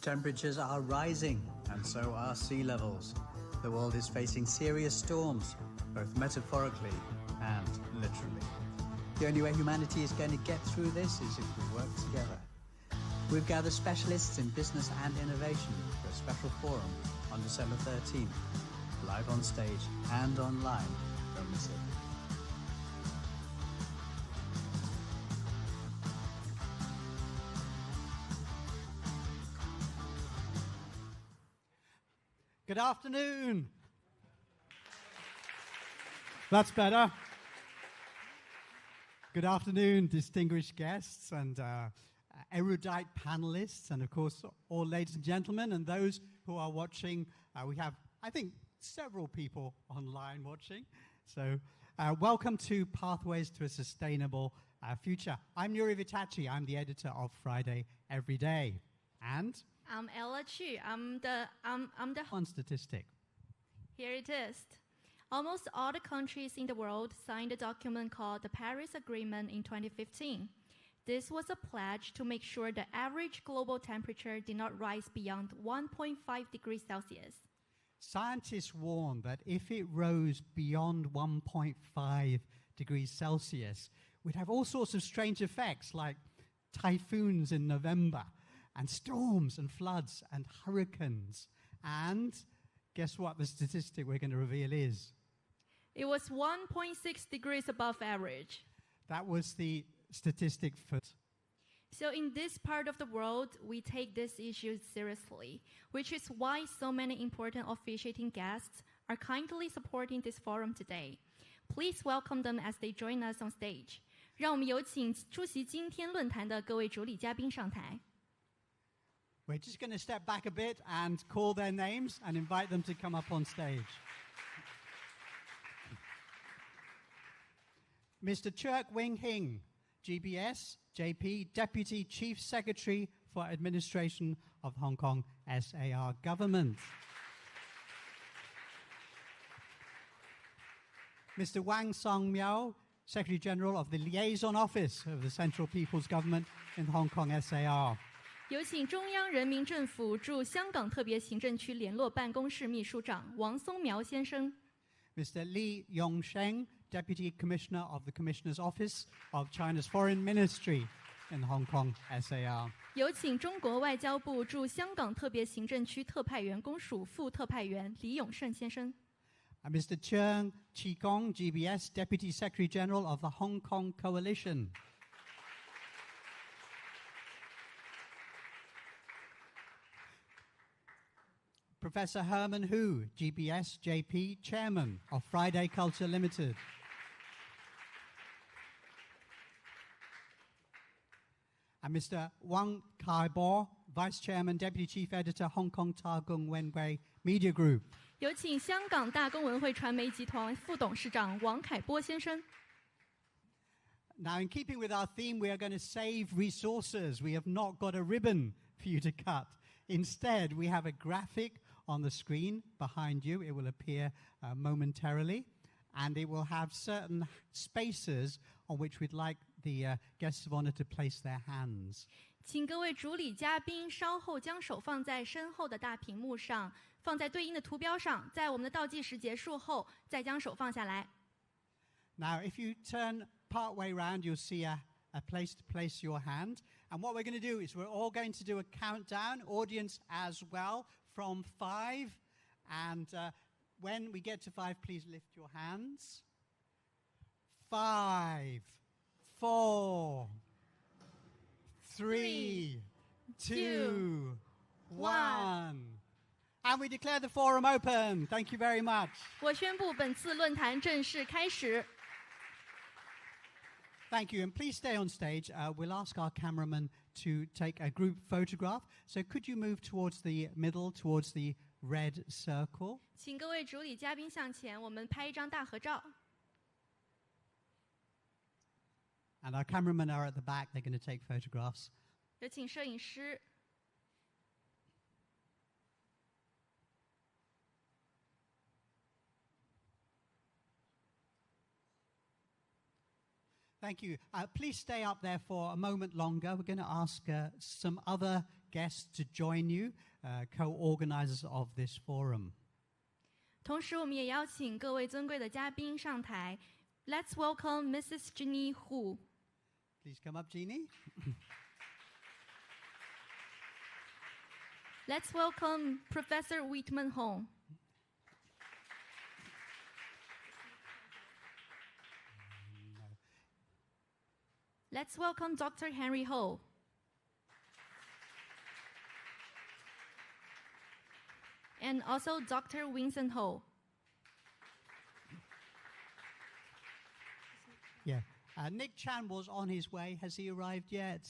Temperatures are rising, and so are sea levels. The world is facing serious storms, both metaphorically and literally. The only way humanity is going to get through this is if we work together. We've gathered specialists in business and innovation for a special forum on December 13th, live on stage and online. Don't miss it. Good afternoon. That's better. Good afternoon, distinguished guests and erudite panelists, and of course, all ladies and gentlemen, and those who are watching. We have, I think, several people online watching. So welcome to Pathways to a Sustainable Future. I'm Nuri Vitachi. I'm the editor of Friday Every Day. And I'm Ella Chu. I'm the one statistic. Here it is. Almost all the countries in the world signed a document called the Paris Agreement in 2015. This was a pledge to make sure the average global temperature did not rise beyond 1.5 degrees Celsius. Scientists warn that if it rose beyond 1.5 degrees Celsius, we'd have all sorts of strange effects like typhoons in November, and storms and floods and hurricanes. And guess what the statistic we're going to reveal is? It was 1.6 degrees above average. That was the statistic for... So in this part of the world, we take this issue seriously, which is why so many important officiating guests are kindly supporting this forum today. Please welcome them as they join us on stage. 让我们有请出席今天论坛的各位主礼嘉宾上台。We're just going to step back a bit and call their names and invite them to come up on stage. Mr. Chirk Wing Hing, GBS, JP, Deputy Chief Secretary for Administration of Hong Kong SAR Government. Mr. Wang Song Miao, Secretary General of the Liaison Office of the Central People's Government in Hong Kong SAR. 有请中央人民政府驻香港特别行政区联络办公室秘书长王松苗先生。Mr. Li Yongsheng, Deputy Commissioner of the Commissioner's Office of China's Foreign Ministry in Hong Kong SAR. 有请中国外交部驻香港特别行政区特派员公署副特派员李永胜先生。Mr. Cheung Chi-kong, GBS, Deputy Secretary General of the Hong Kong Coalition. Professor Herman Hu, GBS, JP, Chairman of Friday Culture Limited. And Mr. Wang Kai-bo, Vice Chairman, Deputy Chief Editor, Hong Kong Ta Kung Wen Media Group. 有请香港大公文汇传媒集团副董事长王凯波先生。Now, in keeping with our theme, we are going to save resources. We have not got a ribbon for you to cut. Instead, we have a graphic on the screen behind you. It will appear momentarily, and it will have certain spaces on which we'd like the guests of honor to place their hands. 请各位主礼嘉宾稍后将手放在身后的大屏幕上，放在对应的图标上，在我们的倒计时结束后，再将手放下来。Now, if you turn part way round, you'll see a place to place your hand. And what we're going to do is we're all going to do a countdown, audience as well, from 5. And when we get to 5, please lift your hands. 5, 4, 3, 2, 1. And we declare the forum open. Thank you very much. 我宣布本次论坛正式开始。Thank you, and please stay on stage. We'll ask our cameraman to take a group photograph. So could you move towards the middle, towards the red circle? 请各位主礼嘉宾向前，我们拍一张大合照。And our cameramen are at the back. They're going to take photographs. 有请摄影师。Thank you. Please stay up there for a moment longer. We're going to ask some other guests to join you, co-organizers of this forum. 同时，我们也邀请各位尊贵的嘉宾上台。Let's welcome Mrs. Jenny Hu. Please come up, Jeannie. Let's welcome Professor Whitman Hong. Let's welcome Dr. Henry Ho. And also Dr. Winston Ho. Yeah. Nick Chan was on his way. Has he arrived yet?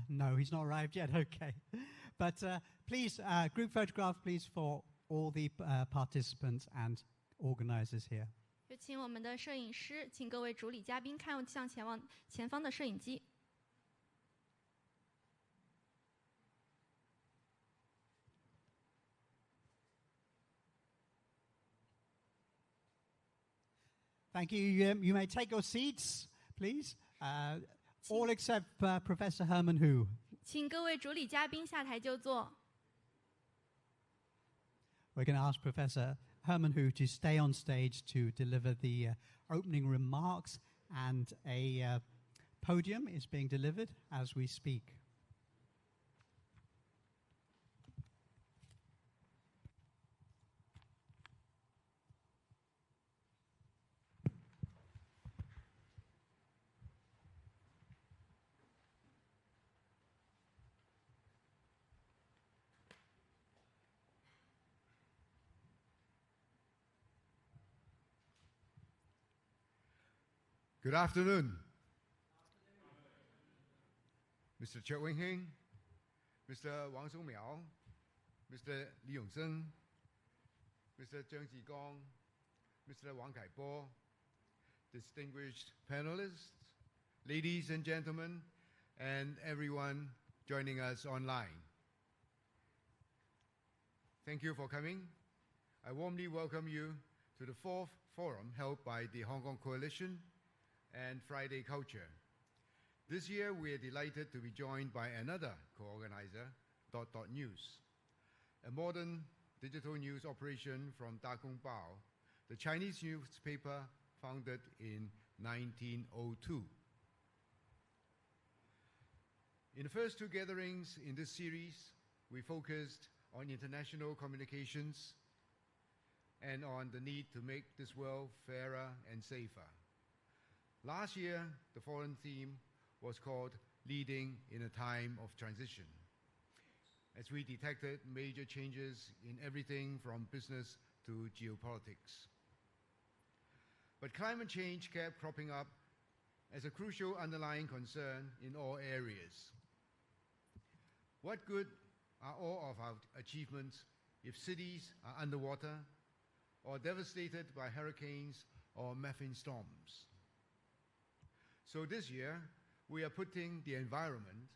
No, he's not arrived yet. Okay. But please, group photograph, please, for all the participants and organizers here. 有请我们的摄影师，请各位主礼嘉宾看向前方的摄影机。Thank you. You may take your seats, please. All except Professor Herman Hu. 请各位主礼嘉宾下台就坐。We're going to ask Professor Herman Hu to stay on stage to deliver the opening remarks, and a podium is being delivered as we speak. Good afternoon. Mr. Choi Wing-hing, Mr. Wang Song-miao, Mr. Li Yongzheng, Mr. Zheng Jigong, Mr. Wang Kaipo, distinguished panelists, ladies and gentlemen, and everyone joining us online. Thank you for coming. I warmly welcome you to the fourth forum held by the Hong Kong Coalition and Friday Culture. This year, we are delighted to be joined by another co-organizer, News, a modern digital news operation from Da Gong Bao, the Chinese newspaper founded in 1902. In the first two gatherings in this series, we focused on international communications and on the need to make this world fairer and safer. Last year, the foreign theme was called Leading in a Time of Transition, as we detected major changes in everything from business to geopolitics. But climate change kept cropping up as a crucial underlying concern in all areas. What good are all of our achievements if cities are underwater or devastated by hurricanes or methane storms? So this year, we are putting the environment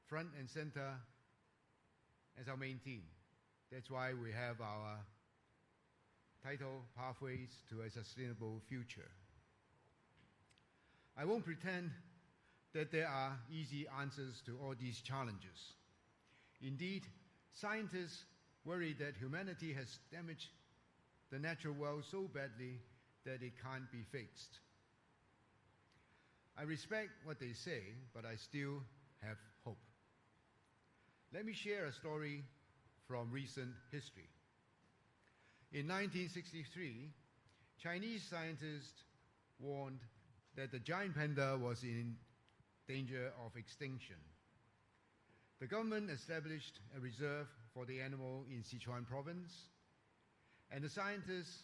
front and center as our main theme. That's why we have our title, Pathways to a Sustainable Future. I won't pretend that there are easy answers to all these challenges. Indeed, scientists worry that humanity has damaged the natural world so badly that it can't be fixed. I respect what they say, but I still have hope. Let me share a story from recent history. In 1963, Chinese scientists warned that the giant panda was in danger of extinction. The government established a reserve for the animal in Sichuan province, and the scientists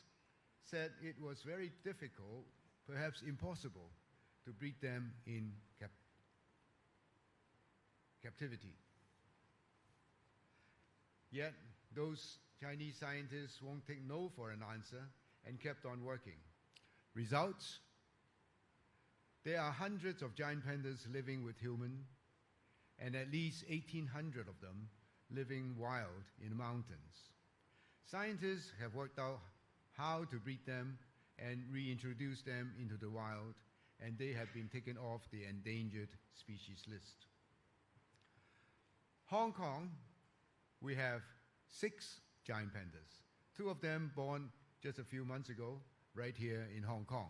said it was very difficult, perhaps impossible, to breed them in captivity. Yet, those Chinese scientists won't take no for an answer and kept on working. Results? There are hundreds of giant pandas living with humans, and at least 1,800 of them living wild in the mountains. Scientists have worked out how to breed them and reintroduce them into the wild, and they have been taken off the endangered species list. Hong Kong, we have 6 giant pandas, 2 of them born just a few months ago, right here in Hong Kong.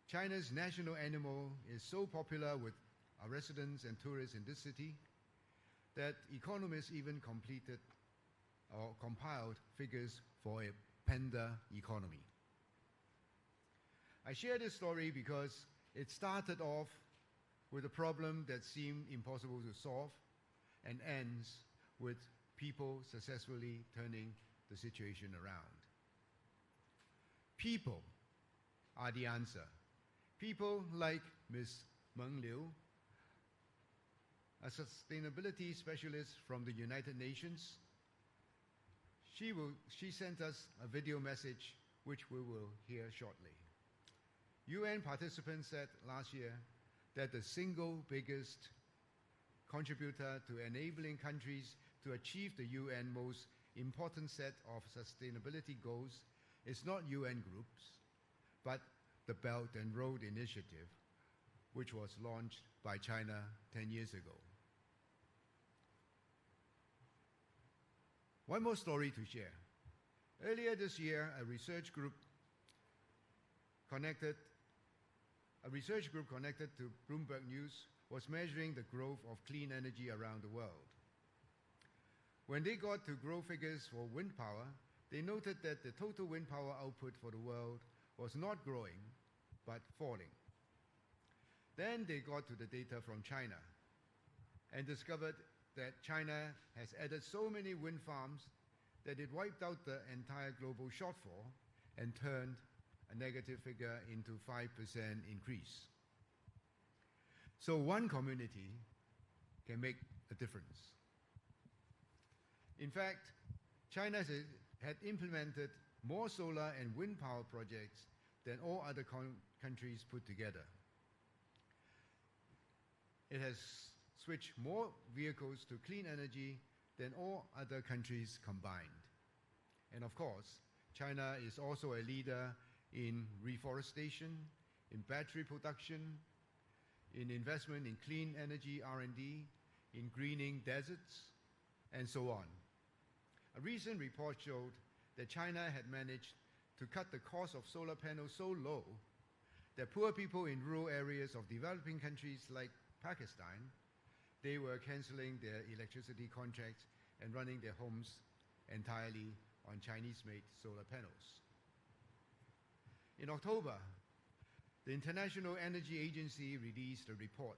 China's national animal is so popular with our residents and tourists in this city that economists even completed or compiled figures for a panda economy. I share this story because it started off with a problem that seemed impossible to solve and ends with people successfully turning the situation around. People are the answer. People like Ms. Meng Liu, a sustainability specialist from the United Nations. She sent us a video message which we will hear shortly. UN participants said last year that the single biggest contributor to enabling countries to achieve the UN most important set of sustainability goals is not UN groups, but the Belt and Road Initiative, which was launched by China 10 years ago. One more story to share. Earlier this year, a research group connected to Bloomberg News was measuring the growth of clean energy around the world. When they got to growth figures for wind power, they noted that the total wind power output for the world was not growing, but falling. Then they got to the data from China and discovered that China has added so many wind farms that it wiped out the entire global shortfall and turned a negative figure into 5% increase. So one community can make a difference. In fact, China had implemented more solar and wind power projects than all other countries put together. It has switched more vehicles to clean energy than all other countries combined. And of course, China is also a leader in reforestation, in battery production, in investment in clean energy R&D, in greening deserts, and so on. A recent report showed that China had managed to cut the cost of solar panels so low that poor people in rural areas of developing countries like Pakistan, they were canceling their electricity contracts and running their homes entirely on Chinese-made solar panels. In October, the International Energy Agency released a report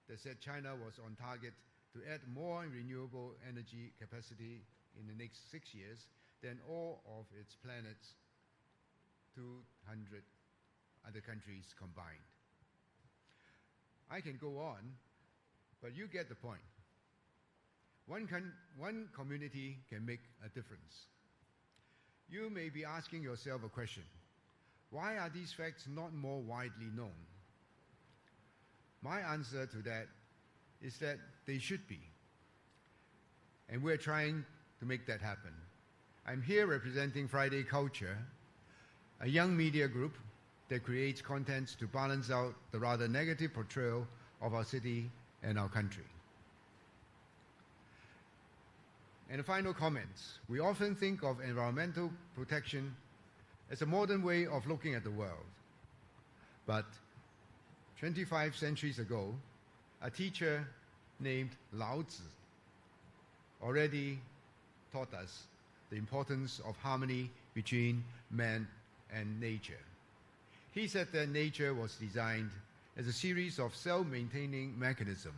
that said China was on target to add more renewable energy capacity in the next 6 years than all of its planet's 200 other countries combined. I can go on, but you get the point. One community can make a difference. You may be asking yourself a question. Why are these facts not more widely known? My answer to that is that they should be. And we're trying to make that happen. I'm here representing Friday Culture, a young media group that creates contents to balance out the rather negative portrayal of our city and our country. And a final comment. We often think of environmental protection as a modern way of looking at the world. But 25 centuries ago, a teacher named Lao Tzu already taught us the importance of harmony between man and nature. He said that nature was designed as a series of self-maintaining mechanisms.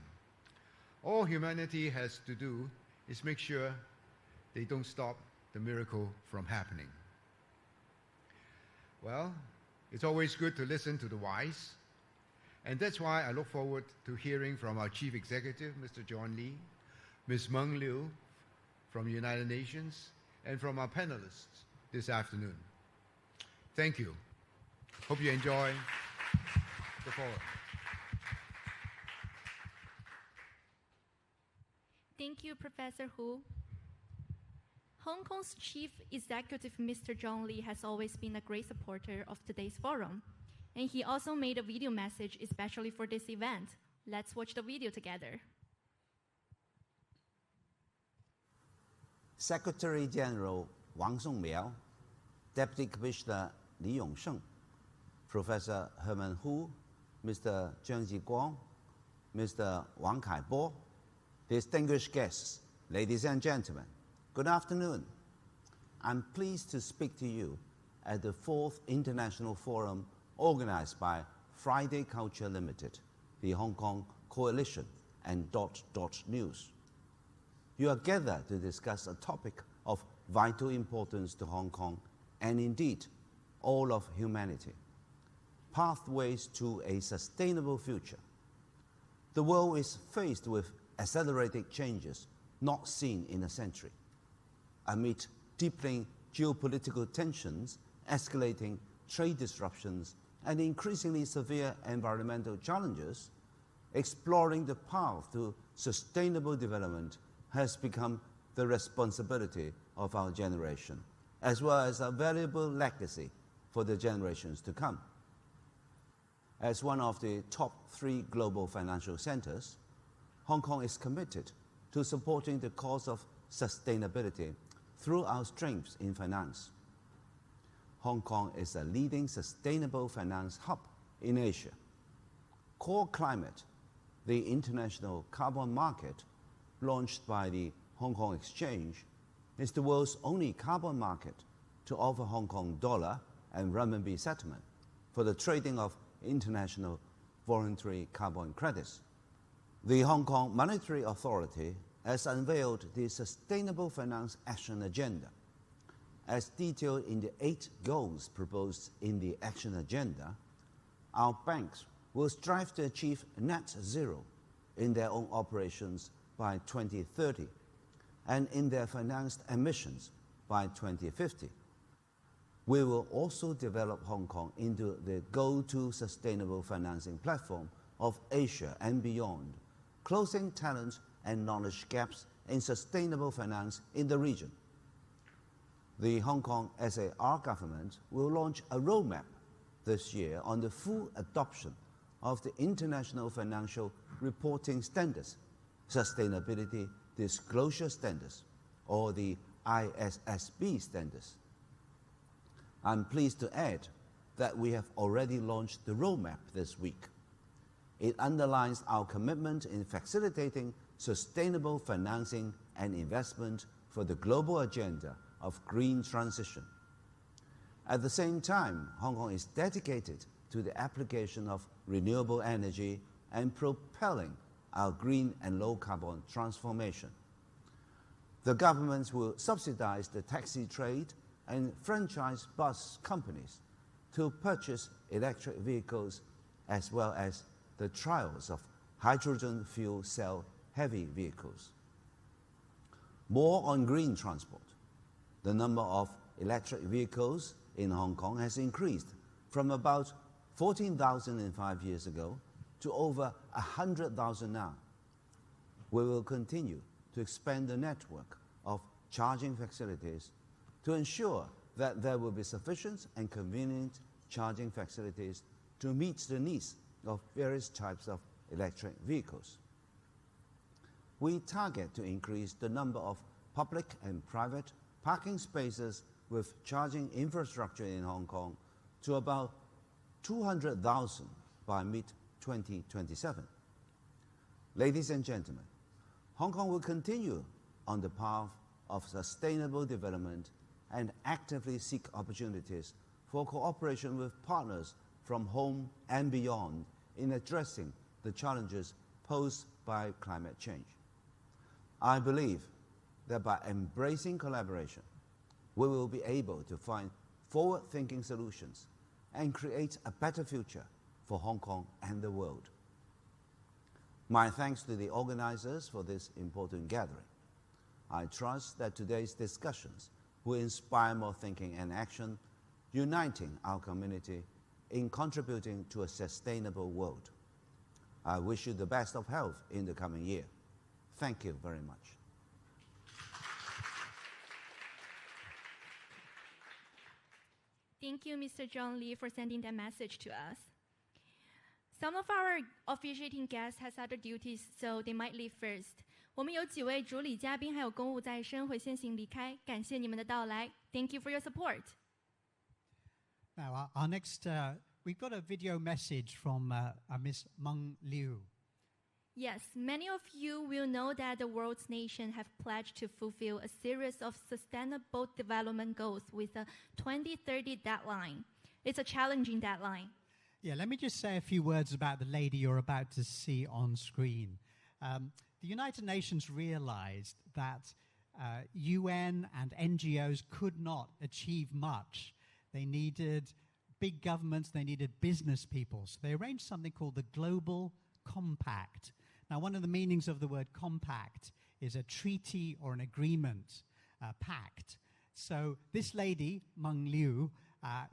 All humanity has to do is make sure they don't stop the miracle from happening. Well, it's always good to listen to the wise, and that's why I look forward to hearing from our Chief Executive, Mr. John Lee, Ms. Meng Liu from the United Nations, and from our panelists this afternoon. Thank you. Hope you enjoy the forum. Thank you, Professor Hu. Hong Kong's Chief Executive, Mr. John Lee, has always been a great supporter of today's forum. And he also made a video message especially for this event. Let's watch the video together. Secretary General Wang Songmiao, Deputy Commissioner Li Yongsheng, Professor Herman Hu, Mr. Zheng Jiguang, Mr. Wang Kaibo, distinguished guests, ladies and gentlemen, good afternoon. I'm pleased to speak to you at the 4th International Forum organized by Friday Culture Limited, the Hong Kong Coalition, and Dot News. You are gathered to discuss a topic of vital importance to Hong Kong and indeed all of humanity: pathways to a sustainable future. The world is faced with accelerated changes not seen in a century. Amid deepening geopolitical tensions, escalating trade disruptions, and increasingly severe environmental challenges, exploring the path to sustainable development has become the responsibility of our generation, as well as a valuable legacy for the generations to come. As one of the top 3 global financial centers, Hong Kong is committed to supporting the cause of sustainability through our strengths in finance. Hong Kong is a leading sustainable finance hub in Asia. Core Climate, the international carbon market launched by the Hong Kong Exchange, is the world's only carbon market to offer Hong Kong dollar and renminbi settlement for the trading of international voluntary carbon credits. The Hong Kong Monetary Authority has unveiled the Sustainable Finance Action Agenda. As detailed in the 8 goals proposed in the Action Agenda, our banks will strive to achieve net zero in their own operations by 2030 and in their financed emissions by 2050. We will also develop Hong Kong into the go-to sustainable financing platform of Asia and beyond, closing talent and knowledge gaps in sustainable finance in the region. The Hong Kong SAR government will launch a roadmap this year on the full adoption of the International Financial Reporting Standards, Sustainability Disclosure Standards, or the ISSB standards. I'm pleased to add that we have already launched the roadmap this week. It underlines our commitment in facilitating sustainable financing and investment for the global agenda of green transition. At the same time, Hong Kong is dedicated to the application of renewable energy and propelling our green and low-carbon transformation. The government will subsidize the taxi trade and franchise bus companies to purchase electric vehicles, as well as the trials of hydrogen fuel cell heavy vehicles. More on green transport. The number of electric vehicles in Hong Kong has increased from about 14,000 5 years ago to over 100,000 now. We will continue to expand the network of charging facilities to ensure that there will be sufficient and convenient charging facilities to meet the needs of various types of electric vehicles. We target to increase the number of public and private parking spaces with charging infrastructure in Hong Kong to about 200,000 by mid-2027. Ladies and gentlemen, Hong Kong will continue on the path of sustainable development and actively seek opportunities for cooperation with partners from home and beyond in addressing the challenges posed by climate change. I believe that by embracing collaboration, we will be able to find forward-thinking solutions and create a better future for Hong Kong and the world. My thanks to the organizers for this important gathering. I trust that today's discussions will inspire more thinking and action, uniting our community in contributing to a sustainable world. I wish you the best of health in the coming year. Thank you very much. Thank you, Mr. John Lee, for sending that message to us. Some of our officiating guests has other duties, so they might leave first. 我们有几位主礼嘉宾还有公务在身会先行离开，感谢你们的到来。Thank you for your support. Now, our next, we've got a video message from Miss Meng Liu. Yes, many of you will know that the world's nations have pledged to fulfill a series of sustainable development goals with a 2030 deadline. It's a challenging deadline. Yeah, let me just say a few words about the lady you're about to see on screen. The United Nations realized that UN and NGOs could not achieve much. They needed big governments, they needed business people. So they arranged something called the Global Compact. Now, one of the meanings of the word compact is a treaty or an agreement, pact. So this lady, Meng Liu,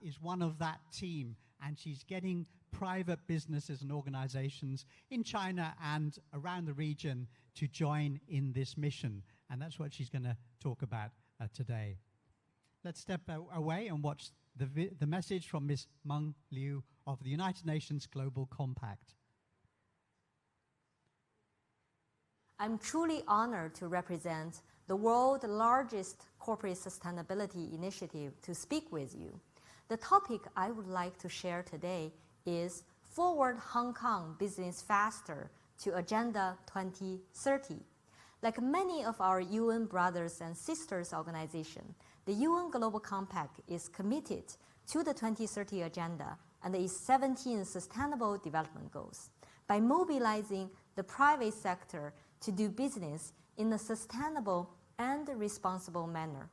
is one of that team, and she's getting private businesses and organizations in China and around the region to join in this mission. And that's what she's going to talk about today. Let's step away and watch the message from Ms. Meng Liu of the United Nations Global Compact. I'm truly honored to represent the world's largest corporate sustainability initiative to speak with you. The topic I would like to share today is Forward Hong Kong Business Faster to Agenda 2030. Like many of our UN brothers and sisters organizations, the UN Global Compact is committed to the 2030 Agenda and its 17 Sustainable Development Goals by mobilizing the private sector to do business in a sustainable and responsible manner.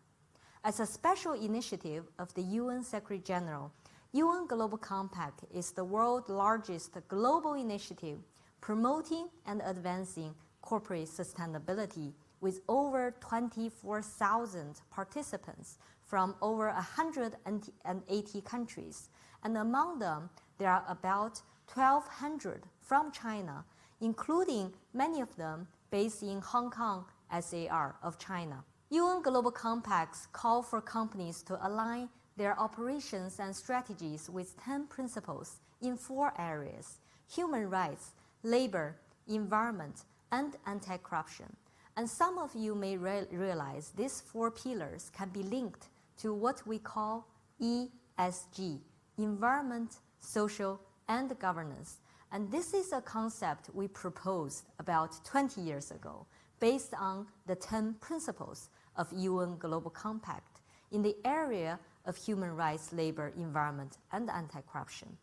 As a special initiative of the UN Secretary General, UN Global Compact is the world's largest global initiative promoting and advancing corporate sustainability with over 24,000 participants from over 180 countries. And among them, there are about 1,200 from China, including many of them based in Hong Kong SAR of China. UN Global Compacts call for companies to align their operations and strategies with 10 principles in 4 areas: human rights, labor, environment, and anti-corruption. And some of you may realize these 4 pillars can be linked to what we call ESG, environment, social, and governance. And this is a concept we proposed about 20 years ago, based on the 10 principles of UN Global Compact in the area of human rights, labor, environment, and anti-corruption.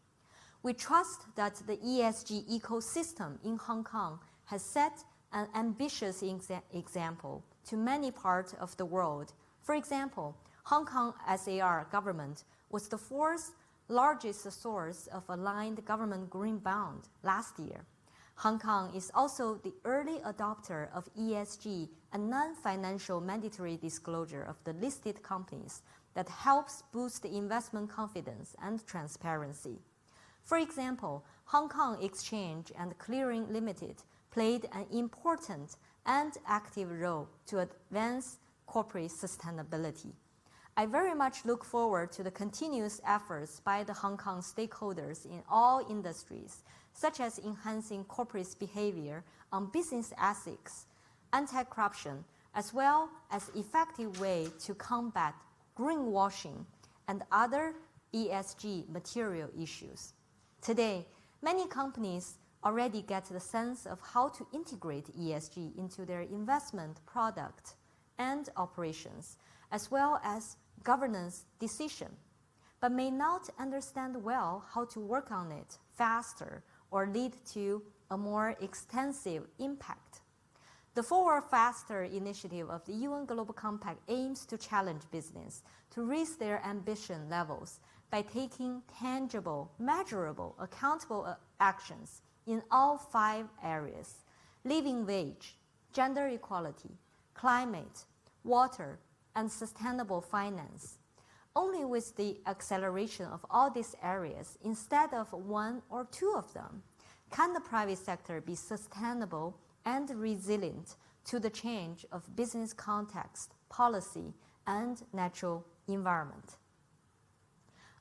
We trust that the ESG ecosystem in Hong Kong has set an ambitious example to many parts of the world. For example, Hong Kong SAR government was the 4th largest source of aligned government green bond last year. Hong Kong is also the early adopter of ESG and non-financial mandatory disclosure of the listed companies that helps boost investment confidence and transparency. For example, Hong Kong Exchange and Clearing Limited played an important and active role to advance corporate sustainability. I very much look forward to the continuous efforts by the Hong Kong stakeholders in all industries, such as enhancing corporate behavior on business ethics, anti-corruption, as well as effective way to combat greenwashing and other ESG material issues. Today, many companies already get the sense of how to integrate ESG into their investment product and operations, as well as governance decision, but may not understand well how to work on it faster or lead to a more extensive impact. The Forward Faster initiative of the UN Global Compact aims to challenge business to raise their ambition levels by taking tangible, measurable, accountable actions in all 5 areas: living wage, gender equality, climate, water, and sustainable finance. Only with the acceleration of all these areas, instead of 1 or 2 of them, can the private sector be sustainable and resilient to the change of business context, policy, and natural environment.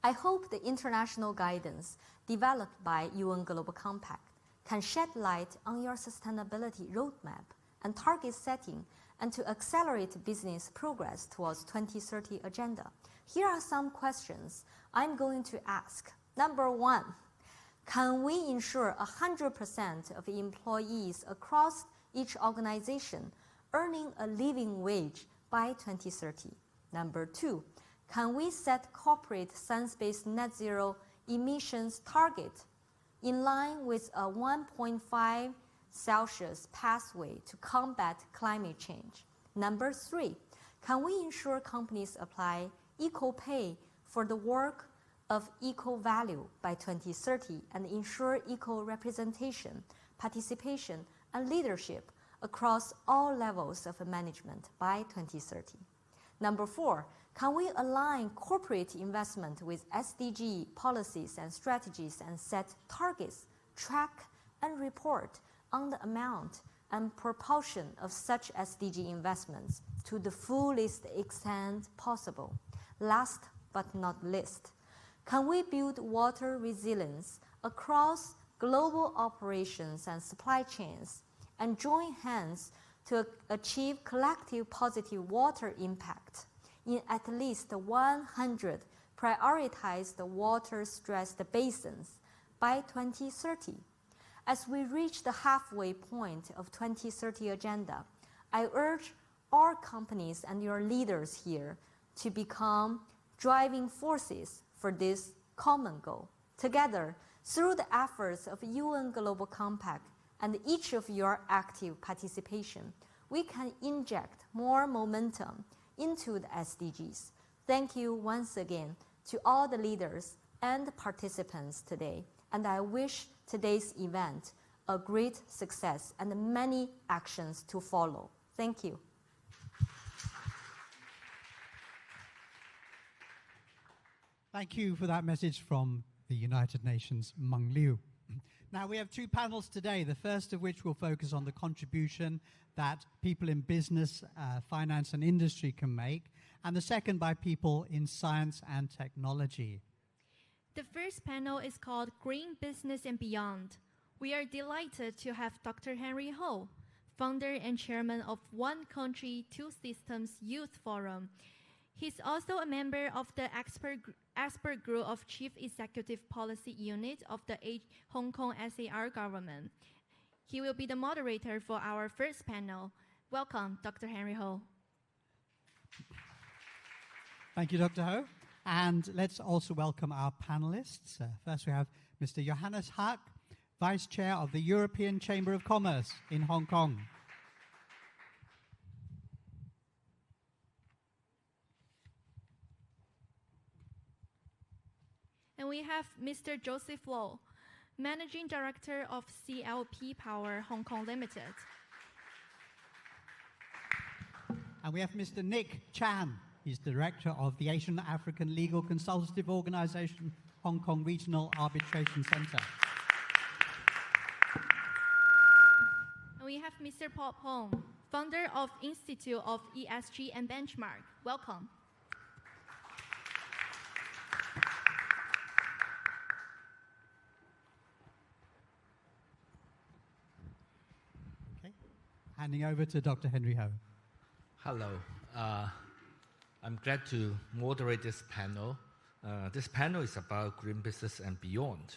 I hope the international guidance developed by UN Global Compact can shed light on your sustainability roadmap and target setting, and to accelerate business progress towards 2030 agenda. Here are some questions I'm going to ask. Number one, can we ensure 100% of employees across each organization earning a living wage by 2030? Number two, can we set corporate science-based net zero emissions target in line with a 1.5 Celsius pathway to combat climate change? Number three, can we ensure companies apply equal pay for the work of equal value by 2030 and ensure equal representation, participation, and leadership across all levels of management by 2030? Number four, can we align corporate investment with SDG policies and strategies and set targets, track, and report on the amount and proportion of such SDG investments to the fullest extent possible? Last but not least, can we build water resilience across global operations and supply chains and join hands to achieve collective positive water impact in at least 100 prioritized water-stressed basins by 2030? As we reach the halfway point of 2030 agenda, I urge all companies and your leaders here to become driving forces for this common goal. Together, through the efforts of UN Global Compact and each of your active participation, we can inject more momentum into the SDGs. Thank you once again to all the leaders and participants today, and I wish today's event a great success and many actions to follow. Thank you. Thank you for that message from the United Nations, Meng Liu. Now, we have two panels today, the first of which will focus on the contribution that people in business, finance, and industry can make, and the second by people in science and technology. The first panel is called Green Business and Beyond. We are delighted to have Dr. Henry Ho, founder and chairman of One Country, Two Systems Youth Forum. He's also a member of the expert group of Chief Executive Policy Unit of the Hong Kong SAR government. He will be the moderator for our first panel. Welcome, Dr. Henry Ho. Thank you, Dr. Ho. And let's also welcome our panelists. First, we have Mr. Johannes Haak, Vice Chair of the European Chamber of Commerce in Hong Kong. And we have Mr. Joseph Low, Managing Director of CLP Power Hong Kong Limited. And we have Mr. Nick Chan. He's Director of the Asian African Legal Consultative Organization, Hong Kong Regional Arbitration Center. And we have Mr. Paul Pong, founder of Institute of ESG and Benchmark. Welcome. Handing over to Dr. Henry Ho. Hello. I'm glad to moderate this panel. This panel is about green business and beyond.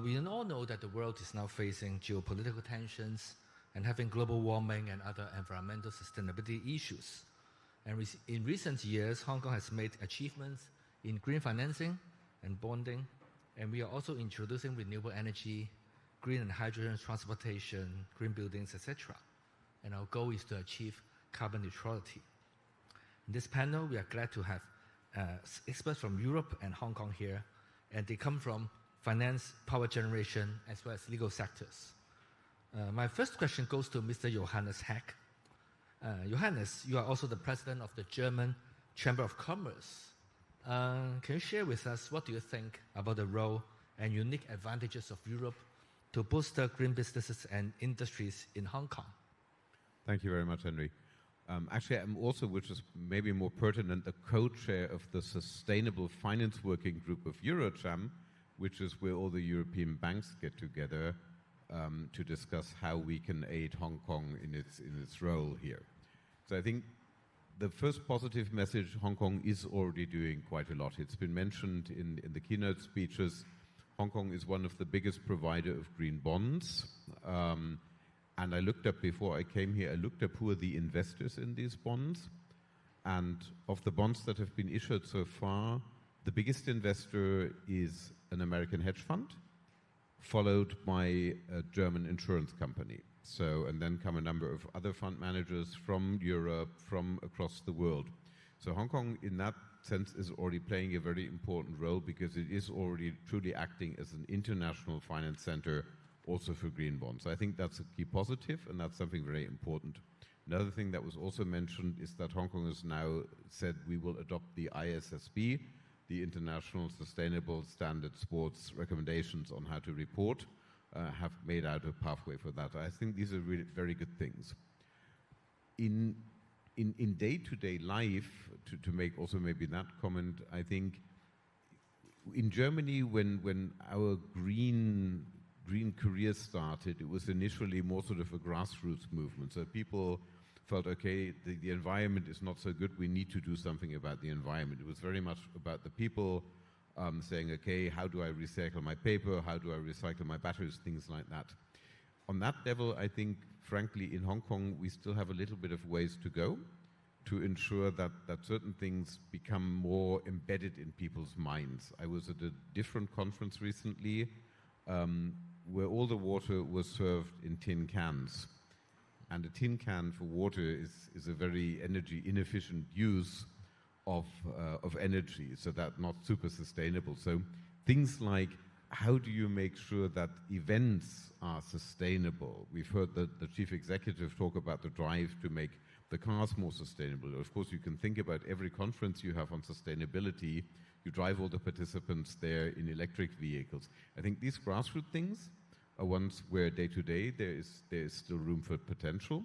We all know that the world is now facing geopolitical tensions and having global warming and other environmental sustainability issues. And in recent years, Hong Kong has made achievements in green financing and bonding, and we are also introducing renewable energy, green and hydrogen transportation, green buildings, etc. And our goal is to achieve carbon neutrality. In this panel, we are glad to have experts from Europe and Hong Kong here, and they come from finance, power generation, as well as legal sectors. My first question goes to Mr. Johannes Haak. Johannes, you are also the president of the German Chamber of Commerce. Can you share with us what do you think about the role and unique advantages of Europe to boost green businesses and industries in Hong Kong? Thank you very much, Henry. Actually, I'm also, which is maybe more pertinent, the co-chair of the Sustainable Finance Working Group of Eurocham, which is where all the European banks get together to discuss how we can aid Hong Kong in its role here. So I think the first positive message, Hong Kong is already doing quite a lot. It's been mentioned in the keynote speeches. Hong Kong is one of the biggest provider of green bonds. And I looked up, before I came here, I looked up who are the investors in these bonds. And of the bonds that have been issued so far, the biggest investor is an American hedge fund, followed by a German insurance company. So, and then come a number of other fund managers from Europe, from across the world. So Hong Kong, in that sense, is already playing a very important role because it is already truly acting as an international finance center also for green bonds. So I think that's a key positive, and that's something very important. Another thing that was also mentioned is that Hong Kong has now said we will adopt the ISSB, the International Sustainable Standard Sports recommendations on how to report, have made out a pathway for that. I think these are really very good things. In day-to-day life, to make also maybe that comment, I think in Germany, when our green career started, it was initially more sort of a grassroots movement. So people felt, okay, the environment is not so good, we need to do something about the environment. It was very much about the people saying, okay, how do I recycle my paper? How do I recycle my batteries? Things like that. On that level, I think, frankly, in Hong Kong, we still have a little bit of ways to go to ensure that certain things become more embedded in people's minds. I was at a different conference recently where all the water was served in tin cans. And a tin can for water is a very energy inefficient use of energy, so that's not super sustainable. So things like, how do you make sure that events are sustainable? We've heard the chief executive talk about the drive to make the cars more sustainable. Of course, you can think about every conference you have on sustainability. You drive all the participants there in electric vehicles. I think these grassroots things are ones where day to day there is still room for potential.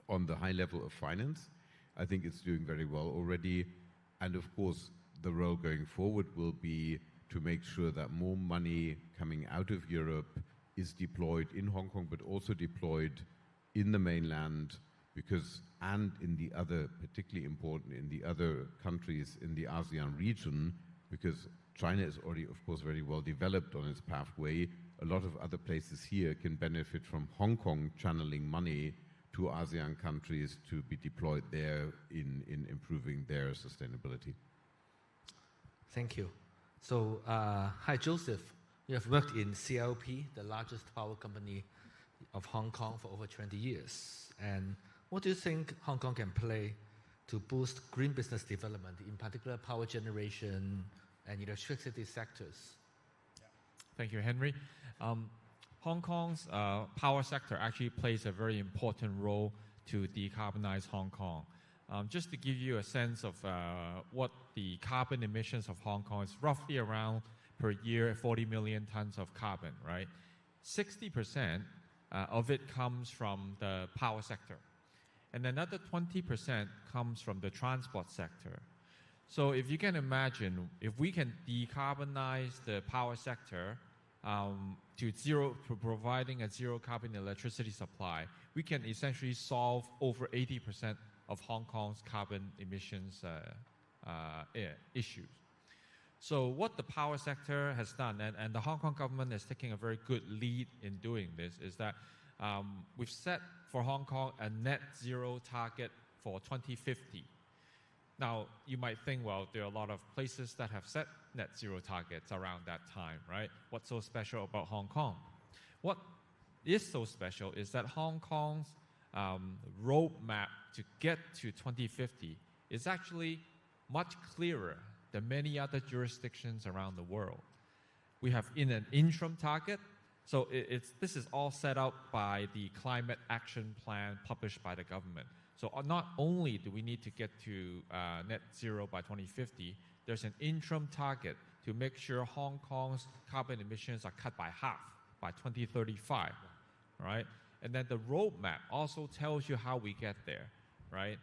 On the high level of finance, I think it's doing very well already. And of course, the role going forward will be to make sure that more money coming out of Europe is deployed in Hong Kong, but also deployed in the mainland, and in the other, particularly important, in the other countries in the ASEAN region, because China is already, of course, very well developed on its pathway. A lot of other places here can benefit from Hong Kong channeling money to ASEAN countries to be deployed there in improving their sustainability. Thank you. So, hi, Joseph. You have worked in CLP, the largest power company of Hong Kong, for over 20 years. And what do you think Hong Kong can play to boost green business development, in particular power generation and electricity sectors? Thank you, Henry. Hong Kong's power sector actually plays a very important role to decarbonize Hong Kong. Just to give you a sense of what the carbon emissions of Hong Kong is, roughly around per year 40 million tons of carbon, right? 60% of it comes from the power sector. And another 20% comes from the transport sector. So if you can imagine, if we can decarbonize the power sector to providing a zero carbon electricity supply, we can essentially solve over 80% of Hong Kong's carbon emissions issues. So what the power sector has done, and the Hong Kong government is taking a very good lead in doing this, is that we've set for Hong Kong a net zero target for 2050. Now, you might think, well, there are a lot of places that have set net zero targets around that time, right? What's so special about Hong Kong? What is so special is that Hong Kong's roadmap to get to 2050 is actually much clearer than many other jurisdictions around the world. We have an interim target. So this is all set up by the climate action plan published by the government. So not only do we need to get to net zero by 2050, there's an interim target to make sure Hong Kong's carbon emissions are cut by half by 2035, right? And then the roadmap also tells you how we get there, right?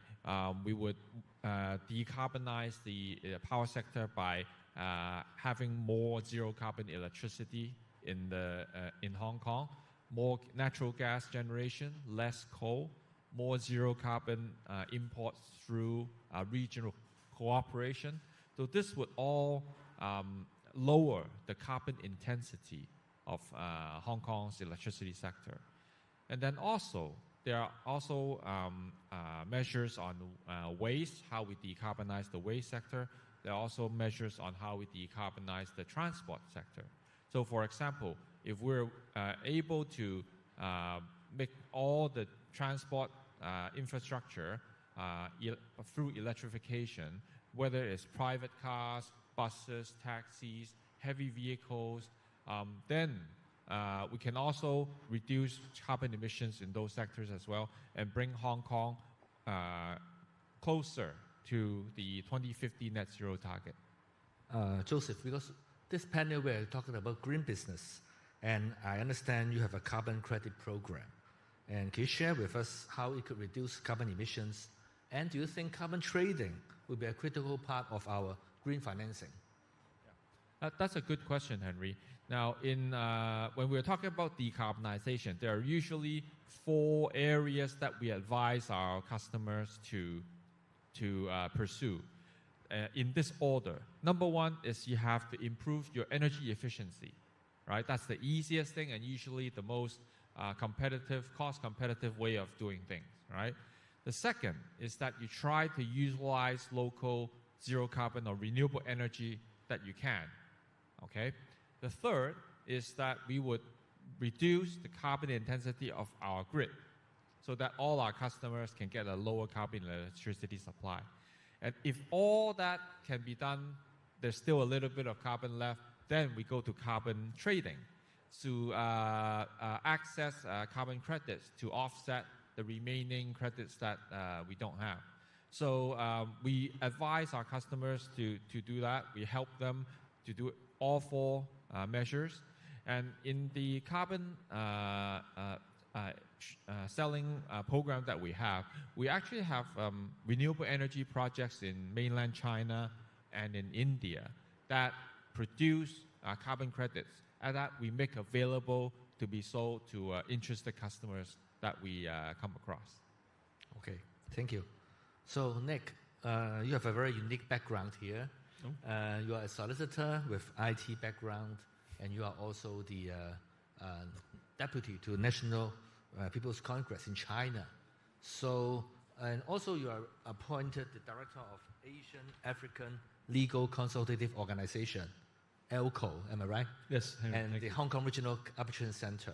We would decarbonize the power sector by having more zero carbon electricity in Hong Kong. more natural gas generation, less coal, more zero carbon imports through regional cooperation. So this would all lower the carbon intensity of Hong Kong's electricity sector. And then also, there are also measures on waste, how we decarbonize the waste sector. There are also measures on how we decarbonize the transport sector. So for example, if we're able to make all the transport infrastructure through electrification, whether it's private cars, buses, taxis, heavy vehicles, then we can also reduce carbon emissions in those sectors as well and bring Hong Kong closer to the 2050 net zero target. Joseph, because this panel we're talking about green business, and I understand you have a carbon credit program. And can you share with us how it could reduce carbon emissions? And do you think carbon trading will be a critical part of our green financing? That's a good question, Henry. Now, when we're talking about decarbonization, there are usually 4 areas that we advise our customers to pursue in this order. Number 1 is you have to improve your energy efficiency, right? That's the easiest thing and usually the most cost-competitive way of doing things, right? The second is that you try to utilize local zero-carbon or renewable energy that you can, okay? The third is that we would reduce the carbon intensity of our grid so that all our customers can get a lower carbon electricity supply. And if all that can be done, there's still a little bit of carbon left, then we go to carbon trading to access carbon credits to offset the remaining credits that we don't have. So we advise our customers to do that. We help them to do all 4 measures. And in the carbon selling program that we actually have renewable energy projects in mainland China and in India that produce carbon credits and that we make available to be sold to interested customers that we come across. Okay, thank you. So Nick, you have a very unique background here. You are a solicitor with IT background, and you are also the deputy to National People's Congress in China. So, and also you are appointed the director of Asian African Legal Consultative Organization, ELCO, am I right? Yes. And the Hong Kong Regional Arbitration Center.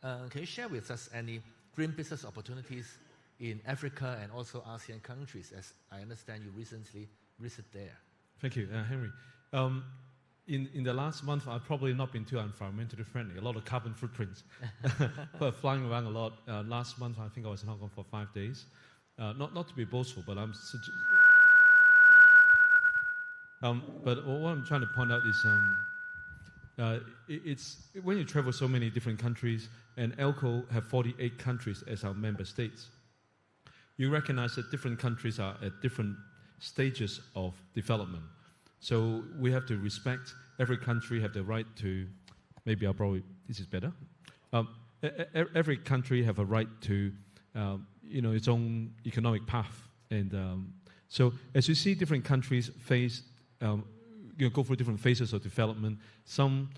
Can you share with us any green business opportunities in Africa and also ASEAN countries, as I understand you recently visited there? Thank you, Henry. In the last month, I've probably not been too environmentally friendly. A lot of carbon footprints. But flying around a lot. Last month, I think I was in Hong Kong for 5 days. Not to be boastful, but but what I'm trying to point out is it's when you travel so many different countries, and ELCO have 48 countries as our member states, you recognize that different countries are at different stages of development. So we have to respect every country have the right to, maybe I'll probably, this is better. Every country have a right to, its own economic path. And so as you see different countries face, go through different phases of development, some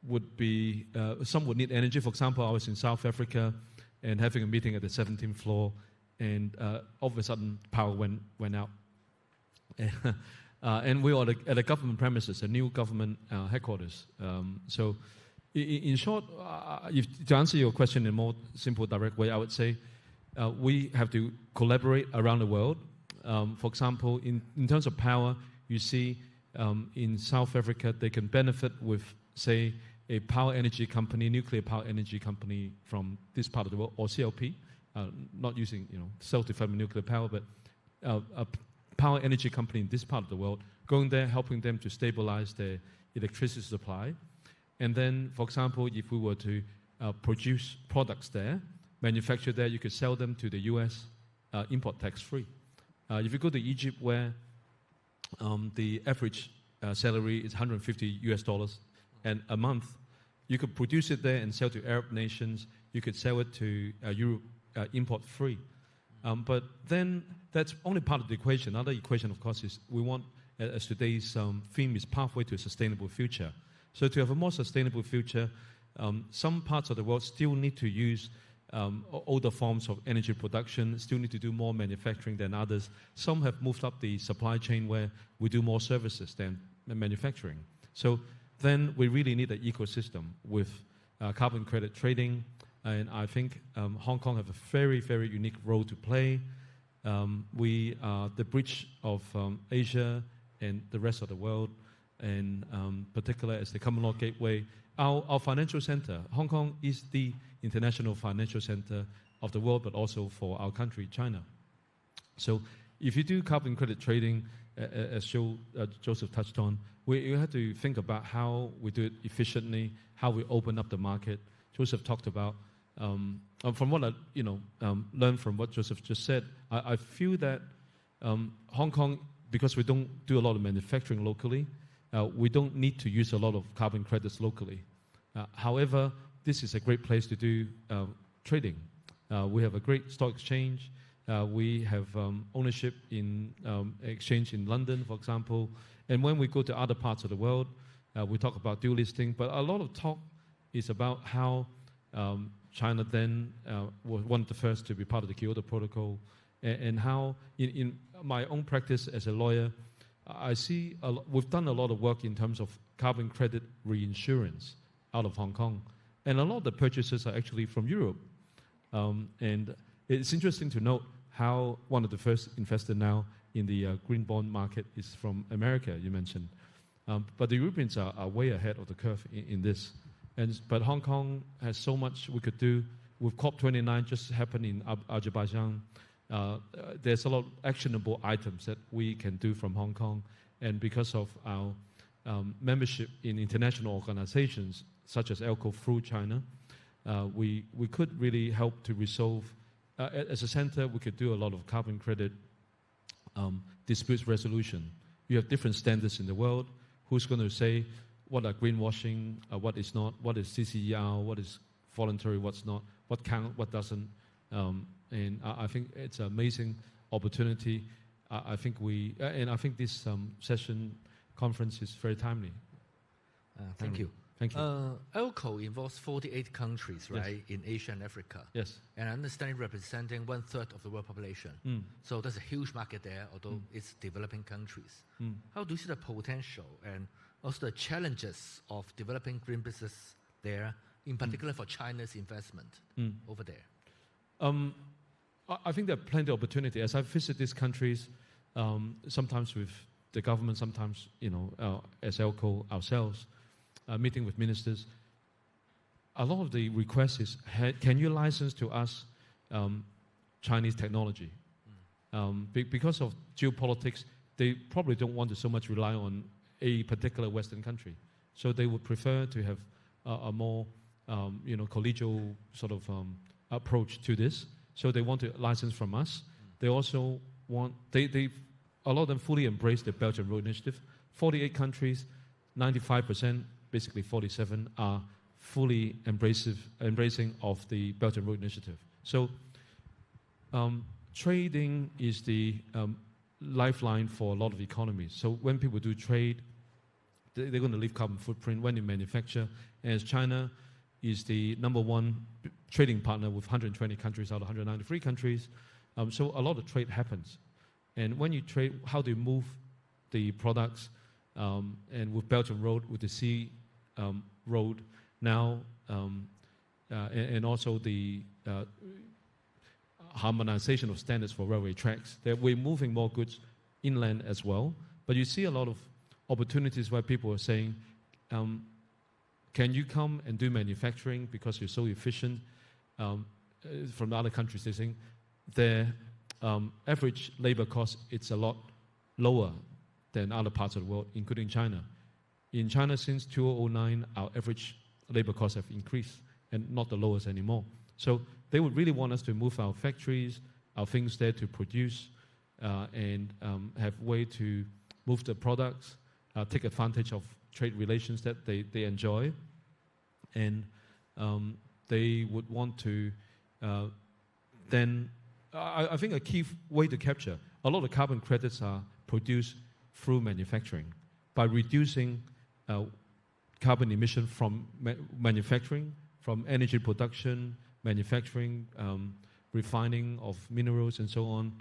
would need energy. For example, I was in South Africa and having a meeting at the 17th floor, and all of a sudden power went out. And we were at a government premises, a new government headquarters. So in short, to answer your question in a more simple, direct way, I would say we have to collaborate around the world. For example, in terms of power, you see in South Africa, they can benefit with, say, a power energy company, nuclear power energy company from this part of the world, or CLP, not using self-development nuclear power, but a power energy company in this part of the world, going there, helping them to stabilize their electricity supply. And then, for example, if we were to produce products there, manufacture there, you could sell them to the US, import tax-free. If you go to Egypt, where the average salary is $150 US, and a month, You could produce it there and sell to Arab nations. You could sell it to Europe import free. But then that's only part of the equation. Another equation, of course, is we want, as today's theme is pathway to a sustainable future. So to have a more sustainable future, some parts of the world still need to use older forms of energy production, still need to do more manufacturing than others. Some have moved up the supply chain where we do more services than manufacturing. So then we really need an ecosystem with carbon credit trading. And I think Hong Kong have a very, very unique role to play. We are the bridge of Asia and the rest of the world, and particularly as the common law gateway. Our financial center, Hong Kong is the international financial center of the world, but also for our country, China. So if you do carbon credit trading, as Joseph touched on, we have to think about how we do it efficiently, how we open up the market. Joseph talked about, from what I learned from what Joseph just said, I feel that Hong Kong, because we don't do a lot of manufacturing locally, we don't need to use a lot of carbon credits locally. However, this is a great place to do trading. We have a great stock exchange. We have ownership in exchange in London, for example. And when we go to other parts of the world, we talk about dual listing. But a lot of talk is about how China then was one of the first to be part of the Kyoto Protocol, and how in my own practice as a lawyer, I see we've done a lot of work in terms of carbon credit reinsurance out of Hong Kong. And a lot of the purchases are actually from Europe. And it's interesting to note how one of the first investors now in the green bond market is from America, you mentioned. But the Europeans are way ahead of the curve in this. But Hong Kong has so much we could do. With COP29 just happened in Azerbaijan, there's a lot of actionable items that we can do from Hong Kong. And because of our membership in international organizations, such as ELCO through China, we could really help to resolve. As a center, we could do a lot of carbon credit disputes resolution. You have different standards in the world. Who's going to say what are greenwashing, what is not, what is CCER, what is voluntary, what's not, what counts, what doesn't. And I think it's an amazing opportunity. I think this session conference is very timely. Thank you. Thank you. ELCO involves 48 countries, right, in Asia and Africa. Yes. And I understand representing 1/3 of the world population. So there's a huge market there, although it's developing countries. How do you see the potential and also the challenges of developing green business there, in particular for China's investment over there? I think there are plenty of opportunity. As I visit these countries, sometimes with the government, sometimes as ELCO ourselves, meeting with ministers, a lot of the request is, can you license to us Chinese technology? Because of geopolitics, they probably don't want to so much rely on a particular Western country. So they would prefer to have a more collegial sort of approach to this. So they want to license from us. They also want, a lot of them fully embrace the Belt and Road Initiative. 48 countries, 95%, basically 47, are fully embracing of the Belt and Road Initiative. So trading is the lifeline for a lot of economies. So when people do trade, they're going to leave carbon footprint when they manufacture. As China is the #1 trading partner with 120 countries out of 193 countries, so a lot of trade happens. And when you trade, how do you move the products? And with Belt and Road, with the Sea Road now, and also the harmonization of standards for railway tracks, that we're moving more goods inland as well. But you see a lot of opportunities where people are saying, can you come and do manufacturing because you're so efficient? From the other countries, they're saying their average labor cost, it's a lot lower than other parts of the world, including China. In China, since 2009, our average labor costs have increased and not the lowest anymore. So they would really want us to move our factories, our things there to produce, and have way to move the products, take advantage of trade relations that they enjoy. And they would want to then, I think a key way to capture, a lot of carbon credits are produced through manufacturing. By reducing carbon emission from manufacturing, from energy production, manufacturing, refining of minerals and so on,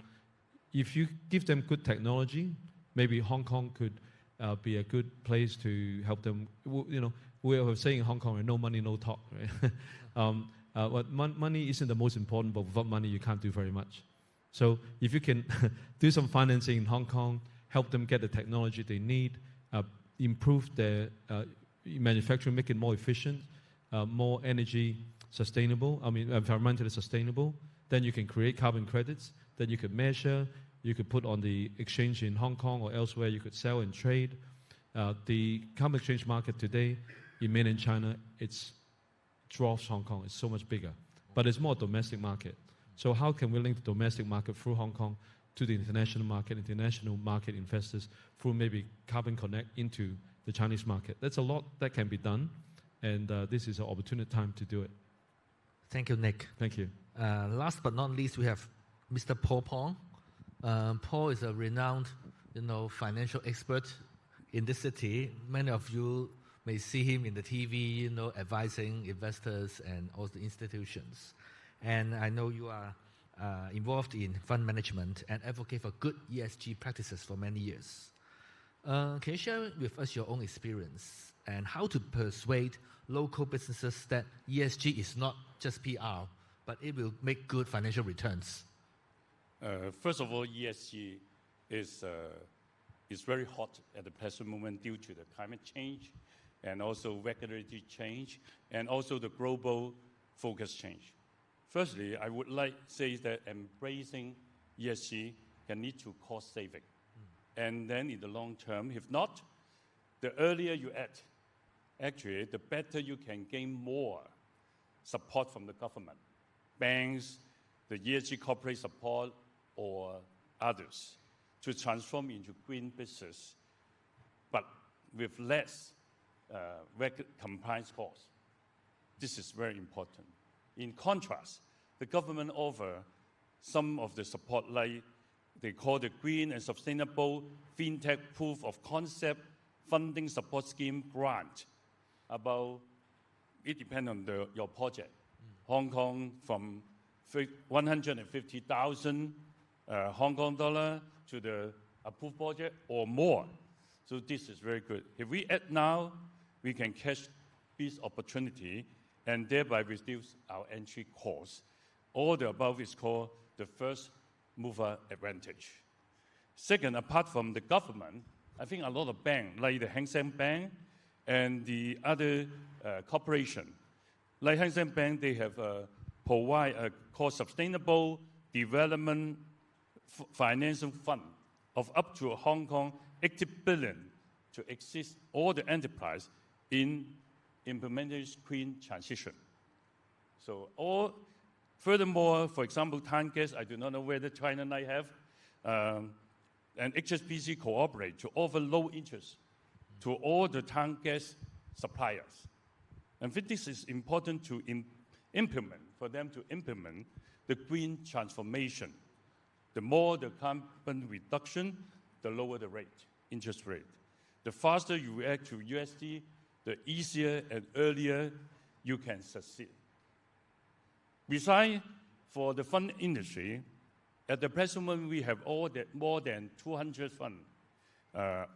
if you give them good technology, maybe Hong Kong could be a good place to help them. You know, we are saying in Hong Kong, no money, no talk. Right? But money isn't the most important, but without money, you can't do very much. So if you can do some financing in Hong Kong, help them get the technology they need, improve their manufacturing, make it more efficient, more energy sustainable, environmentally sustainable, then you can create carbon credits, then you could measure, you could put on the exchange in Hong Kong or elsewhere, you could sell and trade. The carbon exchange market today in mainland China, it's dwarfs Hong Kong, it's so much bigger. But it's more domestic market. So how can we link the domestic market through Hong Kong to the international market investors through maybe Carbon Connect into the Chinese market? That's a lot that can be done, and this is an opportune time to do it. Thank you, Nick. Thank you. Last but not least, we have Mr. Paul Pong. Paul is a renowned, financial expert in this city. Many of you may see him in the TV, advising investors and all the institutions. And I know you are involved in fund management and advocate for good ESG practices for many years. Can you share with us your own experience and how to persuade local businesses that ESG is not just PR, but it will make good financial returns? First of all, ESG is very hot at the present moment due to the climate change and also regulatory change and also the global focus change. Firstly, I would like to say that embracing ESG can lead to cost saving. And then in the long term, if not, the earlier you act, actually, the better you can gain more support from the government, banks, the ESG corporate support, or others to transform into green business, but with less compliance costs. This is very important. In contrast, the government offer some of the support like they call the Green and Sustainable FinTech Proof of Concept Funding Support Scheme grant. It depends on your project. Hong Kong from 150,000 Hong Kong dollar to the approved project or more. So this is very good. If we act now, we can catch this opportunity and thereby reduce our entry costs. All the above is called the first mover advantage. Second, apart from the government, I think a lot of banks, like the Hang Seng Bank and the other corporation, like Hang Seng Bank, they have provide a called Sustainable Development Financing Fund of up to Hong Kong 80 billion to assist all the enterprise in implementing green transition. So, furthermore, for example, Tang Gas, I do not know whether China might have, and HSBC cooperate to offer low interest to all the Tang Gas suppliers. And I think this is important to implement, for them to implement the green transformation. The more the carbon reduction, the lower the rate, interest rate. The faster you react to USD, the easier and earlier you can succeed. Besides, for the fund industry, at the present moment, we have more than 200 funds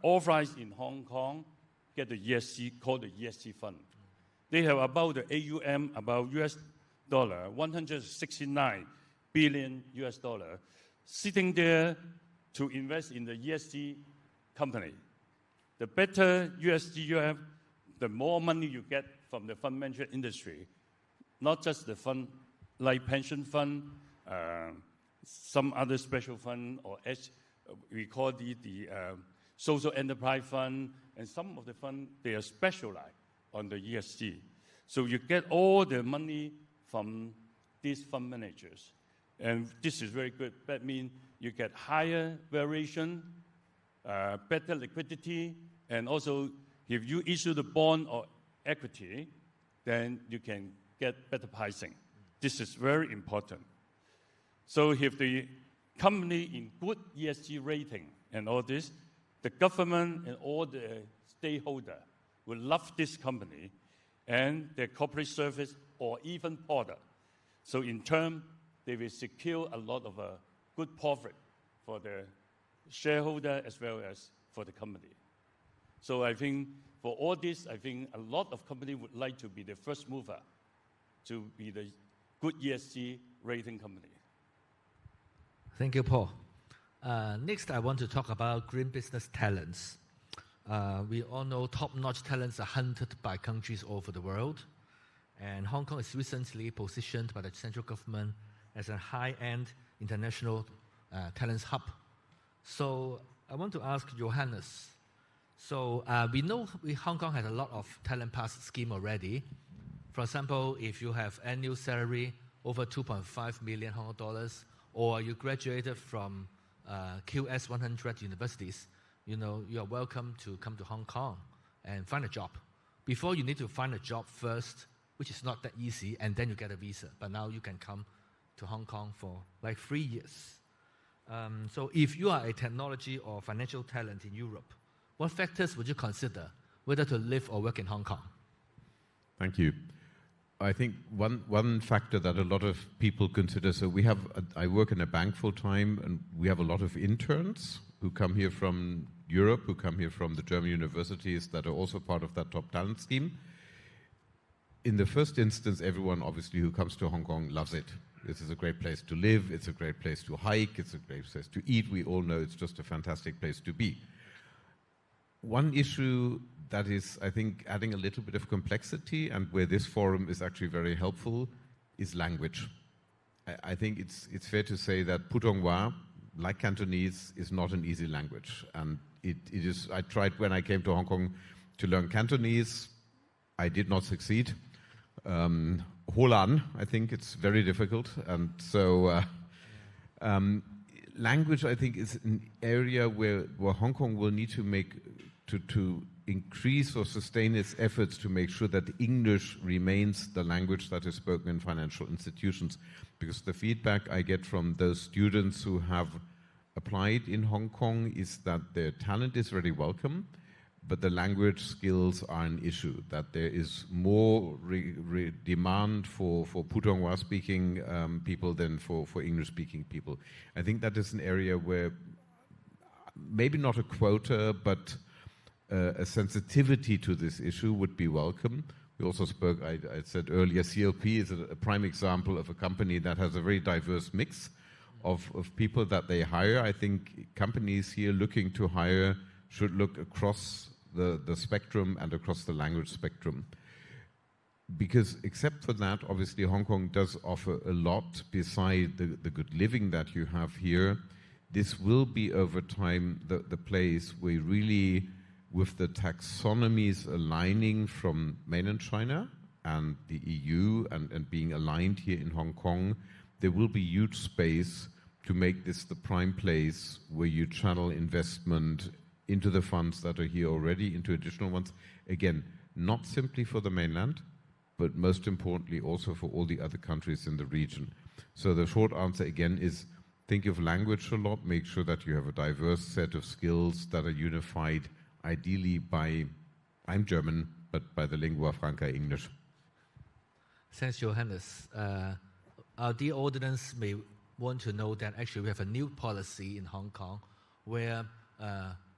authorized in Hong Kong, get the ESG, called the ESG fund. They have about the AUM, about US dollar, 169 billion US dollar, sitting there to invest in the ESG company. The better USD you have, the more money you get from the fund management industry. Not just the fund, like pension fund, some other special fund, or we call the social enterprise fund, and some of the fund, they are specialized on the ESG. So you get all the money from these fund managers. And this is very good. That means you get higher variation, better liquidity, and also if you issue the bond or equity, then you can get better pricing. This is very important. So if the company in good ESG rating and all this, the government and all the stakeholders will love this company and their corporate service or even product. So in turn, they will secure a lot of good profit for the shareholder as well as for the company. So I think for all this, I think a lot of companies would like to be the first mover to be the good ESG rating company. Thank you, Paul. Next, I want to talk about green business talents. We all know top-notch talents are hunted by countries all over the world. And Hong Kong is recently positioned by the central government as a high-end international talents hub. So I want to ask Johannes. So we know Hong Kong has a lot of talent pass scheme already. For example, if you have annual salary over 2.5 million Hong Kong dollars, or you graduated from QS 100 universities, you are welcome to come to Hong Kong and find a job. Before, you need to find a job first, which is not that easy, and then you get a visa. But now you can come to Hong Kong for like 3 years. So if you are a technology or financial talent in Europe, what factors would you consider whether to live or work in Hong Kong? Thank you. I think one factor that a lot of people consider, so I work in a bank full time, and we have a lot of interns who come here from Europe, who come here from the German universities that are also part of that top talent scheme. In the first instance, everyone obviously who comes to Hong Kong loves it. This is a great place to live, it's a great place to hike, it's a great place to eat. We all know it's just a fantastic place to be. One issue that is, I think, adding a little bit of complexity, and where this forum is actually very helpful, is language. I think it's fair to say that Putonghua, like Cantonese, is not an easy language. And it is. I tried when I came to Hong Kong to learn Cantonese. I did not succeed. Holan, I think it's very difficult. And so language, I think, is an area where Hong Kong will need to increase or sustain its efforts to make sure that English remains the language that is spoken in financial institutions. Because the feedback I get from those students who have applied in Hong Kong is that their talent is very welcome, but the language skills are an issue, that there is more demand for Putonghua speaking people than for English speaking people. I think that is an area where maybe not a quota, but a sensitivity to this issue would be welcome. We also spoke, I said earlier, CLP is a prime example of a company that has a very diverse mix of people that they hire. I think companies here looking to hire should look across the spectrum and across the language spectrum. Because except for that, obviously Hong Kong does offer a lot beside the good living that you have here. This will be over time the place where really, with the taxonomies aligning from mainland China and the EU and being aligned here in Hong Kong, there will be huge space to make this the prime place where you channel investment into the funds that are here already, into additional ones. Again, not simply for the mainland, but most importantly also for all the other countries in the region. So the short answer again is think of language a lot, make sure that you have a diverse set of skills that are unified, ideally by, I'm German, but by the lingua franca English. Thanks, Johannes. Our dear audience may want to know that actually we have a new policy in Hong Kong where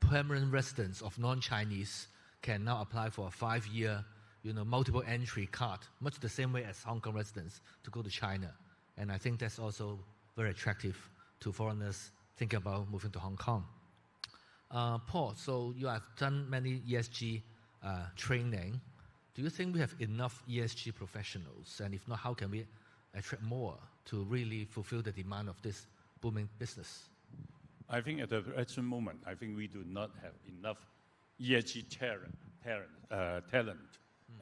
permanent residents of non-Chinese can now apply for a 5-year, multiple entry card, much the same way as Hong Kong residents to go to China. And I think that's also very attractive to foreigners thinking about moving to Hong Kong. Paul, so you have done many ESG training. Do you think we have enough ESG professionals? And if not, how can we attract more to really fulfill the demand of this booming business? I think at the present moment, I think we do not have enough ESG talent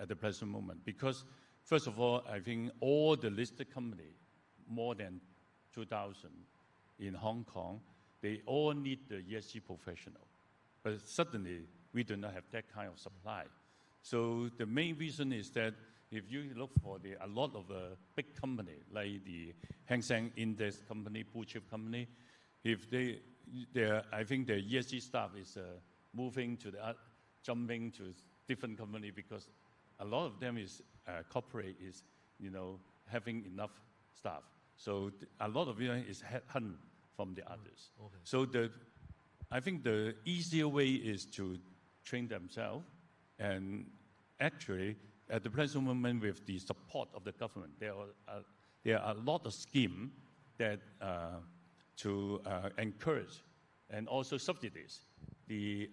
at the present moment. Because, first of all, I think all the listed companies, more than 2,000 in Hong Kong, they all need the ESG professional. But suddenly, we do not have that kind of supply. So the main reason is that if you look for a lot of big company like the Hang Seng Index company, blue chip company, if I think the ESG staff is moving to jumping to different company because a lot of them is corporate is having enough staff. So a lot of it is hunt from the others. Okay. So I think the easier way is to train themselves, and actually at the present moment with the support of the government, there are a lot of schemes that to encourage and also subsidies the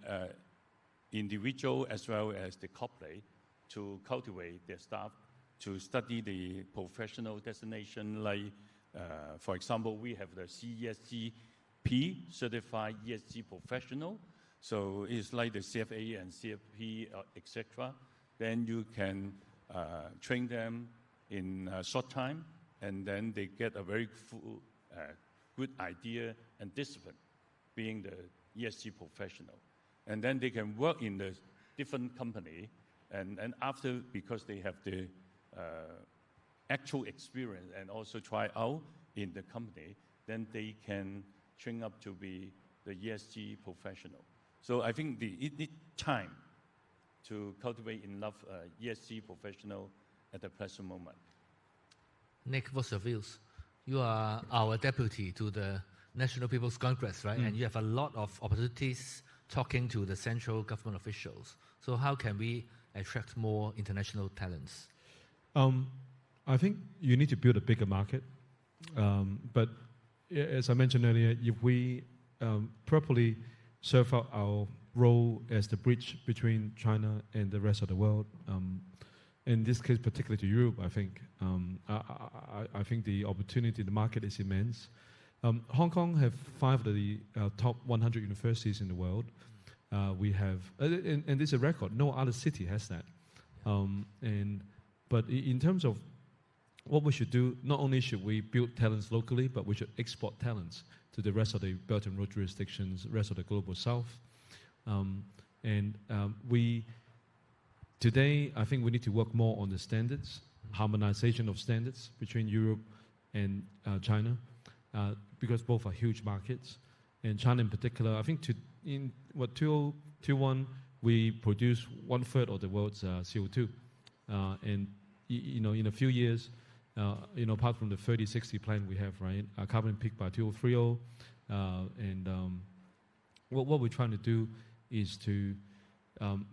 individual as well as the corporate to cultivate their staff to study the professional designation. Like, for example, we have the CESGP, Certified ESG Professional. So it's like the CFA and CFP, etc. Then you can train them in a short time, and then they get a very good idea and discipline being the ESG professional. And then they can work in the different company, and after, because they have the actual experience and also try out in the company, then they can train up to be the ESG professional. So I think it needs time to cultivate enough ESG professional at the present moment. Nick, what's your views? You are our deputy to the National People's Congress, right? And you have a lot of opportunities talking to the central government officials. So how can we attract more international talents? I think you need to build a bigger market. But as I mentioned earlier, if we properly serve out our role as the bridge between China and the rest of the world, in this case, particularly to Europe, I think the opportunity, the market is immense. Hong Kong have 5 of the top 100 universities in the world. We have, and this is a record. No other city has that. But in terms of what we should do, not only should we build talents locally, but we should export talents to the rest of the Belt and Road jurisdictions, rest of the global south. Today, I think we need to work more on the standards, harmonization of standards between Europe and China, because both are huge markets. And China in particular, I think in 2021, we produce 1/3 of the world's CO2. And in a few years, apart from the 30-60 plan we have, right, carbon peak by 2030, what we're trying to do is to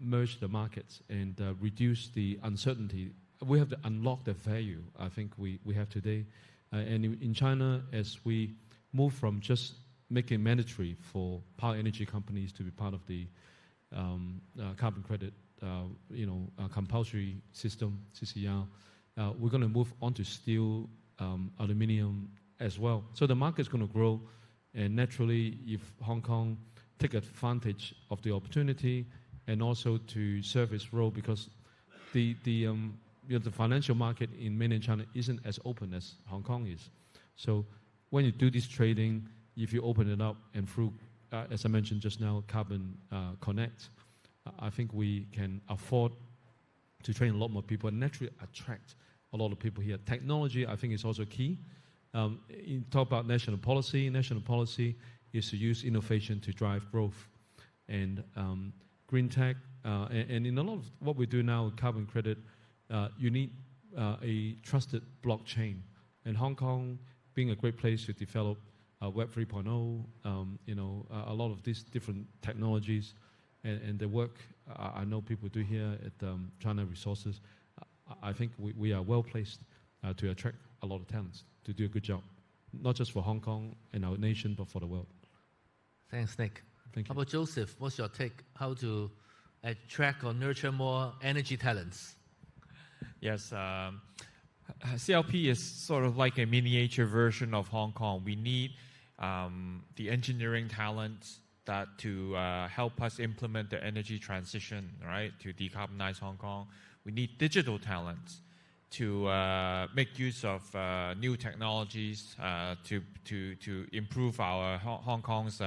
merge the markets and reduce the uncertainty. We have to unlock the value I think we have today. And in China, as we move from just making mandatory for power energy companies to be part of the carbon credit, compulsory system, CCR, we're going to move on to steel, aluminium as well. So the market's going to grow, and naturally, if Hong Kong take advantage of the opportunity and also to serve its role, because the financial market in mainland China isn't as open as Hong Kong is. So when you do this trading, if you open it up and through, as I mentioned just now, Carbon Connect, I think we can afford to train a lot more people and naturally attract a lot of people here. Technology, I think, is also key. You talk about national policy. National policy is to use innovation to drive growth. And green tech, and in a lot of what we do now, carbon credit, you need a trusted blockchain. And Hong Kong being a great place to develop Web 3.0, a lot of these different technologies, and the work I know people do here at China Resources, I think we are well placed to attract a lot of talents to do a good job, not just for Hong Kong and our nation, but for the world. Thanks, Nick. Thank you. How about Joseph? What's your take? How to attract or nurture more energy talents? Yes, CLP is sort of like a miniature version of Hong Kong. We need the engineering talent to help us implement the energy transition, right, to decarbonize Hong Kong. We need digital talents to make use of new technologies to improve our Hong Kong's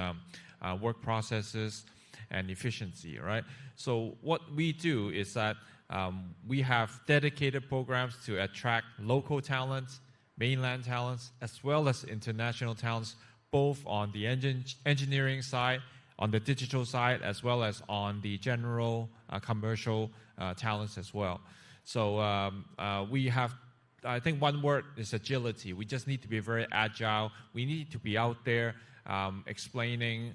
work processes and efficiency, right? So what we do is that We have dedicated programs to attract local talents, mainland talents, as well as international talents, both on the engineering side, on the digital side, as well as on the general commercial talents as well. So we have, I think one word is agility. We just need to be very agile. We need to be out there explaining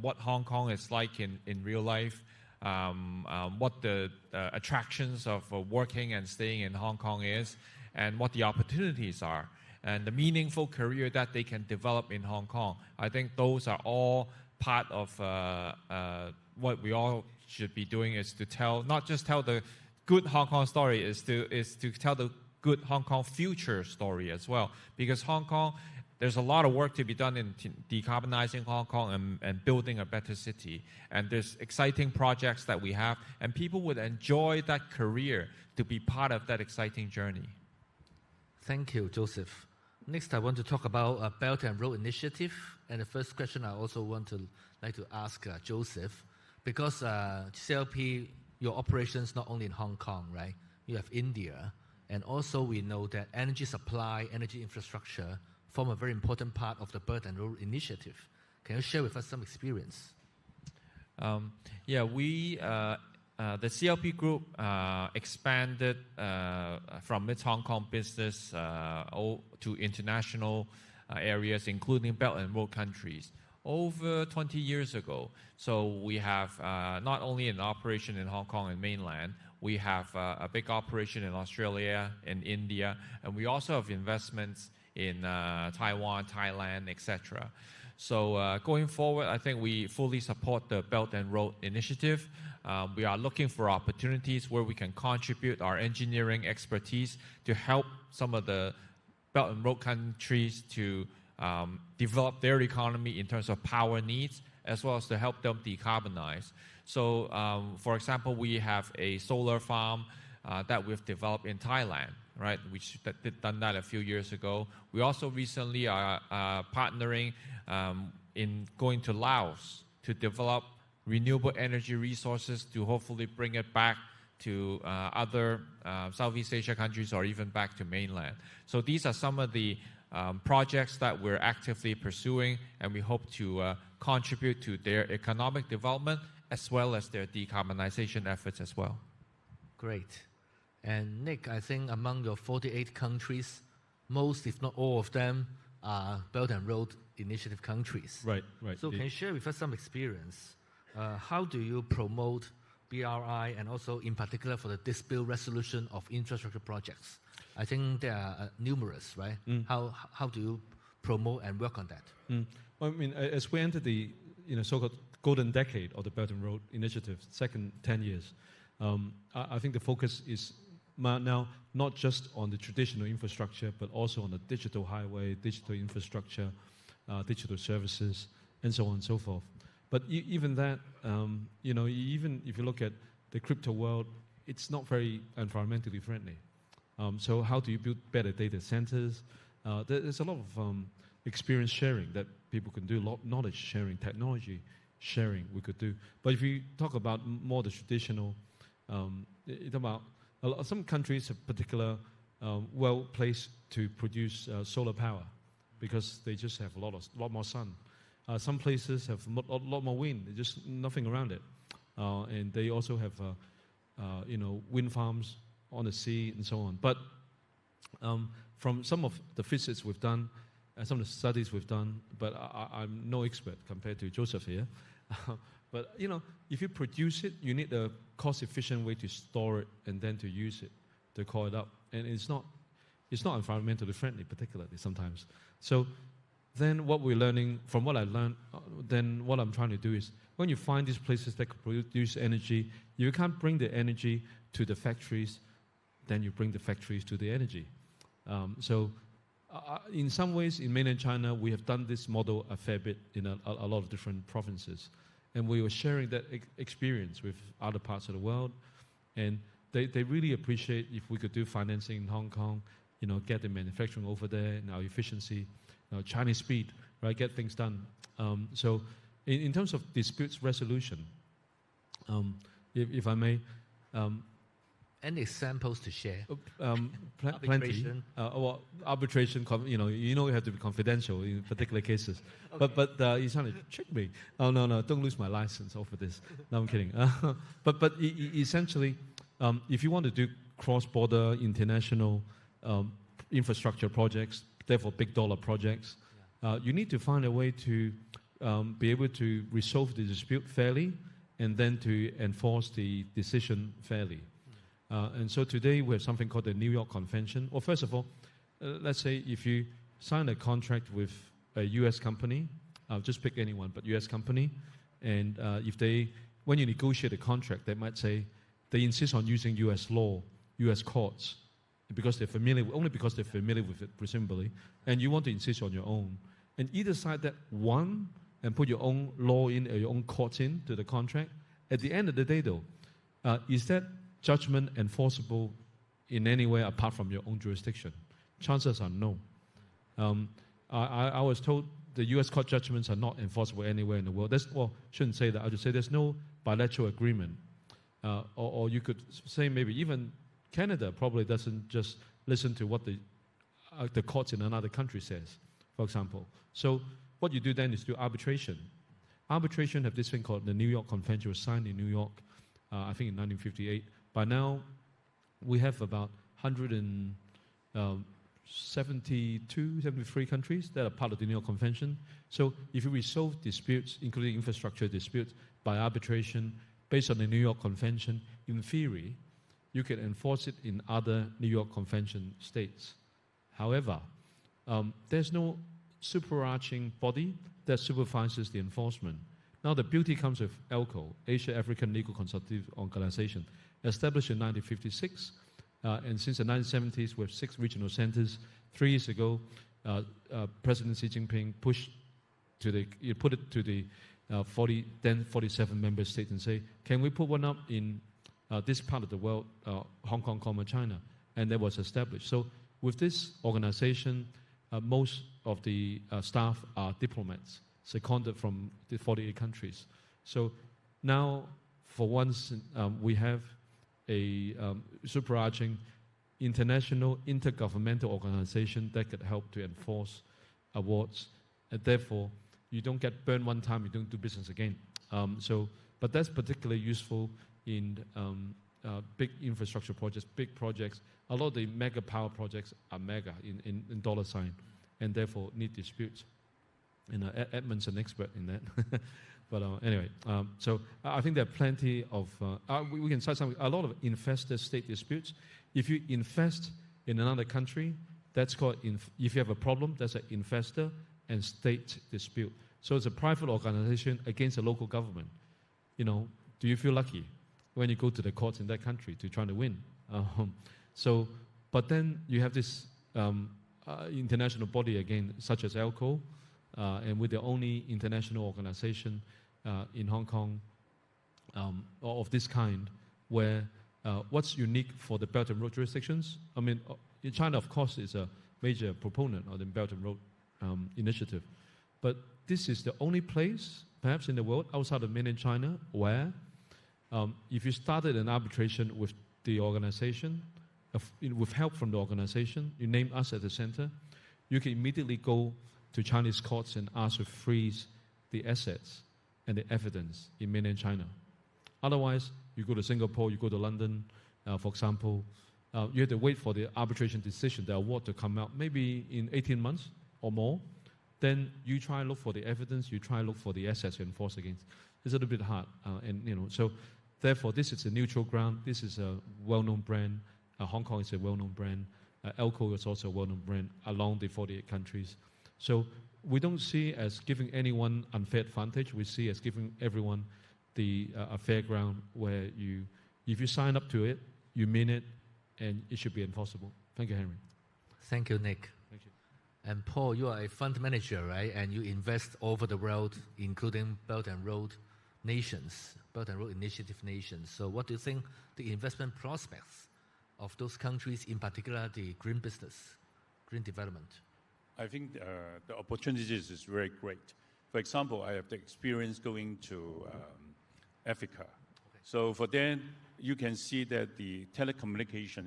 what Hong Kong is like in real life, what the attractions of working and staying in Hong Kong is, and what the opportunities are, and the meaningful career that they can develop in Hong Kong. I think those are all part of what we all should be doing, is to tell, not just tell the good Hong Kong story, is to tell the good Hong Kong future story as well. Because Hong Kong, there's a lot of work to be done in decarbonizing Hong Kong and building a better city. And there's exciting projects that we have, and people would enjoy that career to be part of that exciting journey. Thank you, Joseph. Next, I want to talk about Belt and Road Initiative. And the first question I also like to ask Joseph, because CLP, your operations not only in Hong Kong, right? You have India, and also we know that energy supply, energy infrastructure form a very important part of the Belt and Road Initiative. Can you share with us some experience? The CLP Group expanded from its Hong Kong business to international areas, including Belt and Road countries, over 20 years ago. So we have not only an operation in Hong Kong and mainland, we have a big operation in Australia, in India, and we also have investments in Taiwan, Thailand, etc. So going forward, I think we fully support the Belt and Road Initiative. We are looking for opportunities where we can contribute our engineering expertise to help some of the Belt and Road countries to develop their economy in terms of power needs, as well as to help them decarbonize. So, for example, we have a solar farm that we've developed in Thailand, right? We done that a few years ago. We also recently are partnering in going to Laos to develop renewable energy resources to hopefully bring it back to other Southeast Asia countries or even back to mainland. So these are some of the projects that we're actively pursuing, and we hope to contribute to their economic development as well as their decarbonization efforts as well. Great. And Nick, I think among your 48 countries, most, if not all of them, are Belt and Road Initiative countries. Right. So can you share with us some experience? How do you promote BRI, and also in particular for the dispute resolution of infrastructure projects? I think there are numerous, right? How do you promote and work on that? Well, I mean, as we enter the so-called golden decade of the Belt and Road Initiative, second 10 years, I think the focus is now not just on the traditional infrastructure, but also on the digital highway, digital infrastructure, digital services, and so on and so forth. But even that, even if you look at the crypto world, it's not very environmentally friendly. So how do you build better data centers? There's a lot of experience sharing that people can do, knowledge sharing, technology sharing we could do. But if you talk about more the traditional, some countries are particular well placed to produce solar power because they just have a lot more sun. Some places have a lot more wind. There's just nothing around it, and they also have wind farms on the sea and so on. But from some of the visits we've done, some of the studies we've done, but I'm no expert compared to Joseph here. But if you produce it, you need a cost-efficient way to store it and then to use it, to call it up. And it's not environmentally friendly, particularly sometimes. So then what we're learning, from what I learned, then what I'm trying to do is, when you find these places that can produce energy, you can't bring the energy to the factories, then you bring the factories to the energy. In some ways, in mainland China, we have done this model a fair bit in a lot of different provinces. And we were sharing that experience with other parts of the world. And they really appreciate if we could do financing in Hong Kong, get the manufacturing over there, and our efficiency, Chinese speed, right, get things done. So in terms of disputes resolution, if I may, Any examples to share? Plenty. Arbitration. Well, arbitration, you have to be confidential in particular cases. Okay. But he's trying to trick me. Oh, no, don't lose my license over this. No, I'm kidding. But essentially, if you want to do cross-border international infrastructure projects, therefore big dollar projects, you need to find a way to be able to resolve the dispute fairly and then to enforce the decision fairly. And so today we have something called the New York Convention. Well, first of all, let's say if you sign a contract with a U.S. company, just pick anyone, but U.S. company, and when you negotiate a contract, they might say they insist on using U.S. law, U.S. courts, because they're familiar, only because they're familiar with it, presumably, and you want to insist on your own. And either side that one and put your own law in or your own courts in to the contract. At the end of the day, though, is that judgment enforceable in any way apart from your own jurisdiction? Chances are no. I was told the U.S. court judgments are not enforceable anywhere in the world. Shouldn't say that. I would say there's no bilateral agreement. Or you could say maybe even Canada probably doesn't just listen to what the courts in another country says, for example. So what you do then is do arbitration. Arbitration have this thing called the New York Convention, was signed in New York, I think in 1958. By now, we have about 172, 73 countries that are part of the New York Convention. So if you resolve disputes, including infrastructure disputes, by arbitration, based on the New York Convention, in theory, you can enforce it in other New York Convention states. However, there's no superarching body that supervises the enforcement. Now, the beauty comes with ALCO, Asia African Legal Consultative Organization, established in 1956, and since the 1970s, we have 6 regional centers. 3 years ago, President Xi Jinping put it to the 47 member states and say, can we put one up in this part of the world, Hong Kong, China? And that was established. So with this organization, most of the staff are diplomats, seconded from the 48 countries. So now, for once, we have a superarching international intergovernmental organization that could help to enforce awards. And therefore, you don't get burned one time, you don't do business again. But that's particularly useful in big infrastructure projects, big projects. A lot of the mega power projects are mega in dollar sign, and therefore need disputes. And Edmund's an expert in that. But anyway, so I think there are plenty of, we can cite a lot of investor-state disputes. If you invest in another country, that's called, if you have a problem, that's an investor and state dispute. So it's a private organization against a local government. Do you feel lucky when you go to the courts in that country to try to win? But then you have this international body again, such as ALCO, and we're the only international organization in Hong Kong of this kind, where what's unique for the Belt and Road jurisdictions? I mean, China, of course, is a major proponent of the Belt and Road initiative, but this is the only place, perhaps in the world, outside of mainland China, where if you started an arbitration with the organization, with help from the organization, you name us at the center, you can immediately go to Chinese courts and ask to freeze the assets and the evidence in mainland China. Otherwise, you go to Singapore, you go to London, for example, you have to wait for the arbitration decision, the award to come out, maybe in 18 months or more. Then you try and look for the evidence, you try and look for the assets to enforce against. It's a little bit hard, so therefore this is a neutral ground. This is a well-known brand. Hong Kong is a well-known brand. ALCO is also a well-known brand along the 48 countries. So we don't see as giving anyone unfair advantage. We see as giving everyone a fair ground where if you sign up to it, you mean it, and it should be enforceable. Thank you, Henry. Thank you, Nick. Thank you. And Paul, you are a fund manager, right? And you invest over the world, including Belt and Road nations, Belt and Road Initiative nations. So what do you think the investment prospects of those countries, in particular the green business, green development? I think the opportunities is very great. For example, I have the experience going to Africa. Okay. So for them, you can see that the telecommunication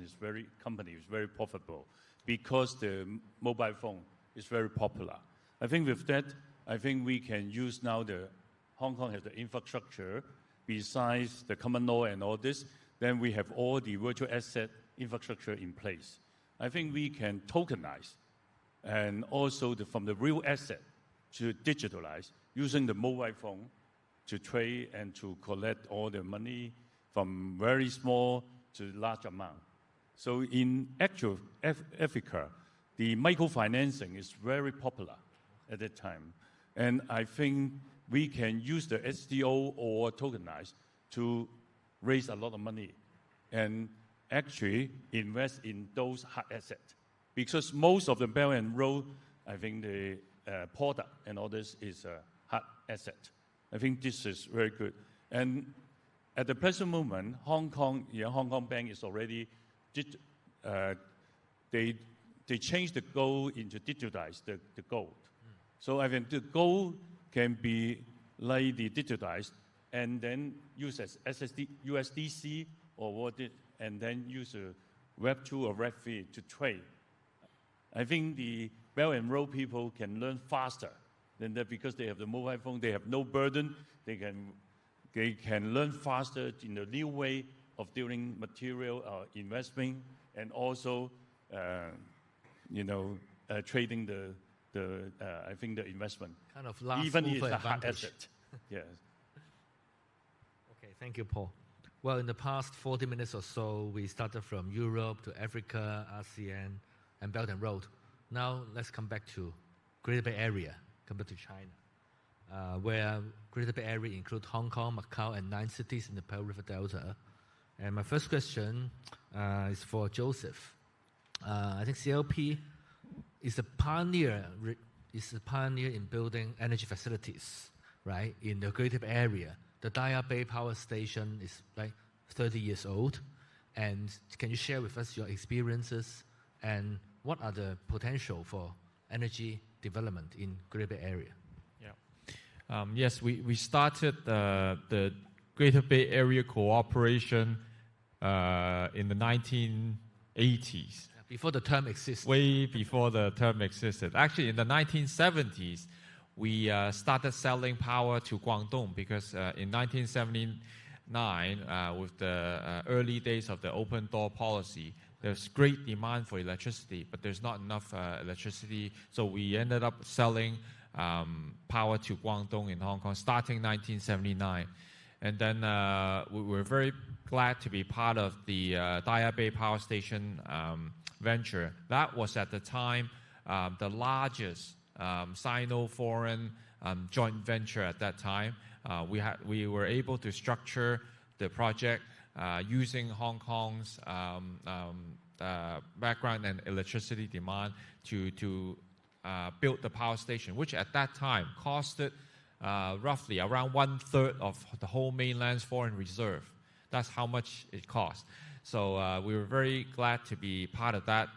company is very profitable because the mobile phone is very popular. I think with that, I think we can use now Hong Kong has the infrastructure besides the common law and all this. Then we have all the virtual asset infrastructure in place. I think we can tokenize and also from the real asset to digitalize using the mobile phone to trade and to collect all the money from very small to large amount. So in actual Africa, the microfinancing is very popular at that time. And I think we can use the SDO or tokenize to raise a lot of money and actually invest in those hard assets. Because most of the Belt and Road, I think the product and all this is a hard asset. I think this is very good. And at the present moment, Hong Kong Bank is already, they changed the goal into digitize the gold. So I think the gold can be like the digitized and then use as USDC or what and then use a Web2 or Web3 to trade. I think the Belt and Road people can learn faster than that because they have the mobile phone, they have no burden, they can learn faster in the new way of dealing material investment and also trading I think the investment. Kind of last even mover if it's a hard advantage. asset. Yes. Okay, thank you, Paul. Well, in the past 40 minutes or so, we started from Europe to Africa, ASEAN, and Belt and Road. Now let's come back to Greater Bay Area, come back to China, where Greater Bay Area includes Hong Kong, Macau, and 9 cities in the Pearl River Delta. And my first question is for Joseph. I think CLP is a pioneer in building energy facilities, right, in the Greater Bay Area. The Daya Bay Power Station is like 30 years old. And can you share with us your experiences and what are the potential for energy development in Greater Bay Area? Yeah. Yes, we started the Greater Bay Area Cooperation in the 1980s. Before the term existed. Way before the term existed. Actually, in the 1970s, we started selling power to Guangdong because in 1979, with the early days of the open door policy, there's great demand for electricity, but there's not enough electricity. So we ended up selling power to Guangdong in Hong Kong starting 1979. And then we were very glad to be part of the Daya Bay Power Station venture. That was at the time the largest Sino-foreign joint venture at that time. We were able to structure the project using Hong Kong's background and electricity demand to build the power station, which at that time costed roughly around 1/3 of the whole mainland's foreign reserve. That's how much it cost. So we were very glad to be part of that,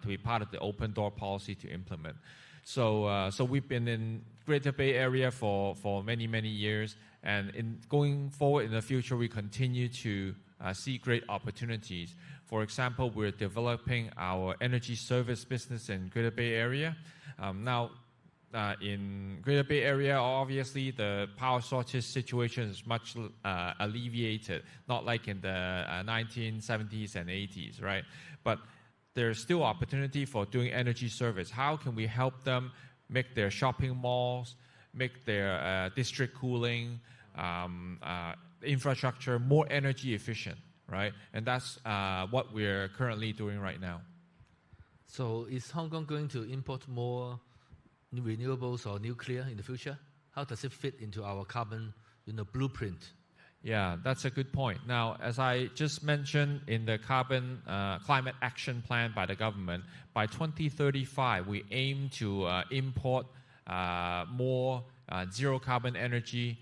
to be part of the open door policy to implement. So we've been in Greater Bay Area for many, many years. And in going forward in the future, we continue to see great opportunities. For example, we're developing our energy service business in Greater Bay Area. Now, in Greater Bay Area, obviously, the power shortage situation is much alleviated, not like in the 1970s and 80s, right? But there's still opportunity for doing energy service. How can we help them make their shopping malls, make their district cooling infrastructure more energy efficient, right? And that's what we're currently doing right now. So is Hong Kong going to import more renewables or nuclear in the future? How does it fit into our carbon blueprint? Yeah, that's a good point. Now, as I just mentioned in the climate action plan by the government, by 2035, we aim to import more zero carbon energy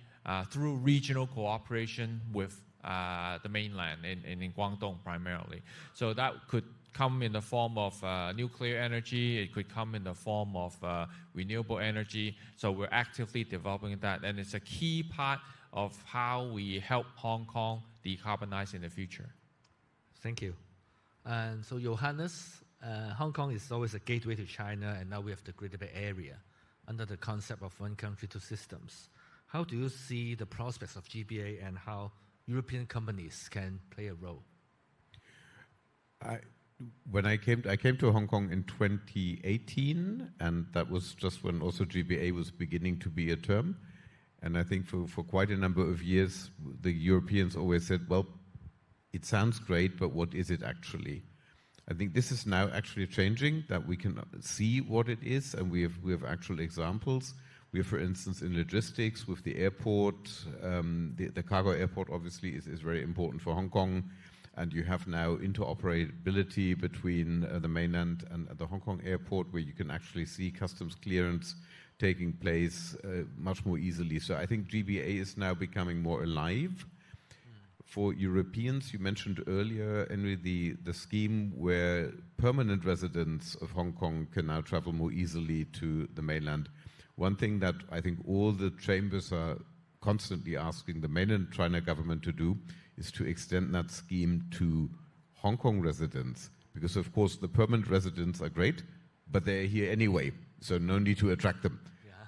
through regional cooperation with the mainland in Guangdong primarily. So that could come in the form of nuclear energy. It could come in the form of renewable energy. So we're actively developing that. And it's a key part of how we help Hong Kong decarbonize in the future. Thank you. And so, Johannes, Hong Kong is always a gateway to China, and now we have the Greater Bay Area under the concept of one country, two systems. How do you see the prospects of GBA and how European companies can play a role? When I came to Hong Kong in 2018, and that was just when also GBA was beginning to be a term. And I think for quite a number of years, the Europeans always said, well, it sounds great, but what is it actually? I think this is now actually changing, that we can see what it is, and we have actual examples. We have, for instance, in logistics with the airport, the cargo airport obviously is very important for Hong Kong, and you have now interoperability between the mainland and the Hong Kong airport, where you can actually see customs clearance taking place much more easily. So I think GBA is now becoming more alive. For Europeans, you mentioned earlier, Henry, the scheme where permanent residents of Hong Kong can now travel more easily to the mainland. One thing that I think all the chambers are constantly asking the mainland China government to do is to extend that scheme to Hong Kong residents. Because, of course, the permanent residents are great, but they're here anyway, so no need to attract them.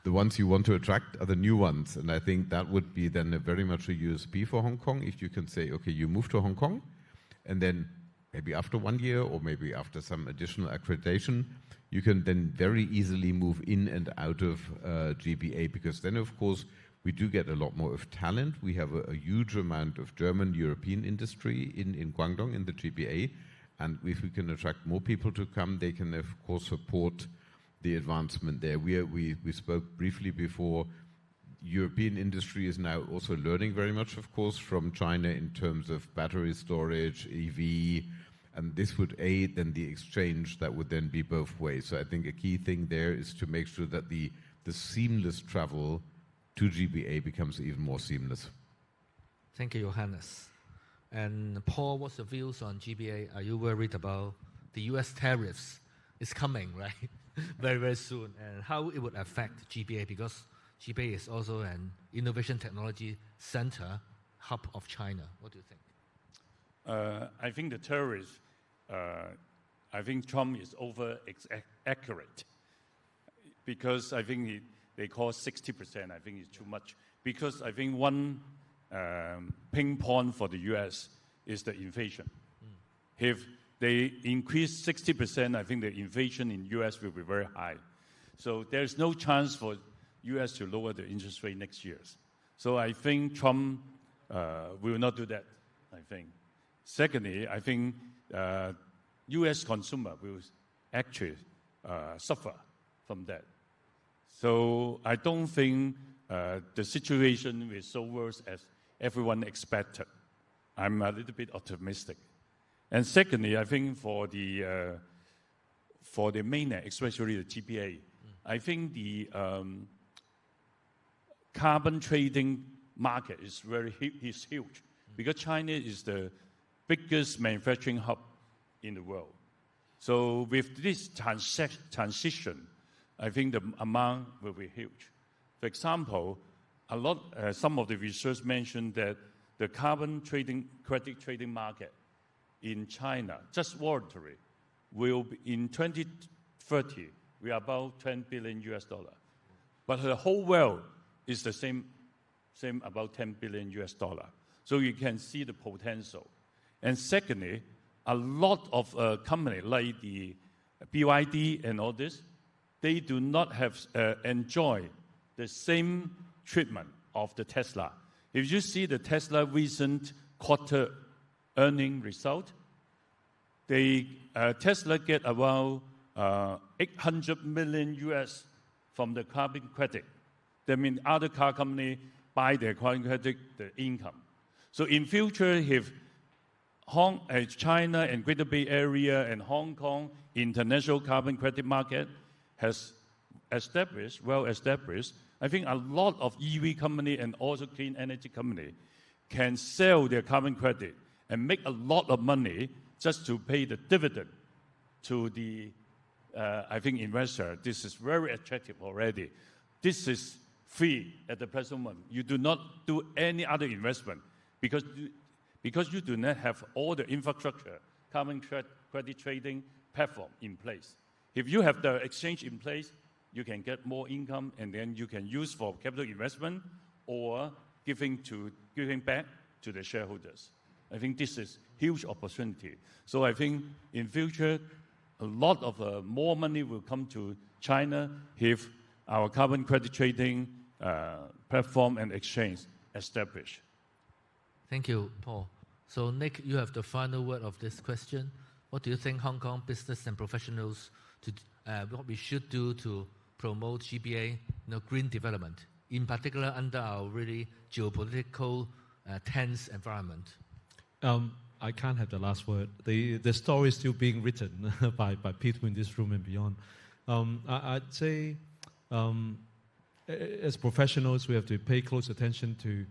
The ones you want to attract are the new ones, and I think that would be then very much a USP for Hong Kong if you can say, okay, you move to Hong Kong, and then maybe after 1 year or maybe after some additional accreditation, you can then very easily move in and out of GBA, because then, of course, we do get a lot more of talent. We have a huge amount of German European industry in Guangdong, in the GBA, and if we can attract more people to come, they can, of course, support the advancement there. We spoke briefly before. European industry is now also learning very much, of course, from China in terms of battery storage, EV, and this would aid then the exchange that would then be both ways. So I think a key thing there is to make sure that the seamless travel to GBA becomes even more seamless. Thank you, Johannes. And Paul, what's your views on GBA? Are you worried about the US tariffs? It's coming, right? Very, very soon. And how it would affect GBA, because GBA is also an innovation technology center, hub of China. What do you think? I think the terrorists, I think Trump is over-accurate, because I think they call 60%, I think it's too much. Because I think one ping pong for the US is the inflation. If they increase 60%, I think the inflation in US will be very high. So there's no chance for US to lower the interest rate next year. So I think Trump will not do that, I think. Secondly, I think US consumer will actually suffer from that. So I don't think the situation is so worse as everyone expected. I'm a little bit optimistic. And secondly, I think for the mainland, especially the GBA, I think the carbon trading market is huge, because China is the biggest manufacturing hub in the world. So with this transition, I think the amount will be huge. For example, some of the research mentioned that the carbon credit trading market in China, just voluntary, will be in 2030, we are about $10 billion. But the whole world is the same about $10 billion. So you can see the potential. And secondly, a lot of companies like the BYD and all this, they do not have enjoy the same treatment of the Tesla. If you see the Tesla recent quarter earning result, Tesla get around $800 million from the carbon credit. That means other car company buy their carbon credit, the income. So in future, if China and Greater Bay Area and Hong Kong international carbon credit market has well established, I think a lot of EV company and also clean energy company can sell their carbon credit and make a lot of money just to pay the dividend to the, I think, investor. This is very attractive already. This is free at the present moment. You do not do any other investment because because you do not have all the infrastructure, carbon credit trading platform in place. If you have the exchange in place, you can get more income, and then you can use for capital investment or giving back to the shareholders. I think this is huge opportunity. So I think in future, a lot of more money will come to China if our carbon credit trading platform and exchange established. Thank you, Paul. So Nick, you have the final word of this question. What do you think Hong Kong business and professionals what we should do to promote GBA, green development, in particular under our really geopolitical tense environment? I can't have the last word. The story is still being written by people in this room and beyond. I'd say, as professionals, we have to pay close attention to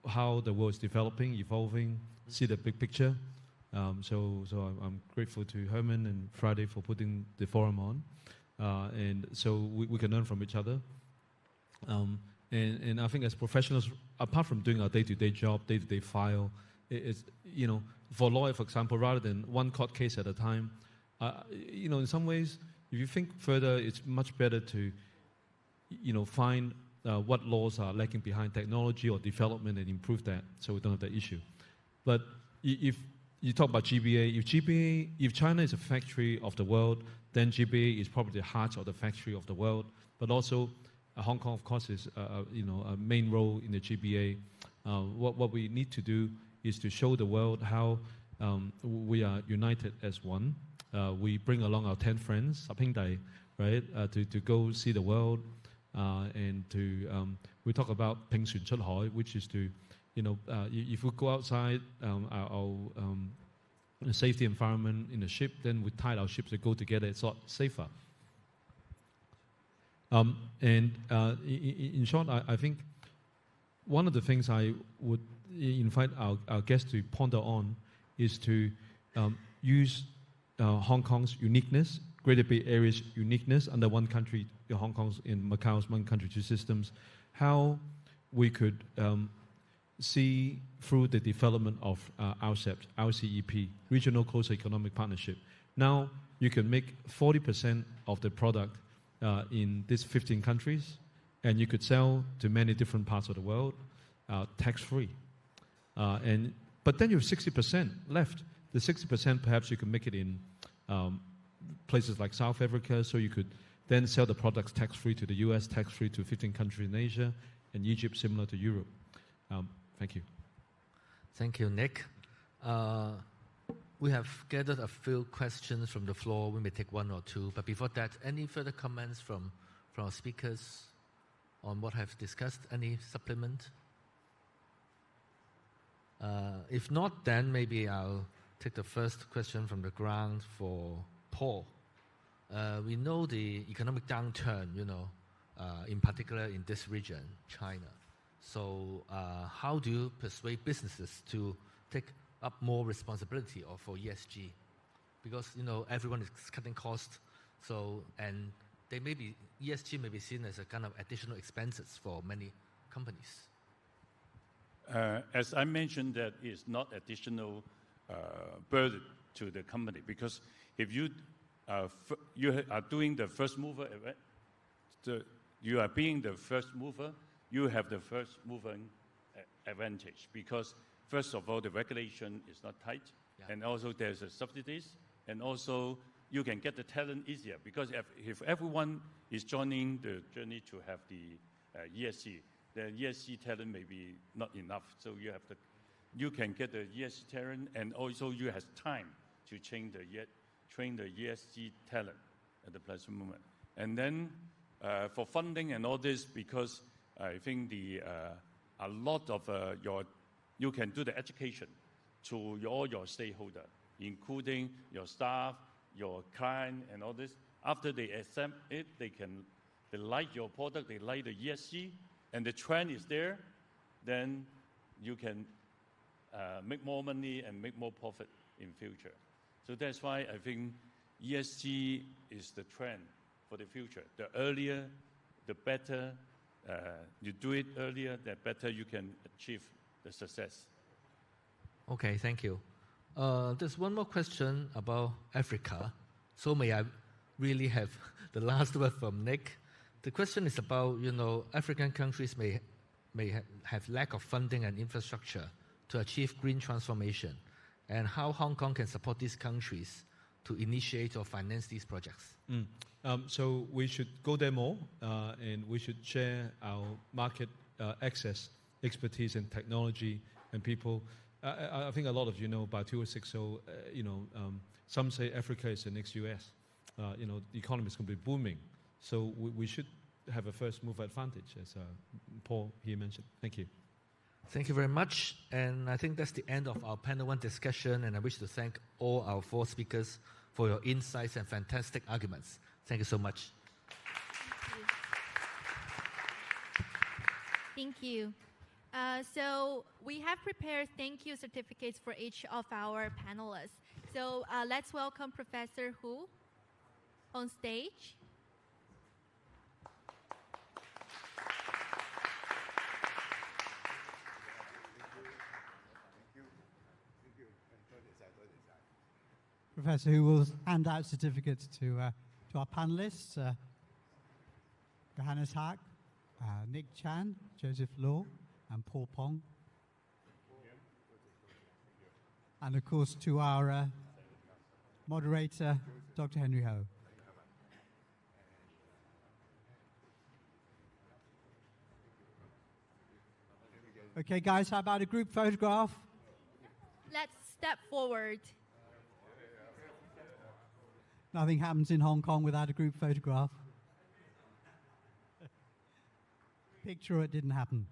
how the world is developing, evolving, see the big picture. So I'm grateful to Herman and Friday for putting the forum on, and so we can learn from each other. And I think as professionals, apart from doing our day-to-day job, day-to-day file, it's, for a lawyer, for example, rather than one court case at a time, in some ways, if you think further, it's much better to, find what laws are lagging behind technology or development and improve that so we don't have that issue. But if you talk about GBA, if China is a factory of the world, then GBA is probably the heart of the factory of the world. But also, Hong Kong, of course, is a main role in the GBA. What we need to do is to show the world how we are united as one. We bring along our 10 friends, 10兄弟, right, to go see the world, and to we talk about 平船出海, which is to, if we go outside our safety environment in a ship, then we tie our ships to go together. It's a lot safer. And in short, I think one of the things I would invite our guests to ponder on is to use Hong Kong's uniqueness, Greater Bay Area's uniqueness under one country, Hong Kong's and Macau's one country, two systems, how we could see through the development of RCEP, Regional Close Economic Partnership. Now you can make 40% of the product in these 15 countries, and you could sell to many different parts of the world tax-free. But then you have 60% left. The 60% perhaps you can make it in places like South Africa, so you could then sell the products tax-free to the US, tax-free to 15 countries in Asia, and Egypt similar to Europe. Thank you. Thank you, Nick. We have gathered a few questions from the floor. We may take one or two. But before that, any further comments from our speakers on what I've discussed? Any supplement? If not, then maybe I'll take the first question from the ground for Paul. We know the economic downturn, in particular in this region, China. So how do you persuade businesses to take up more responsibility for ESG? Because, everyone is cutting costs, and ESG may be seen as a kind of additional expenses for many companies. As I mentioned, that is not additional burden to the company, because if you are doing the first mover, you are being the first mover, you have the first mover advantage, because first of all, the regulation is not tight, and also there's subsidies, and also you can get the talent easier, because if everyone is joining the journey to have the ESG, the ESG talent may be not enough. So you can get the ESG talent, and also you have time to train the ESG talent at the present moment. And then for funding and all this, because I think a lot of you can do the education to all your stakeholders, including your staff, your client, and all this. After they accept it, they like your product, they like the ESG, and the trend is there, then you can make more money and make more profit in future. So that's why I think ESG is the trend for the future. The earlier, the better. You do it earlier, the better you can achieve the success. Okay, thank you. There's one more question about Africa. So may I really have the last word from Nick? The question is about, African countries may have lack of funding and infrastructure to achieve green transformation, and how Hong Kong can support these countries to initiate or finance these projects. So we should go there more, and we should share our market access, expertise, and technology and people. I think a lot of you know about 2060. Some say Africa is the next US. The economy is going to be booming, so we should have a first move advantage, as Paul here mentioned. Thank you. Thank you very much. And I think that's the end of our panel one discussion. And I wish to thank all our 4 speakers for your insights and fantastic arguments. Thank you so much. Thank you. So we have prepared thank you certificates for each of our panelists. So let's welcome Professor Hu on stage. Professor Hu will hand out certificates to our panelists, Johannes Hack, Nick Chan, Joseph Law, and Paul Pong. And of course to our moderator, Dr. Henry Ho. Okay, guys, how about a group photograph? Let's step forward. Nothing happens in Hong Kong without a group photograph. Picture it didn't happen.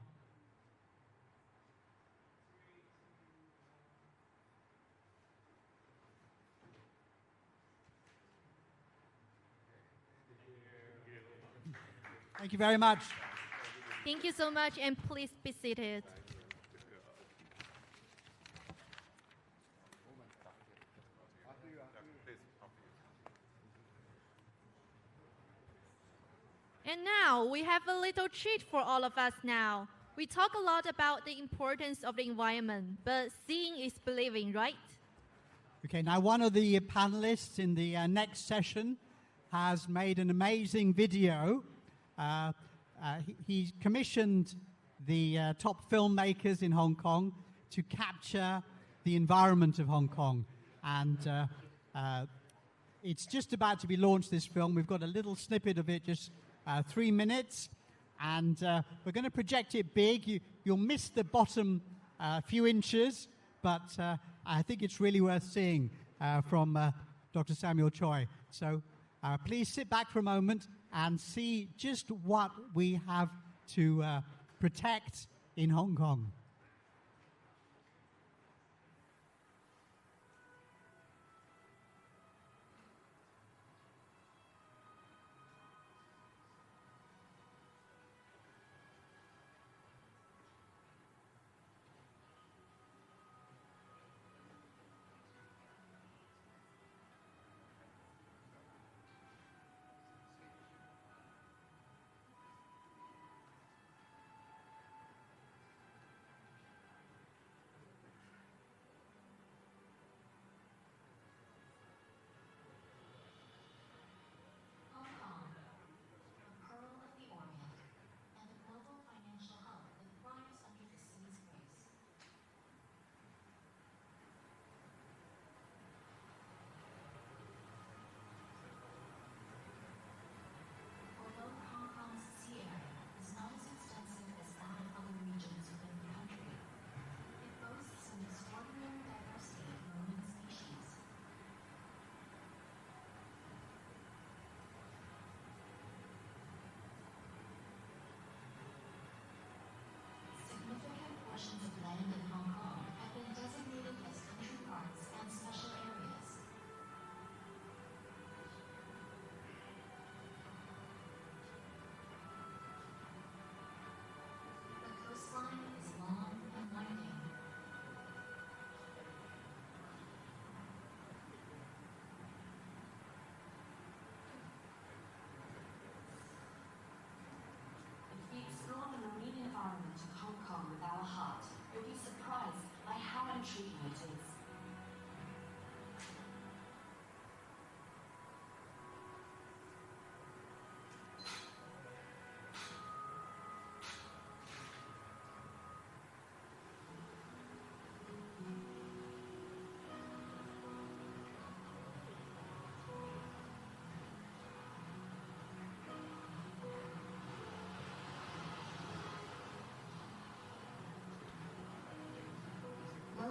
Thank you very much. Thank you so much, and please be seated. And now we have a little treat for all of us now. We talk a lot about the importance of the environment, but seeing is believing, right? Okay, now one of the panelists in the next session has made an amazing video. He commissioned the top filmmakers in Hong Kong to capture the environment of Hong Kong. And it's just about to be launched, this film. We've got a little snippet of it, just 3 minutes. And we're going to project it big. You'll miss the bottom few inches, but I think it's really worth seeing from Dr. Samuel Choi. So please sit back for a moment and see just what we have to protect in Hong Kong.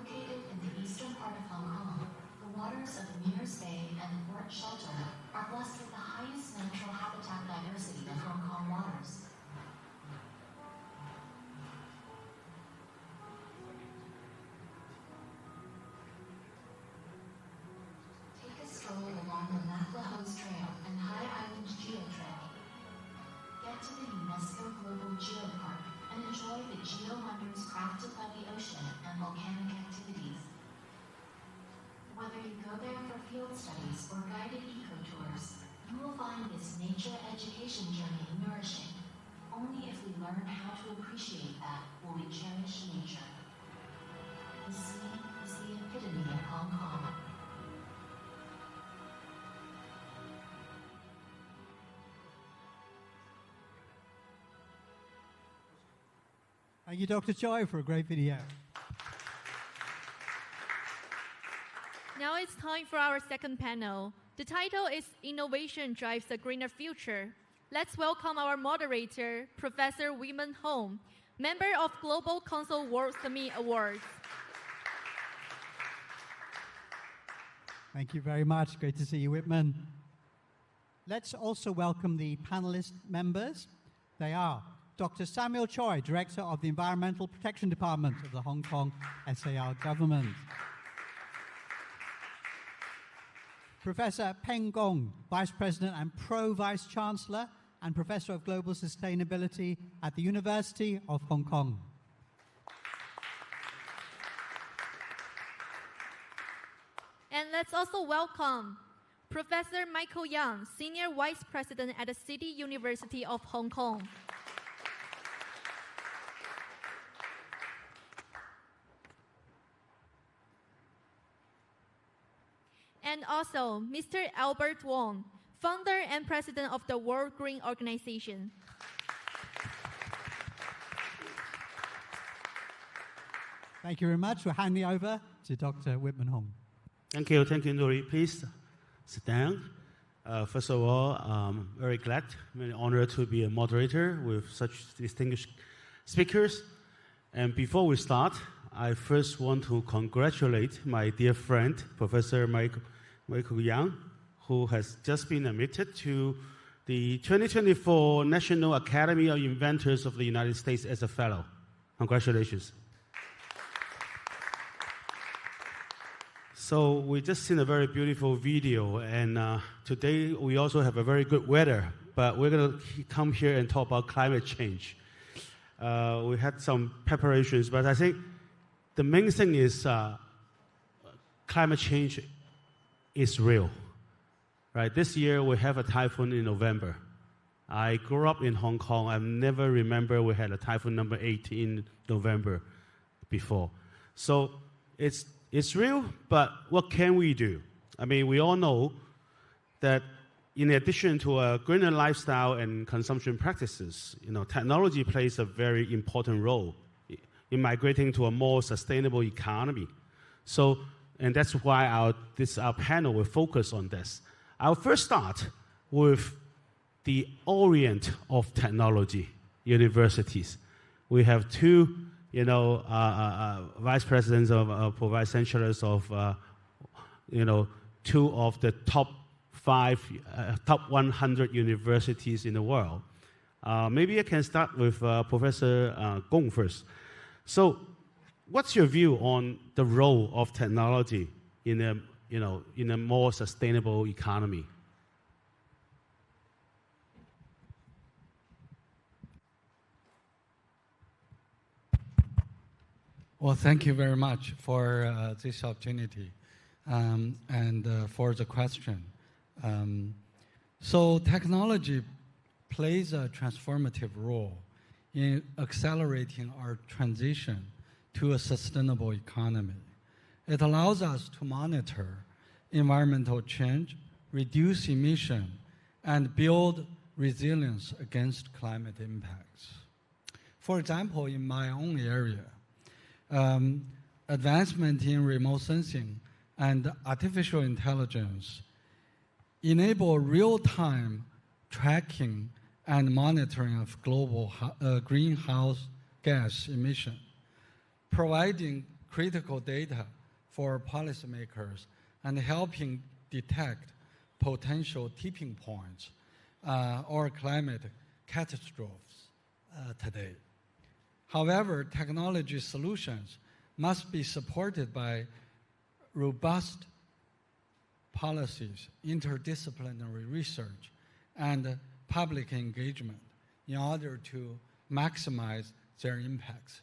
Located in the eastern part of Hong Kong, the waters of Mears Bay and Port Shelter are blessed with the highest natural habitat diversity of Hong Kong waters. Take a stroll along the Maclehose Trail and High Island Geo-Trail. Get to the UNESCO Global Geopark and enjoy the geo-wonders crafted by the ocean and volcanic activities. Whether you go there for field studies or guided eco-tours, you will find this nature education journey nourishing. Only if we learn how to appreciate that will we cherish nature. The sea is the epitome of Hong Kong. Thank you, Dr. Choi, for a great video. Now it's time for our second panel. The title is Innovation Drives a Greener Future. Let's welcome our moderator, Professor Whitman Hong, member of Global Council World Summit Awards. Thank you very much. Great to see you, Whitman. Let's also welcome the panelist members. They are Dr. Samuel Choi, Director of the Environmental Protection Department of the Hong Kong SAR Government. Professor Peng Gong, Vice President and Pro-Vice Chancellor and Professor of Global Sustainability at the University of Hong Kong. And let's also welcome Professor Michael Yang, Senior Vice President at the City University of Hong Kong. And also Mr. Albert Wong, founder and president of the World Green Organization. Thank you very much. We'll hand me over to Dr. Whitman Hong. Thank you, Nuri. Please sit down. First of all, I'm very glad, very honored to be a moderator with such distinguished speakers. And before we start, I first want to congratulate my dear friend, Professor Michael Yang, who has just been admitted to the 2024 National Academy of Inventors of the United States as a fellow. Congratulations. So we just seen a very beautiful video, and today we also have a very good weather, but we're going to come here and talk about climate change. We had some preparations, but I think the main thing is climate change is real. Right? This year we have a typhoon in November. I grew up in Hong Kong. I never remember we had a typhoon number 8 in November before. So it's real, but what can we do? I mean, we all know that in addition to a greener lifestyle and consumption practices, technology plays a very important role in migrating to a more sustainable economy. So, and that's why our panel will focus on this. I'll first start with the orient of technology universities. We have two vice presidents of vice chancellors of, two of the top 100 universities in the world. Maybe I can start with Professor Gong first. So, what's your view on the role of technology in a more sustainable economy? Well, thank you very much for this opportunity and for the question. So technology plays a transformative role in accelerating our transition to a sustainable economy. It allows us to monitor environmental change, reduce emission, and build resilience against climate impacts. For example, in my own area, advancement in remote sensing and artificial intelligence enable real-time tracking and monitoring of global greenhouse gas emission, providing critical data for policymakers and helping detect potential tipping points or climate catastrophes today. However, technology solutions must be supported by robust policies, interdisciplinary research, and public engagement in order to maximize their impacts.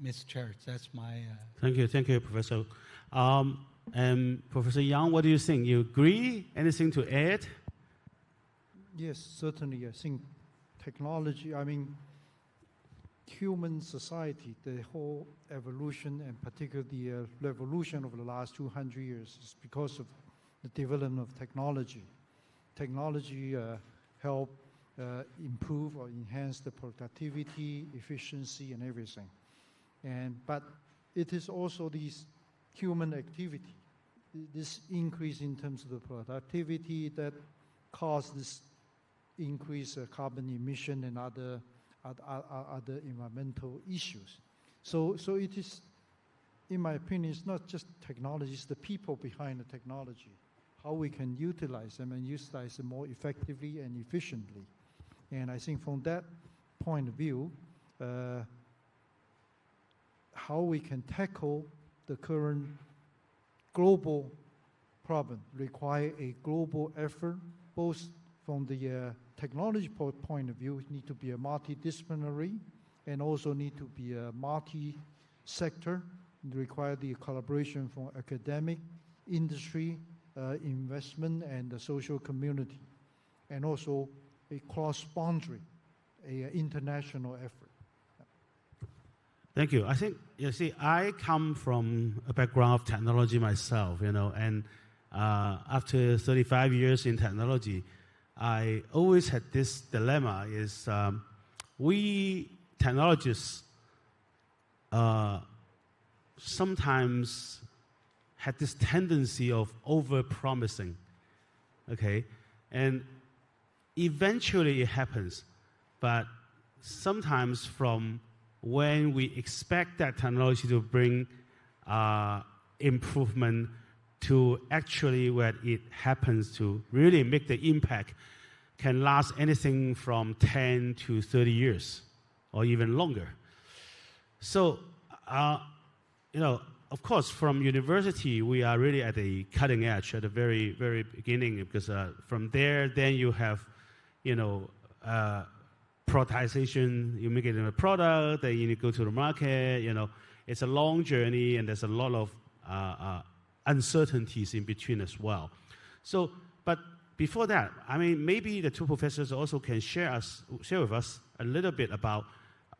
Mr. Chair, that's my... Thank you, Professor. And Professor Yang, what do you think? You agree? Anything to add? Yes, certainly. I think technology, human society, the whole evolution, and particularly the revolution over the last 200 years, is because of the development of technology. Technology help improve or enhance the productivity, efficiency, and everything. But it is also this human activity, this increase in terms of the productivity that caused this increased carbon emission and other environmental issues. So it is, in my opinion, it's not just technology, it's the people behind the technology, how we can utilize them and utilize them more effectively and efficiently. And I think from that point of view, how we can tackle the current global problem require a global effort, both from the technology point of view, it need to be a multidisciplinary and also need to be a multi-sector. It require the collaboration from academic, industry, investment, and the social community, and also a cross-boundary, an international effort. Thank you. I think, you see, I come from a background of technology myself, and after 35 years in technology, I always had this dilemma is we technologists sometimes had this tendency of over-promising, okay? And eventually it happens, but sometimes from when we expect that technology to bring improvement to actually where it happens to really make the impact can last anything from 10 to 30 years or even longer. So, of course, from university, we are really at the cutting edge at the very, very beginning because from there, then you have, productization, you make it in a product, then you go to the market, it's a long journey and there's a lot of uncertainties in between as well. So, but before that, maybe the two professors also can share with us a little bit about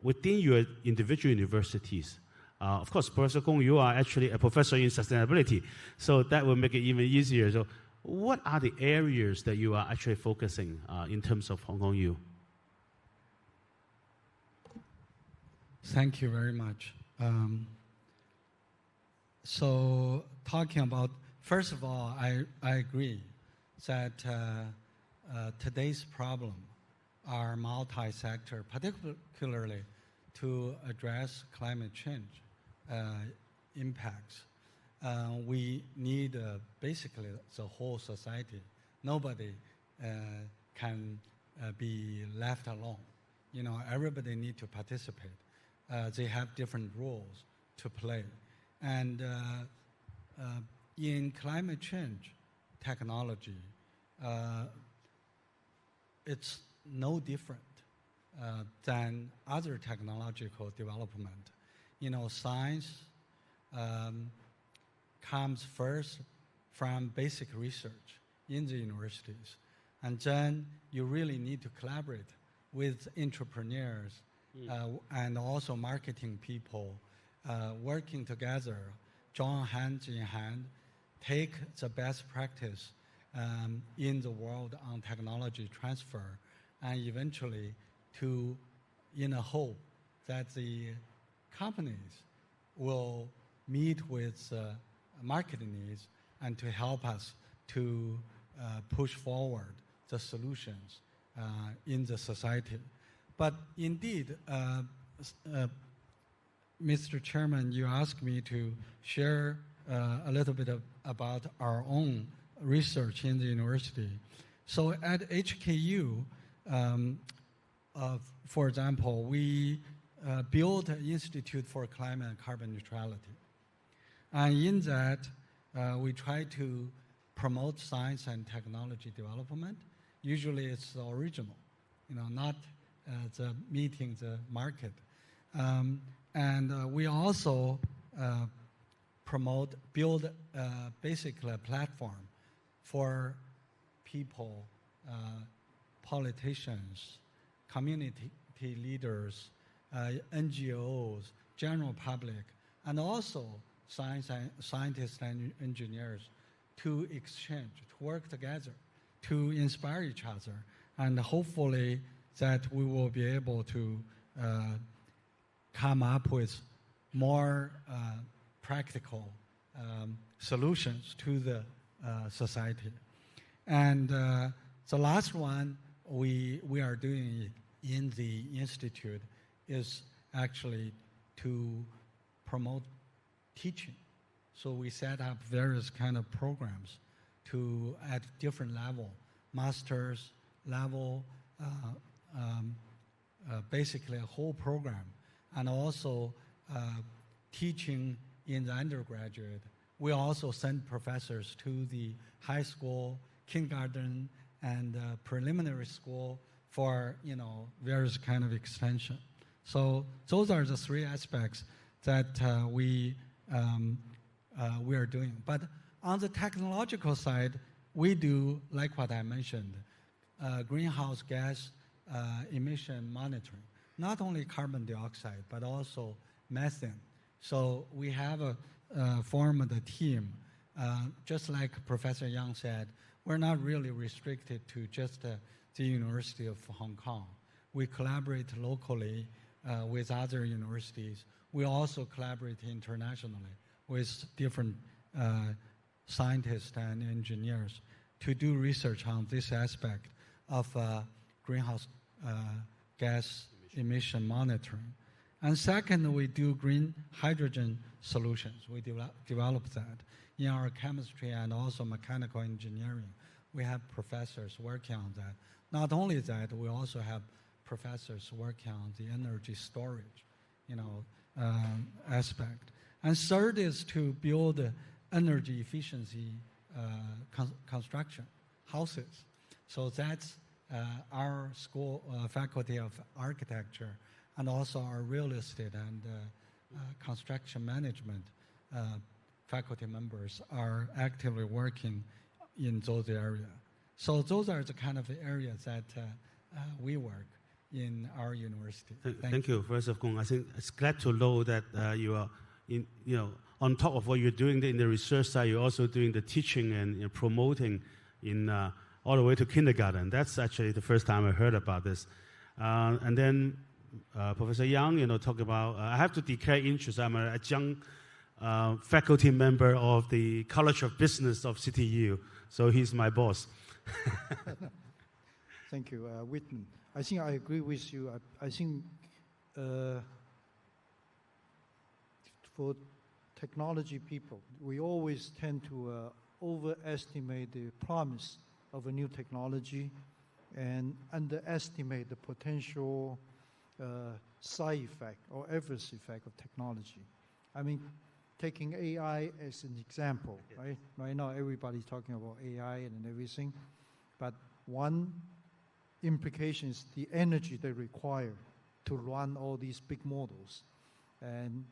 within your individual universities. Of course, Professor Gong, you are actually a professor in sustainability, so that will make it even easier. So what are the areas that you are actually focusing in terms of Hong Kong U? Thank you very much. So talking about, first of all, I agree that today's problem are multi-sector, particularly to address climate change impacts. We need basically the whole society. Nobody can be left alone. Everybody need to participate. They have different roles to play. And in climate change technology, it's no different than other technological development. Science comes first from basic research in the universities. And then you really need to collaborate with entrepreneurs and also marketing people, working together, join hands in hand, take the best practice in the world on technology transfer, and eventually to, in a hope that the companies will meet with market needs and to help us to push forward the solutions in the society. But indeed, Mr. Chairman, you asked me to share a little bit about our own research in the university. So at HKU, for example, we built an Institute for Climate and Carbon Neutrality. And in that, we try to promote science and technology development. Usually it's the original, not the meeting the market. And we also build basically a platform for people, politicians, community leaders, NGOs, general public, and also scientists and engineers to exchange, to work together, to inspire each other, and hopefully that we will be able to come up with more practical solutions to the society. And the last one we are doing in the Institute is actually to promote teaching. So we set up various kind of programs at different level, master's level, basically a whole program, and also teaching in the undergraduate. We also send professors to the high school, kindergarten, and preliminary school for various kind of extension. So those are the three aspects that we are doing. But on the technological side, we do, like what I mentioned, greenhouse gas emission monitoring, not only carbon dioxide, but also methane. So we have formed a team. Just like Professor Yang said, we're not really restricted to just the University of Hong Kong. We collaborate locally with other universities. We also collaborate internationally with different scientists and engineers to do research on this aspect of greenhouse gas emission monitoring. And second, we do green hydrogen solutions. We develop that in our chemistry and also mechanical engineering. We have professors working on that. Not only that, we also have professors working on the energy storage, aspect. And third is to build energy efficiency construction, houses. So that's our school faculty of architecture and also our real estate and construction management faculty members are actively working in those areas. So those are the kind of areas that we work in our university. Thank you, Professor Kong. I think it's glad to know that you are, on top of what you're doing in the research side, you're also doing the teaching and promoting in all the way to kindergarten. That's actually the first time I heard about this. And then Professor Yang, talk about, I have to declare interest. I'm a young faculty member of the College of Business of CTU, so he's my boss. Thank you, Whitman. I think I agree with you. I think for technology people, we always tend to overestimate the promise of a new technology and underestimate the potential side effect or adverse effect of technology. I mean, taking AI as an example, right? Right now, everybody's talking about AI and everything, but one implication is the energy they require to run all these big models. And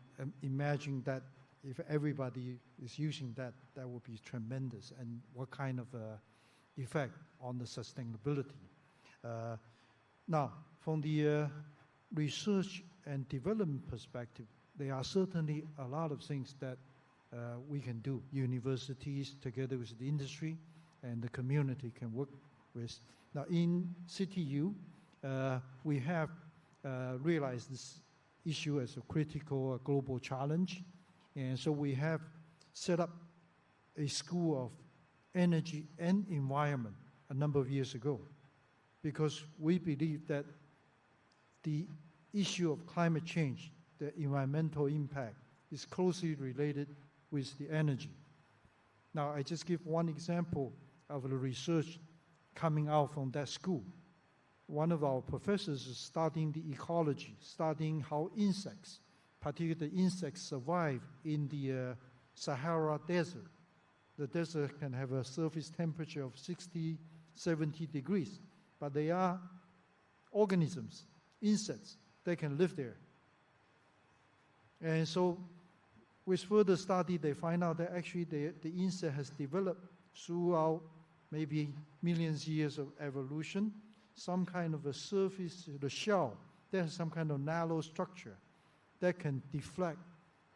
imagine that if everybody is using that, that would be tremendous. And what kind of effect on the sustainability? Now, from the research and development perspective, there are certainly a lot of things that we can do. Universities, together with the industry and the community, can work with. Now, in CTU, we have realized this issue as a critical global challenge. And so we have set up a school of energy and environment a number of years ago, because we believe that the issue of climate change the environmental impact is closely related with the energy. Now, I just give one example of the research coming out from that school. One of our professors is studying the ecology, studying how insects, particularly insects, survive in the Sahara Desert. The desert can have a surface temperature of 60, 70 degrees, but they are organisms, insects, they can live there. And so with further study, they find out that actually the insect has developed throughout maybe millions of years of evolution, some kind of a surface, the shell, that has some kind of narrow structure that can deflect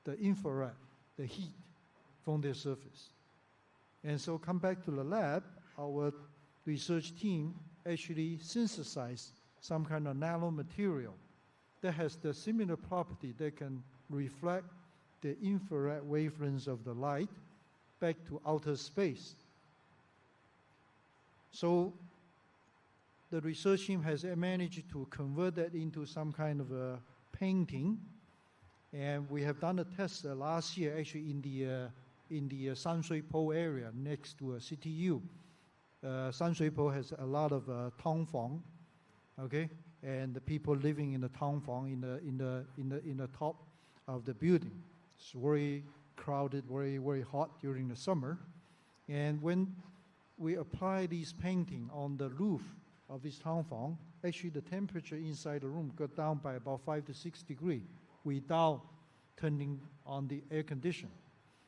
the infrared, the heat from their surface. And so come back to the lab, our research team actually synthesized some kind of nanomaterial that has the similar property that can reflect the infrared wavelengths of the light back to outer space. So the research team has managed to convert that into some kind of a painting, and we have done a test last year actually in the Sanshui-Po area next to CTU. Sanshui-Po has a lot of tongfang, okay, and the people living in the tongfang in the top of the building. It's very crowded, very, very hot during the summer. And when we apply this painting on the roof of this tongfang, actually the temperature inside the room got down by about 5 to 6 degrees without turning on the air conditioner.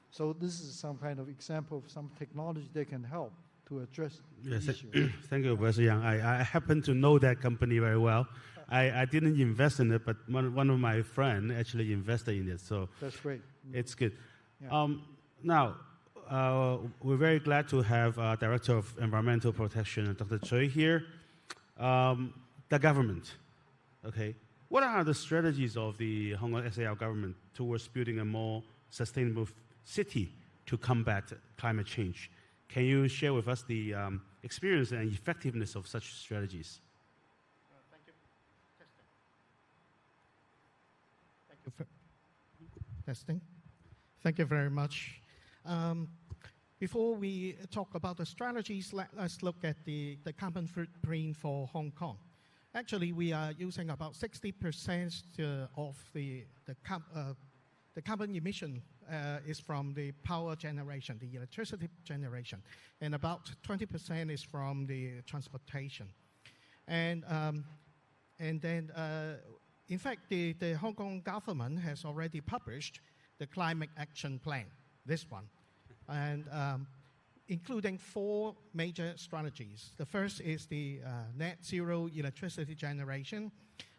So this is some kind of example of some technology that can help to address the issue. Thank you, Professor Yang. I happen to know that company very well. I didn't invest in it, but one of my friends actually invested in it. So that's great. It's good. Yeah. Now, we're very glad to have Director of Environmental Protection, Dr. Choi here. The government, okay. What are the strategies of the Hong Kong SAR government towards building a more sustainable city to combat climate change? Can you share with us the experience and effectiveness of such strategies? Thank you. Testing. Thank you very much. Before we talk about the strategies, let's look at the carbon footprint for Hong Kong. Actually, we are using about 60% of the carbon emission is from the power generation, the electricity generation, and about 20% is from the transportation. And then, in fact, the Hong Kong government has already published the Climate Action Plan, this one, and including 4 major strategies. The first is the net zero electricity generation,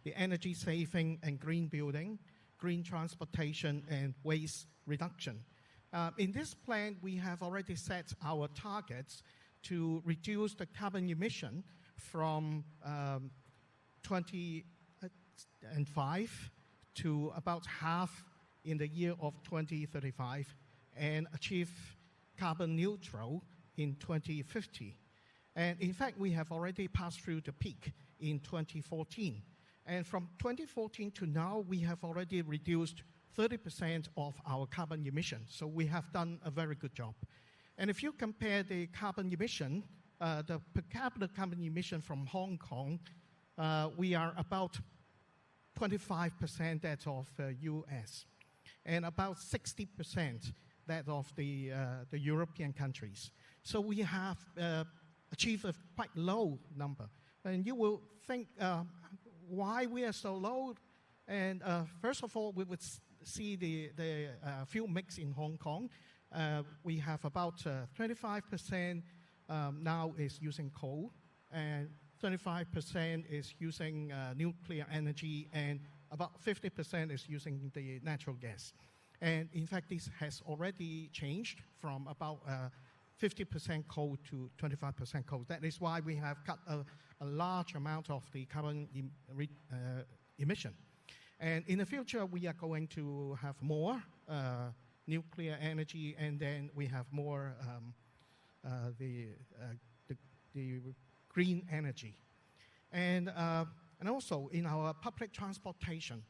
the energy saving and green building, green transportation, and waste reduction. In this plan, we have already set our targets to reduce the carbon emission from 2005 to about half in the year of 2035 and achieve carbon neutral in 2050. And in fact, we have already passed through the peak in 2014. And from 2014 to now, we have already reduced 30% of our carbon emissions. So we have done a very good job. And if you compare the carbon emission, the per capita carbon emission from Hong Kong, we are about 25% that of US, and about 60% that of the European countries. So we have achieved a quite low number. And you will think why we are so low. And first of all, we would see the fuel mix in Hong Kong. We have about 25% now is using coal, and 25% is using nuclear energy, and about 50% is using the natural gas. And in fact, this has already changed from about 50% coal to 25% coal. That is why we have cut a large amount of the carbon emission. And in the future, we are going to have more nuclear energy, and then we have more the green energy. And also in our public transportation,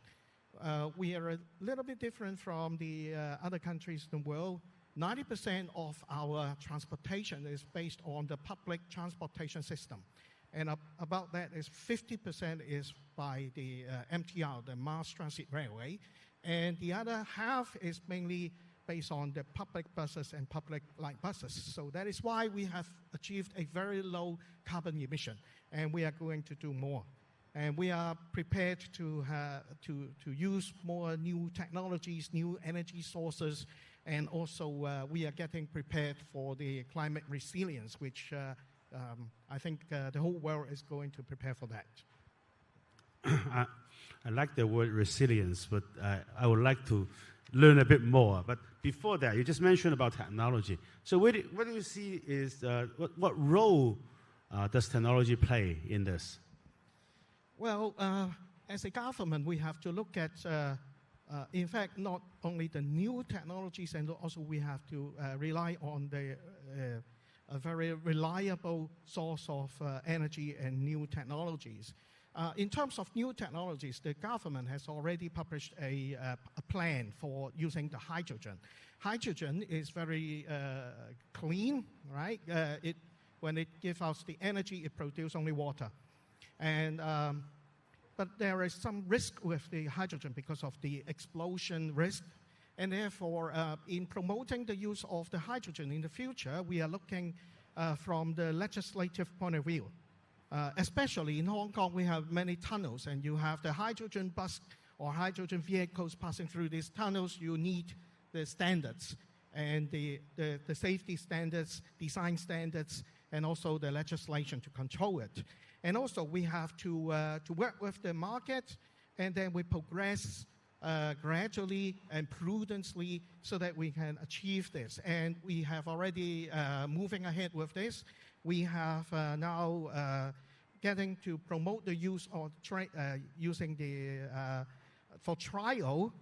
we are a little bit different from the other countries in the world. 90% of our transportation is based on the public transportation system. And about that is 50% is by the MTR, the Mass Transit Railway. And the other half is mainly based on the public buses and public light buses. So that is why we have achieved a very low carbon emission. And we are going to do more. And we are prepared to use more new technologies, new energy sources, and also we are getting prepared for the climate resilience, which I think the whole world is going to prepare for that. I like the word resilience, but I would like to learn a bit more. But before that, you just mentioned about technology. So what do you see is, what role does technology play in this? Well, as a government, we have to look at, in fact, not only the new technologies, and also we have to rely on a very reliable source of energy and new technologies. In terms of new technologies, the government has already published a plan for using the hydrogen. Hydrogen is very clean, right? When it gives us the energy, it produces only water. And, but there is some risk with the hydrogen because of the explosion risk. And therefore, in promoting the use of the hydrogen in the future, we are looking from the legislative point of view. Especially in Hong Kong, we have many tunnels, and you have the hydrogen bus or hydrogen vehicles passing through these tunnels. You need the standards and the safety standards, design standards, and also the legislation to control it. And also, we have to work with the market, and then we progress gradually and prudently so that we can achieve this. And we have already moving ahead with this. We have now getting to promote the use of using the for trial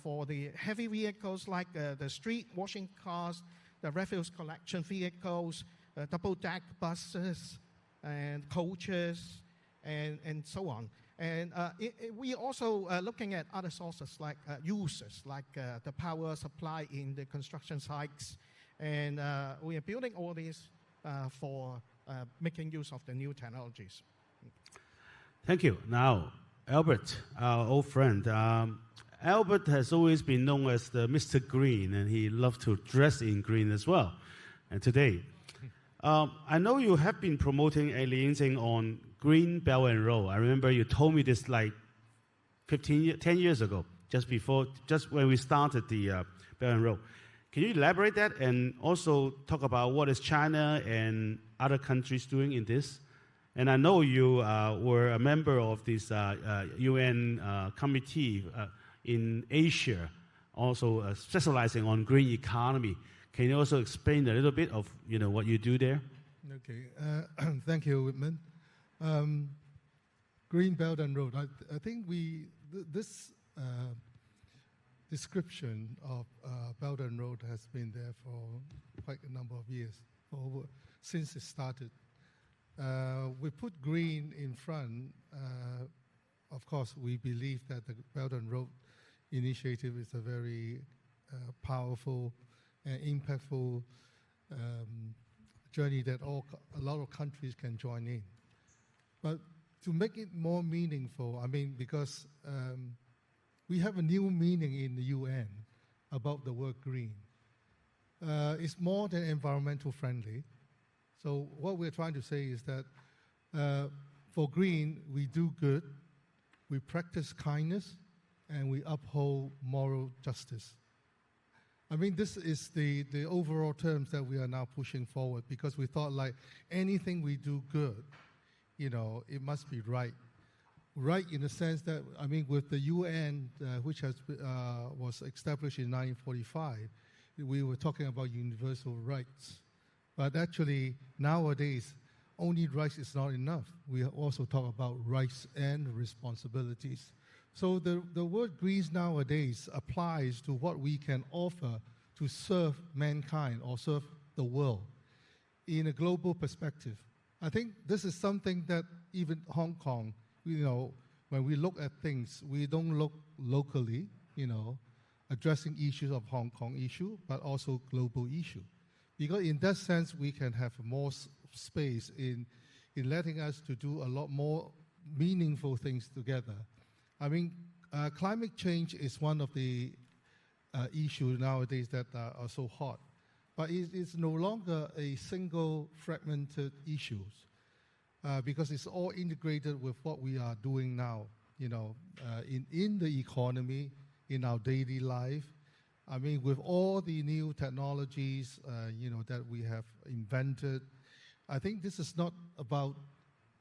for the heavy vehicles like the street washing cars, the refuse collection vehicles, double-deck buses, and coaches, and so on. And we also looking at other sources like uses, like the power supply in the construction sites. And we are building all these for making use of the new technologies. Thank you. Now, Albert, our old friend. Albert has always been known as the Mr. Green, and he loved to dress in green as well. And today, I know you have been promoting a liaison on Green Belt and Road. I remember you told me this like 10 years ago, just when we started the Belt and Road. Can you elaborate that and also talk about what is China and other countries doing in this? And I know you were a member of this UN committee in Asia, also specializing on green economy. Can you also explain a little bit of what you do there? Okay, thank you, Whitman. Green Belt and Road. I think this description of Belt and Road has been there for quite a number of years, since it started. We put green in front. Of course, we believe that the Belt and Road initiative is a very powerful and impactful journey that a lot of countries can join in. But to make it more meaningful, I mean, because we have a new meaning in the UN about the word green. It's more than environmental friendly. So what we're trying to say is that for green, we do good, we practice kindness, and we uphold moral justice. I mean, this is the overall terms that we are now pushing forward, because we thought like anything we do good, it must be right. Right in the sense that, I mean, with the UN, which was established in 1945, we were talking about universal rights. But actually, nowadays, only rights is not enough. We also talk about rights and responsibilities. So the word greens nowadays applies to what we can offer to serve mankind or serve the world in a global perspective. I think this is something that even Hong Kong, when we look at things, we don't look locally, addressing issues of Hong Kong issue, but also global issue. Because in that sense, we can have more space in letting us to do a lot more meaningful things together. I mean, climate change is one of the issues nowadays that are so hot. But it's no longer a single fragmented issue because it's all integrated with what we are doing now, in the economy, in our daily life. I mean, with all the new technologies, that we have invented, I think this is not about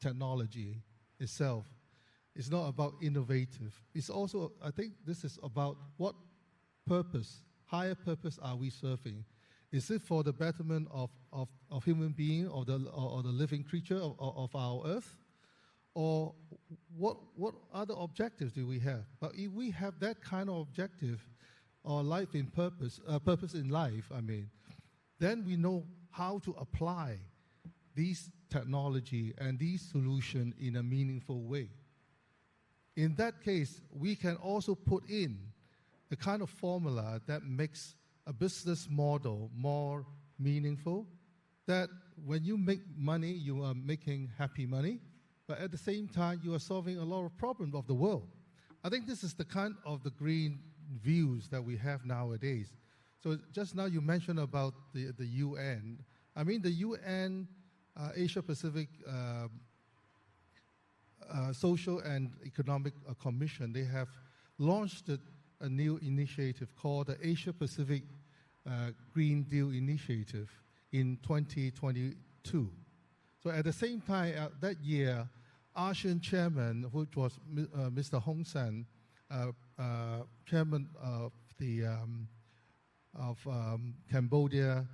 technology itself. It's not about innovative. It's also, I think this is about what purpose, higher purpose are we serving? Is it for the betterment of human being or the living creature of our earth? Or what other objectives do we have? But if we have that kind of objective or life in purpose in life, I mean, then we know how to apply these technology and these solutions in a meaningful way. In that case, we can also put in the kind of formula that makes a business model more meaningful, that when you make money, you are making happy money, but at the same time, you are solving a lot of problems of the world. I think this is the kind of the green views that we have nowadays. So just now you mentioned about the UN. I mean, the UN Asia-Pacific Social and Economic Commission, they have launched a new initiative called the Asia-Pacific Green Deal Initiative in 2022. So at the same time, that year, ASEAN chairman, which was Mr. Hong Sen, chairman of the Cambodia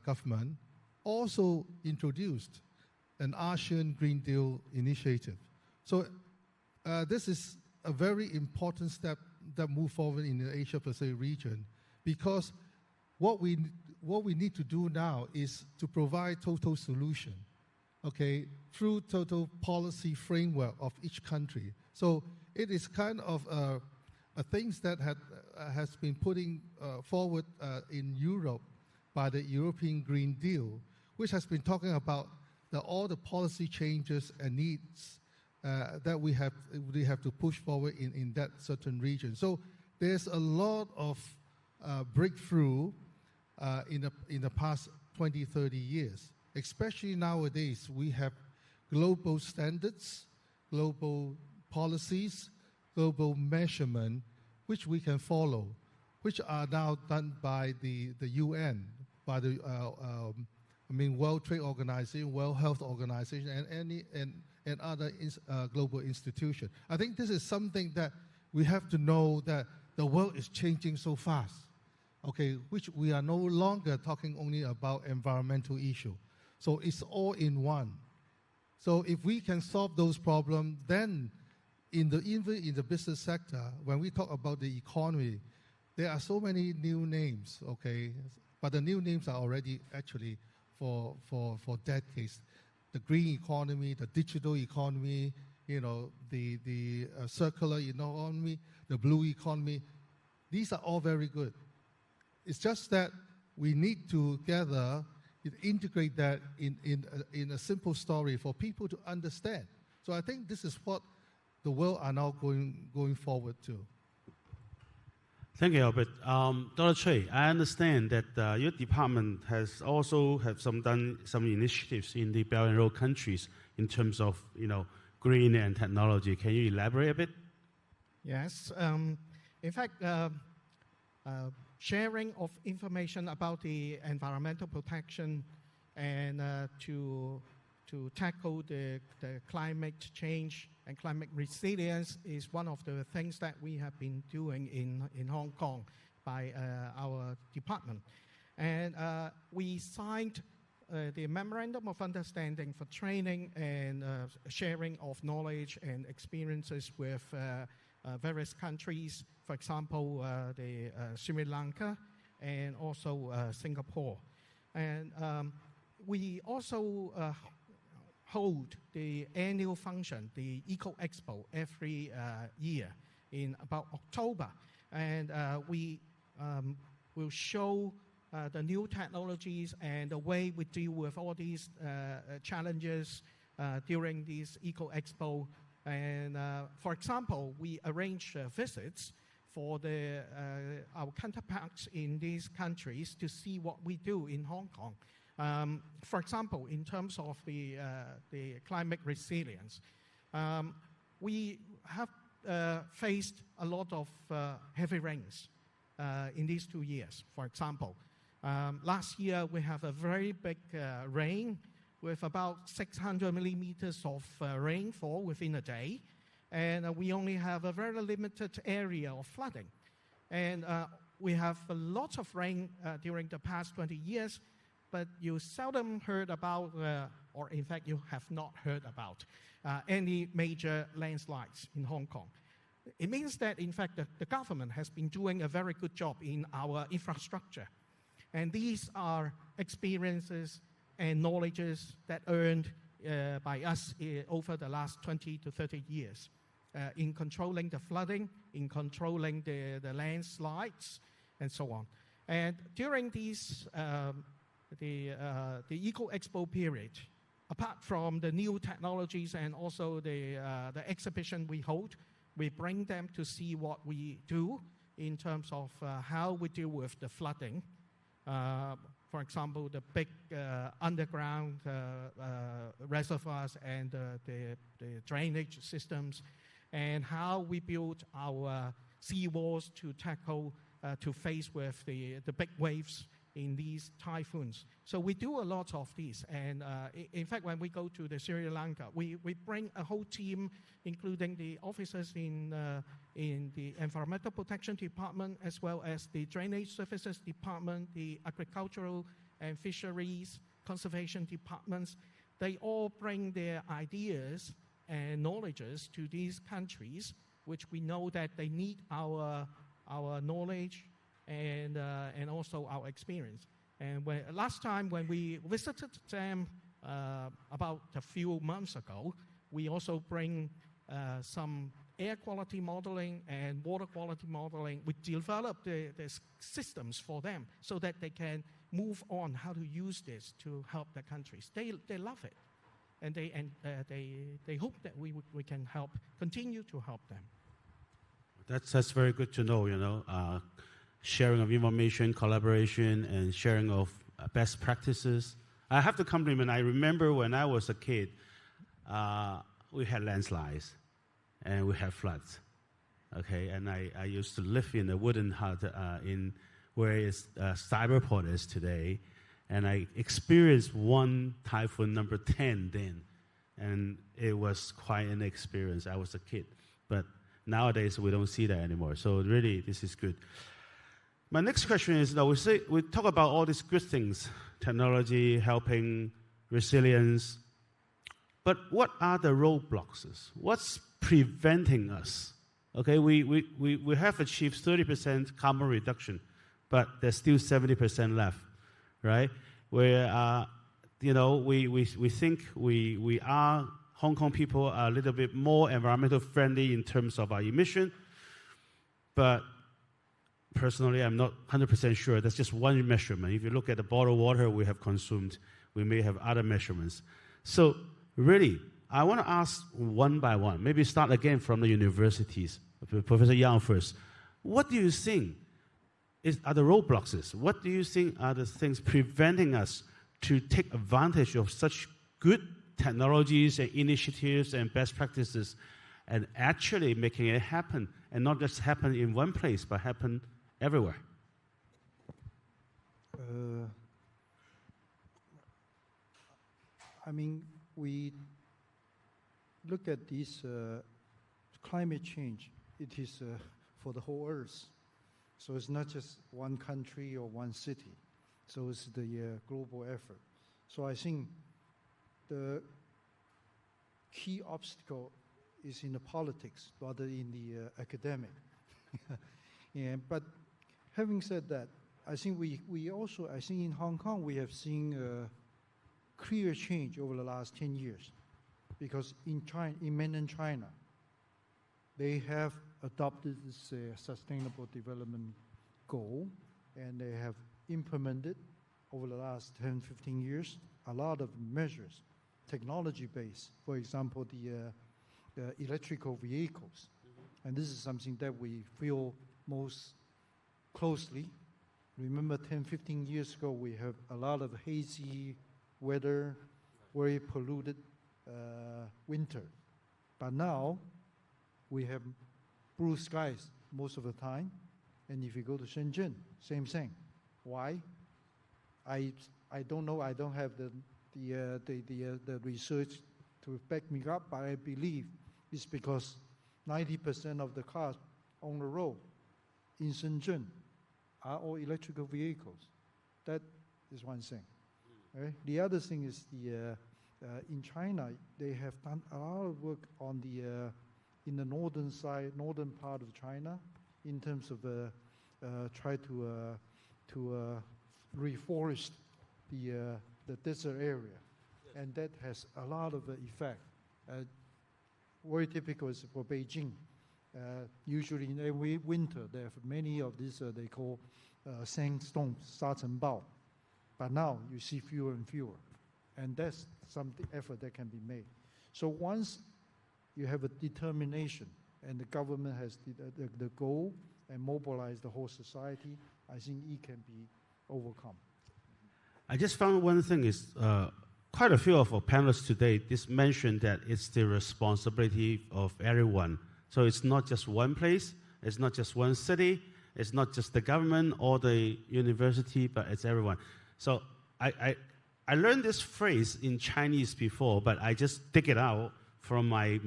government, also introduced an ASEAN Green Deal Initiative. So this is a very important step that move forward in the Asia-Pacific region, because what we need to do now is to provide total solution, okay, through total policy framework of each country. So it is kind of things that has been putting forward in Europe by the European Green Deal, which has been talking about all the policy changes and needs that we have to push forward in that certain region. So there's a lot of breakthrough in the past 20, 30 years. Especially nowadays, we have global standards, global policies, global measurement, which we can follow, which are now done by the UN, by the World Trade Organization, World Health Organization, and other global institutions. I think this is something that we have to know, that the world is changing so fast, okay, which we are no longer talking only about environmental issue. So it's all in one. So if we can solve those problems, then even in the business sector, when we talk about the economy, there are so many new names, okay, but the new names are already actually for decades. The green economy, the digital economy, the circular economy, the blue economy. These are all very good. It's just that we need to gather, integrate that in a simple story for people to understand. So I think this is what the world are now going forward to. Thank you, Albert. Dr. Cui, I understand that your department has also done some initiatives in the Belt and Road countries in terms of green and technology. Can you elaborate a bit? Yes. In fact, sharing of information about the environmental protection and to tackle the climate change and climate resilience is one of the things that we have been doing in Hong Kong by our department. And we signed the Memorandum of Understanding for training and sharing of knowledge and experiences with various countries, for example, the Sri Lanka and also Singapore. And we also hold the annual function, the Eco Expo, every year in about October. And we will show the new technologies and the way we deal with all these challenges during this Eco Expo. And for example, we arrange visits for our counterparts in these countries to see what we do in Hong Kong. For example, in terms of the climate resilience, we have faced a lot of heavy rains in these 2 years. For example, last year we have a very big rain with about 600 millimeters of rainfall within a day, and we only have a very limited area of flooding. And we have a lot of rain during the past 20 years, but you seldom heard about, or in fact you have not heard about, any major landslides in Hong Kong. It means that, in fact, the government has been doing a very good job in our infrastructure. And these are experiences and knowledges that earned by us over the last 20 to 30 years in controlling the flooding, in controlling the landslides, and so on. And during these, the Eco Expo period, apart from the new technologies and also the exhibition we hold, we bring them to see what we do in terms of how we deal with the flooding. For example, the big underground reservoirs and the drainage systems, and how we build our seawalls to tackle, to face with the big waves in these typhoons. So we do a lot of these. And in fact, when we go to the Sri Lanka, we bring a whole team, including the officers in the Environmental Protection Department, as well as the Drainage Services Department, the Agricultural and Fisheries Conservation Departments. They all bring their ideas and knowledges to these countries, which we know that they need our knowledge and also our experience. And last time when we visited them about a few months ago, we also bring some air quality modeling and water quality modeling. We develop the systems for them so that they can move on how to use this to help their countries. They love it, and they hope that we can continue to help them. That's very good to know, you know. Sharing of information, collaboration, and sharing of best practices. I have to compliment, I remember when I was a kid, we had landslides and we had floods. Okay, and I used to live in a wooden hut in where Cyberport is today, and I experienced one typhoon number 10 then, and it was quite an experience. I was a kid, but nowadays we don't see that anymore. So really, this is good. My next question is, we talk about all these good things, technology, helping, resilience, but what are the roadblocks? What's preventing us? Okay, we have achieved 30% carbon reduction, but there's still 70% left, right? Where, we think we are, Hong Kong people are a little bit more environmental friendly in terms of our emission, but personally, I'm not 100% sure. That's just one measurement. If you look at the bottled water we have consumed, we may have other measurements. So really, I want to ask one by one, maybe start again from the universities. Professor Yang first. What do you think are the roadblocks? What do you think are the things preventing us to take advantage of such good technologies and initiatives and best practices and actually making it happen, and not just happen in one place, but happen everywhere? We look at this climate change. It is for the whole Earth. So it's not just one country or one city. So it's the global effort. So I think the key obstacle is in the politics rather in the academic. But having said that, I think we also, in Hong Kong, we have seen clear change over the last 10 years, because in mainland China, they have adopted this sustainable development goal, and they have implemented over the last 10, 15 years a lot of measures, technology-based. For example, the electrical vehicles. And this is something that we feel most closely. Remember 10, 15 years ago, we have a lot of hazy weather, very polluted winter. But now, we have blue skies most of the time. And if you go to Shenzhen, same thing. Why? I don't know. I don't have the research to back me up, but I believe it's because 90% of the cars on the road in Shenzhen are all electrical vehicles. That is one thing. Right? The other thing is in China, they have done a lot of work on in the northern part of China, in terms of try to reforest the desert area, and that has a lot of effect. Very typical is for Beijing. Usually in every winter, they have many of these they call sandstorms, 沙尘暴. But now you see fewer and fewer, and that's some effort that can be made. So once you have a determination, and the government has the goal and mobilize the whole society, I think it can be overcome. I just found one thing is quite a few of our panelists today just mentioned that it's the responsibility of everyone. So it's not just one place, it's not just one city, it's not just the government or the university, but it's everyone. So I learned this phrase in Chinese before, but I just dig it out from my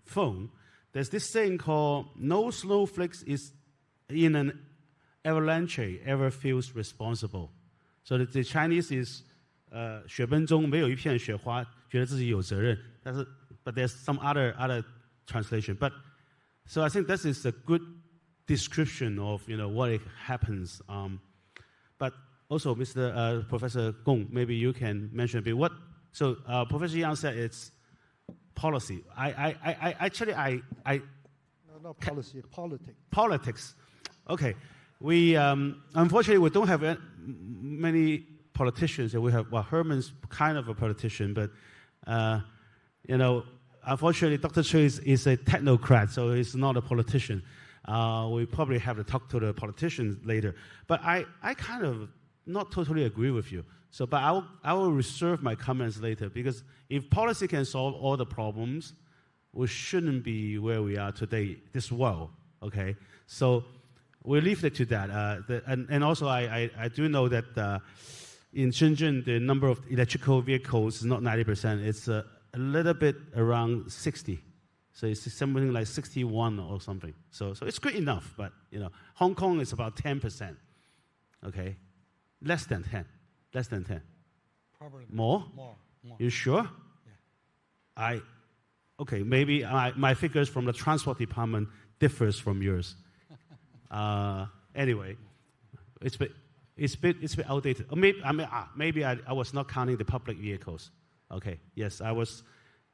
phone. There's this saying called, no snowflakes is in an avalanche ever feels responsible. So the Chinese is 雪崩中没有一片雪花觉得自己有责任，但是 but there's some other translation. But so I think this is a good description of what happens. But also, Mr. Professor Gong, maybe you can mention a bit what. So Professor Yang said it's policy. I actually No, not policy, politics. Politics. Okay. We unfortunately we don't have many politicians. We have Herman's kind of a politician, but unfortunately Dr. Chui is a technocrat, so he's not a politician. We probably have to talk to the politicians later. But I kind of not totally agree with you. So, but I will reserve my comments later, because if policy can solve all the problems, we shouldn't be where we are today this well. Okay, so we'll leave it to that. And also I do know that in Shenzhen the number of electrical vehicles is not 90%. It's a little bit around 60. So it's something like 61 or something. So it's good enough. But Hong Kong is about 10%. Okay, less than 10. Less than 10. Probably more. You sure? Yeah. Okay, maybe my figures from the transport department differs from yours. Anyway, it's a bit outdated. Or maybe I was not counting the public vehicles. Okay, yes, I was,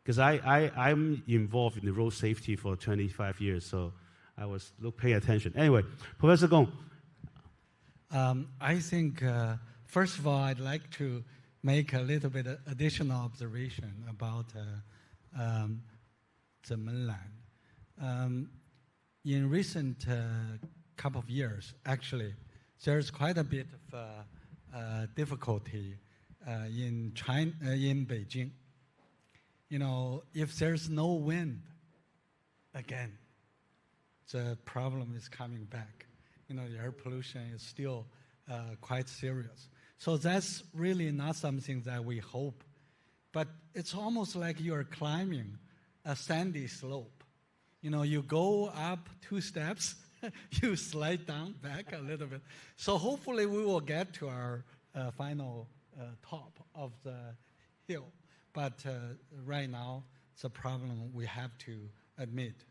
because I'm involved in the road safety for 25 years, so I was paying attention. Anyway, Professor Gong. I think, first of all, I'd like to make a little bit of additional observation about the mainland. In recent couple of years, actually, there's quite a bit of difficulty in China, in Beijing. If there's no wind, again, the problem is coming back. The air pollution is still quite serious. So that's really not something that we hope. But it's almost like you're climbing a sandy slope. You go up 2 steps, you slide down back a little bit. So hopefully we will get to our final top of the hill. But right now, it's a problem we have to admit.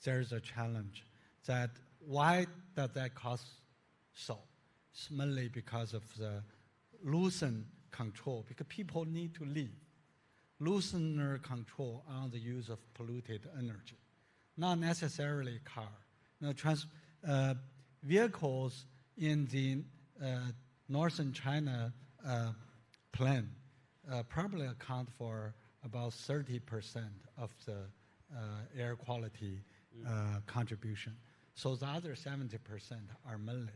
There's a challenge. That why does that cost so? It's mainly because of the loosened control, because people need to live. Loosener control on the use of polluted energy, not necessarily car. Vehicles in the northern China plan probably account for about 30% of the air quality contribution. So the other 70% are mainly,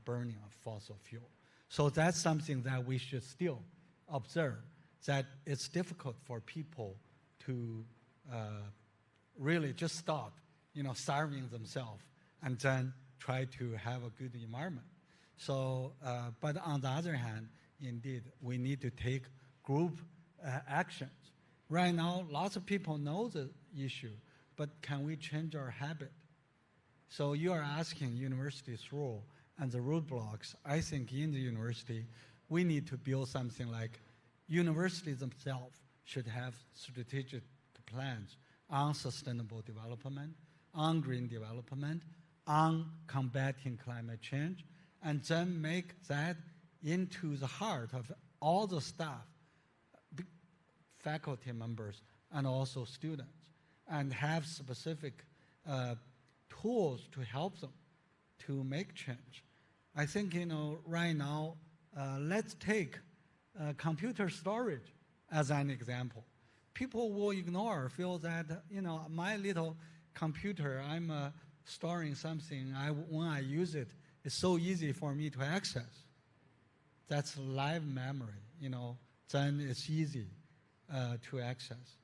burning of fossil fuel. So that's something that we should still observe, that it's difficult for people to really just stop, starving themselves and then try to have a good environment. So, but on the other hand, indeed, we need to take group actions. Right now, lots of people know the issue, but can we change our habit? So you are asking university's role and the roadblocks. I think in the university, we need to build something like universities themselves should have strategic plans on sustainable development, on green development, on combating climate change, and then make that into the heart of all the staff, faculty members, and also students, and have specific tools to help them to make change. I think, right now, let's take computer storage as an example. People will ignore, feel that, my little computer, I'm storing something, when I use it, it's so easy for me to access. That's live memory, then it's easy to access.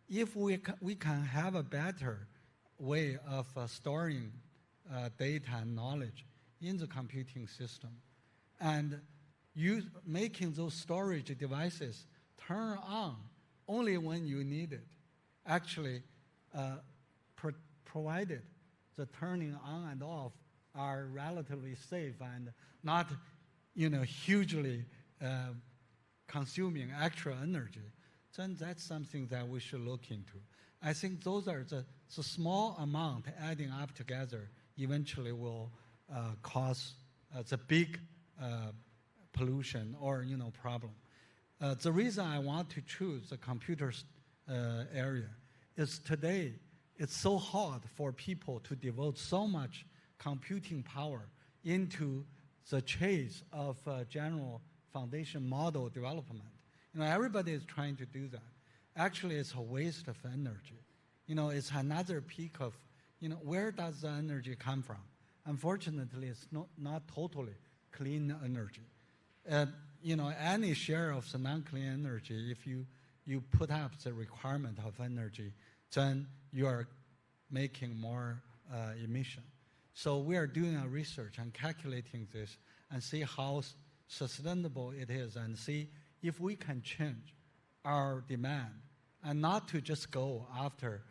If we can have a better way of storing data and knowledge in the computing system, and making those storage devices turn on only when you need it, actually provided the turning on and off are relatively safe and not, hugely consuming extra energy, then that's something that we should look into. I think those are the small amount adding up together eventually will cause the big pollution or problem. The reason I want to choose the computer area is today it's so hard for people to devote so much computing power into the chase of general foundation model development. Everybody is trying to do that. Actually, it's a waste of energy. It's another peak of, where does the energy come from? Unfortunately, it's not totally clean energy. Any share of the non-clean energy, if you put up the requirement of energy, then you are making more emission. So we are doing a research and calculating this and see how sustainable it is and see if we can change our demand and not to just go after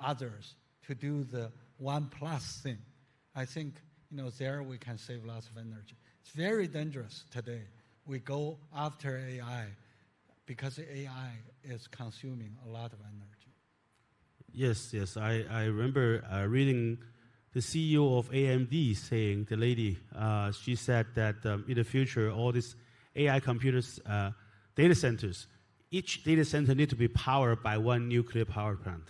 others to do the 1+ thing. I think, there we can save lots of energy. It's very dangerous today. We go after AI because AI is consuming a lot of energy. Yes. I remember reading the CEO of AMD saying, the lady, she said that in the future, all these AI computers, data centers, each data center need to be powered by one nuclear power plant.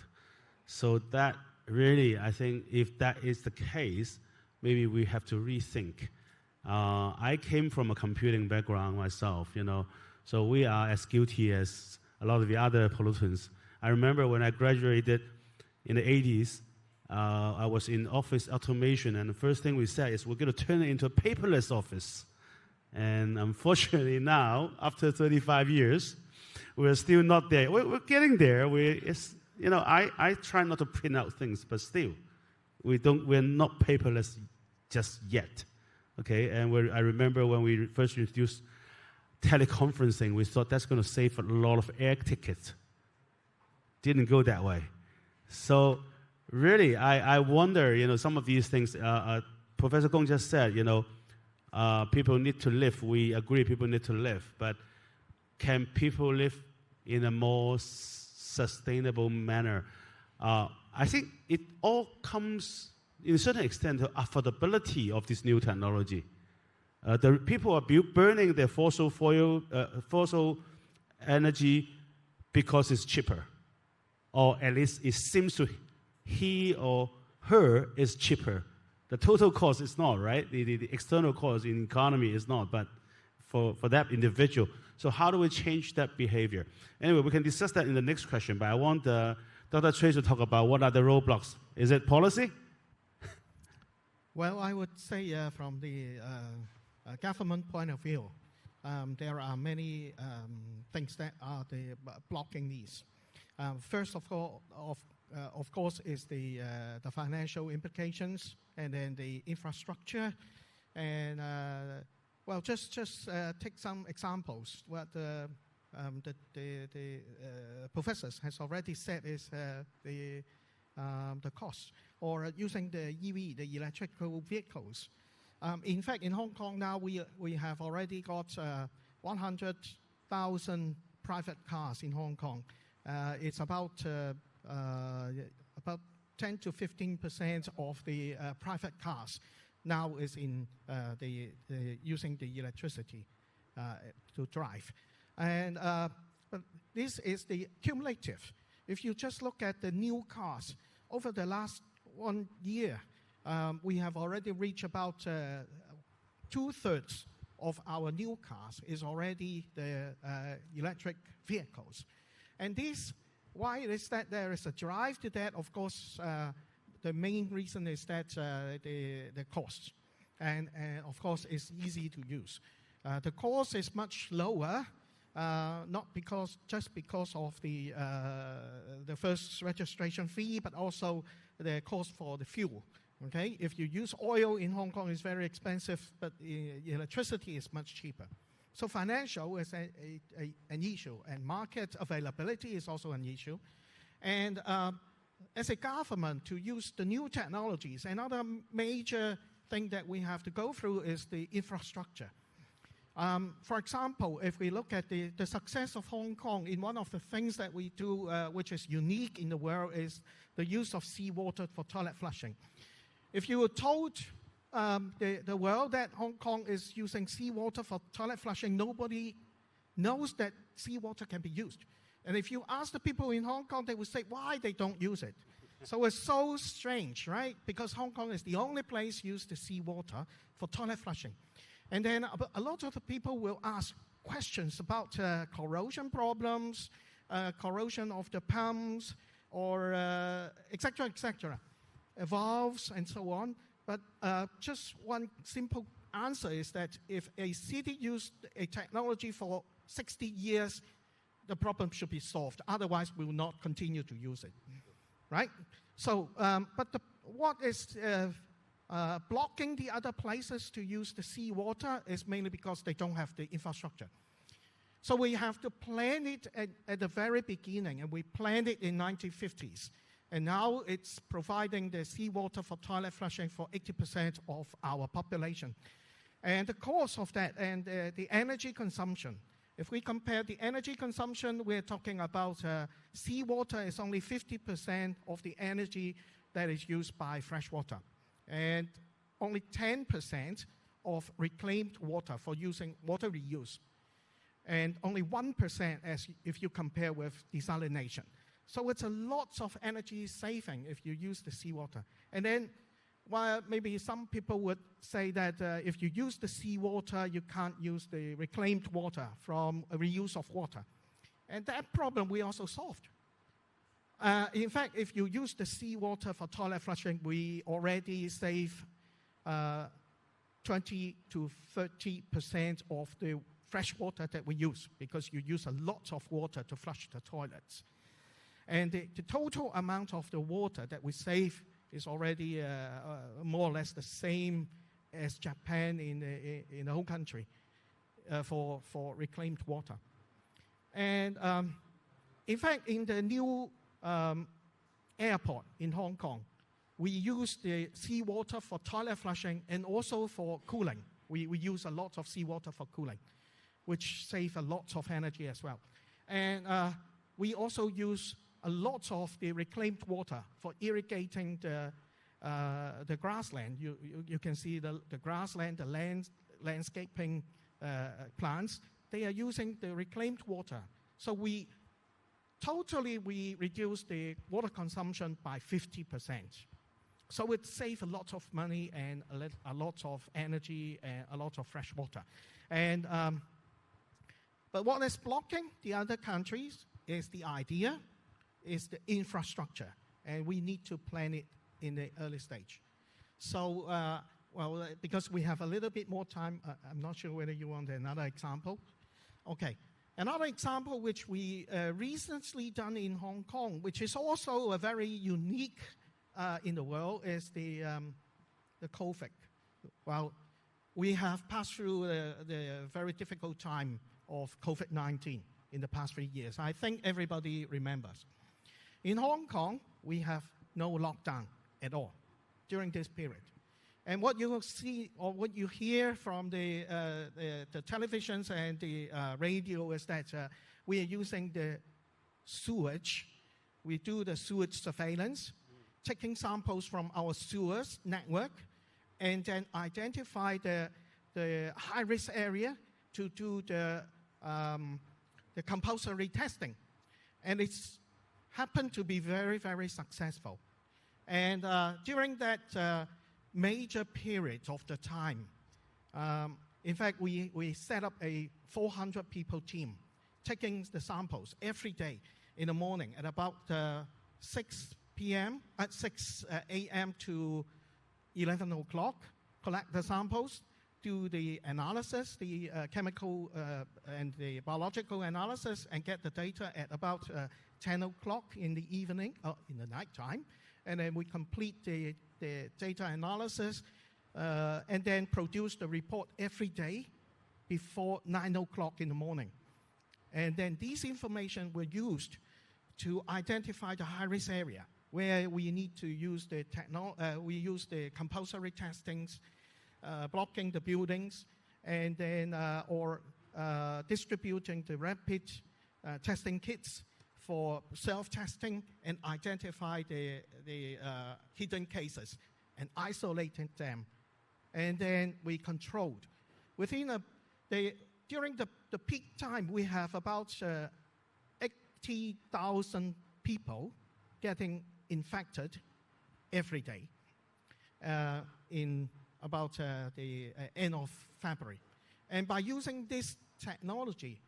So that really, I think if that is the case, maybe we have to rethink. I came from a computing background myself, so we are as guilty as a lot of the other pollutants. I remember when I graduated in the 80s, I was in office automation, and the first thing we said is we're going to turn it into a paperless office. And unfortunately now, after 35 years, we're still not there. We're getting there. I try not to print out things, but still, we're not paperless just yet. Okay, and I remember when we first introduced teleconferencing, we thought that's going to save a lot of air tickets. Didn't go that way. So really, I wonder, some of these things, Professor Gong just said, people need to live. We agree people need to live, but can people live in a more sustainable manner? I think it all comes, in a certain extent, to affordability of this new technology. The people are burning their fossil energy because it's cheaper, or at least it seems to he or her is cheaper. The total cost is not, right? The external cost in economy is not, but for that individual. So how do we change that behavior? Anyway, we can discuss that in the next question, but I want Dr. Trace to talk about what are the roadblocks. Is it policy? Well, I would say from the government point of view, there are many things that are blocking these. First of course, is the financial implications, and then the infrastructure, and well, just take some examples. What the professors has already said is the cost, or using the EV, the electrical vehicles. In fact, in Hong Kong now, we have already got 100,000 private cars in Hong Kong. It's about 10 to 15% of the private cars now is in using the electricity to drive. And this is the cumulative. If you just look at the new cars, over the last 1 year, we have already reached about 2/3 of our new cars is already the electric vehicles. And this, why is that there is a drive to that? Of course, the main reason is that the cost. And of course, it's easy to use. The cost is much lower, not just because of the first registration fee, but also the cost for the fuel. Okay, if you use oil in Hong Kong, it's very expensive, but electricity is much cheaper. So financial is an issue, and market availability is also an issue. And as a government, to use the new technologies, another major thing that we have to go through is the infrastructure. For example, if we look at the success of Hong Kong, in one of the things that we do, which is unique in the world, is the use of seawater for toilet flushing. If you were told the world that Hong Kong is using seawater for toilet flushing, nobody knows that seawater can be used. And if you ask the people in Hong Kong, they would say why they don't use it. So it's so strange, right? Because Hong Kong is the only place used the seawater for toilet flushing. And then a lot of the people will ask questions about corrosion problems, corrosion of the pumps, or etc., valves, and so on. But just one simple answer is that if a city used a technology for 60 years, the problem should be solved. Otherwise, we will not continue to use it, right? So, but what is blocking the other places to use the seawater is mainly because they don't have the infrastructure. So we have to plan it at the very beginning, and we planned it in 1950s. And now it's providing the seawater for toilet flushing for 80% of our population. And the cost of that and the energy consumption, if we compare the energy consumption, we're talking about seawater is only 50% of the energy that is used by freshwater, and only 10% of reclaimed water for using water reuse, and only 1% if you compare with desalination. So it's a lot of energy saving if you use the seawater. And then, while maybe some people would say that if you use the seawater, you can't use the reclaimed water from a reuse of water. And that problem we also solved. In fact, if you use the seawater for toilet flushing, we already save 20 to 30% of the fresh water that we use, because you use a lot of water to flush the toilets. And the total amount of the water that we save is already more or less the same as Japan in the whole country for reclaimed water. And in fact, in the new airport in Hong Kong, we use the seawater for toilet flushing and also for cooling. We use a lot of seawater for cooling, which saves a lot of energy as well. And we also use a lot of the reclaimed water for irrigating the the grassland. You can see the grassland, the landscaping plants. They are using the reclaimed water. So we reduce the water consumption by 50%. So it saves a lot of money and a lot of energy and a lot of fresh water. And but what is blocking the other countries is the idea, is the infrastructure, and we need to plan it in the early stage. So, because we have a little bit more time, I'm not sure whether you want another example. Okay, another example which we recently done in Hong Kong, which is also a very unique in the world, is the COVID. Well, we have passed through the very difficult time of COVID-19 in the past 3 years. I think everybody remembers. In Hong Kong, we have no lockdown at all during this period. And what you see or what you hear from the televisions and the radio is that we are using the sewage. We do the sewage surveillance, taking samples from our sewers network, and then identify the high-risk area to do the compulsory testing. And it's happened to be very, very successful. And during that major period of the time, in fact, we set up a 400 people team taking the samples every day in the morning at about 6 a.m. to 11 o'clock, collect the samples, do the analysis, the chemical and the biological analysis, and get the data at about 10 o'clock in the evening, in the night time. And then we complete the data analysis and then produce the report every day before 9 o'clock in the morning. And then these information were used to identify the high-risk area where we need to use we use the compulsory testings, blocking the buildings, and then distributing the rapid testing kits for self-testing and identify the hidden cases and isolating them. And then we controlled. During the peak time, we have about 80,000 people getting infected every day in about the end of February. And by using this technology,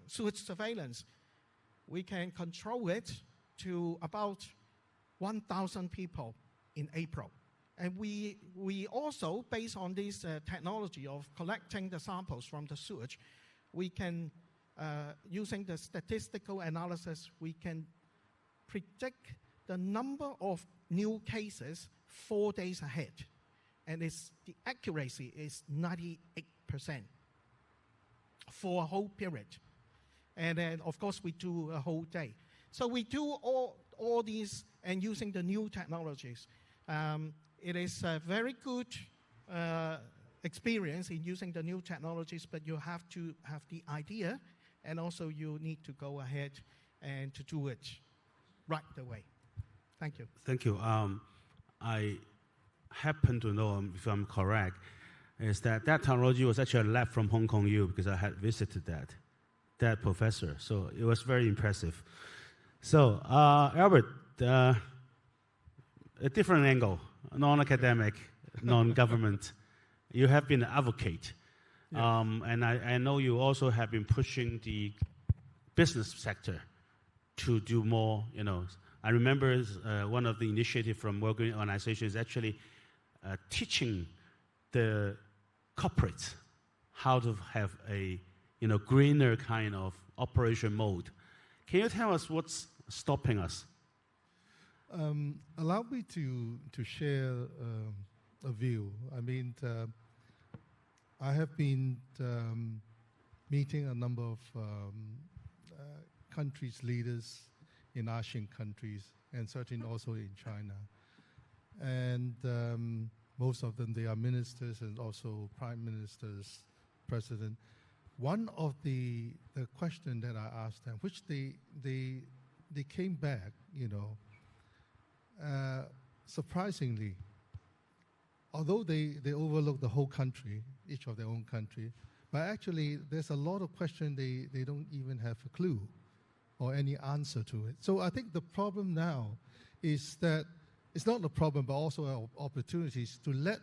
sewage surveillance, we can control it to about 1,000 people in April. And we also, based on this technology of collecting the samples from the sewage, we can, using the statistical analysis, we can predict the number of new cases 4 days ahead. And the accuracy is 98% for a whole period. And then, of course, we do a whole day. So we do all these and using the new technologies. It is a very good experience in using the new technologies, but you have to have the idea, and also you need to go ahead and to do it right away. Thank you. Thank you. I happen to know, if I'm correct, is that technology was actually a lab from Hong Kong U, because I had visited that professor. So it was very impressive. So, Albert, a different angle, non-academic, non-government. You have been an advocate. Yes. And I know you also have been pushing the business sector to do more, I remember one of the initiatives from World Green Organization is actually teaching the corporates how to have a greener kind of operation mode. Can you tell us what's stopping us? Allow me to share a view. I mean, I have been meeting a number of countries' leaders in Asian countries, and certainly also in China. And most of them, they are ministers and also prime ministers, president. One of the question that I asked them, which they came back, surprisingly, although they overlook the whole country, each of their own country, but actually there's a lot of questions they don't even have a clue or any answer to it. So I think the problem now is that it's not a problem, but also opportunities to let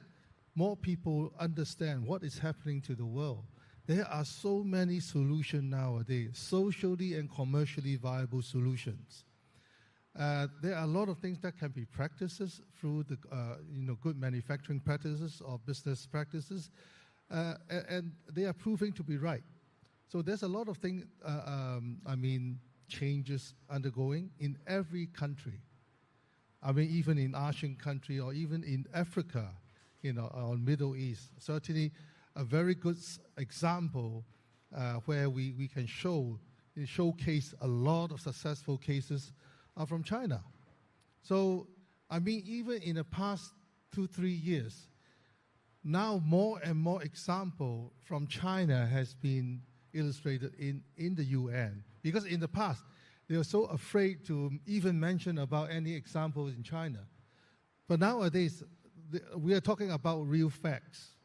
more people understand what is happening to the world. There are so many solutions nowadays, socially and commercially viable solutions. There are a lot of things that can be practices through the good manufacturing practices or business practices, and they are proving to be right. So there's a lot of things, changes undergoing in every country. I mean, even in Asian country or even in Africa, or Middle East. Certainly, a very good example where we can showcase a lot of successful cases are from China. So, I mean, even in the past 2-3 years, now more and more example from China has been illustrated in the UN. Because in the past, they were so afraid to even mention about any examples in China. But nowadays, we are talking about real facts,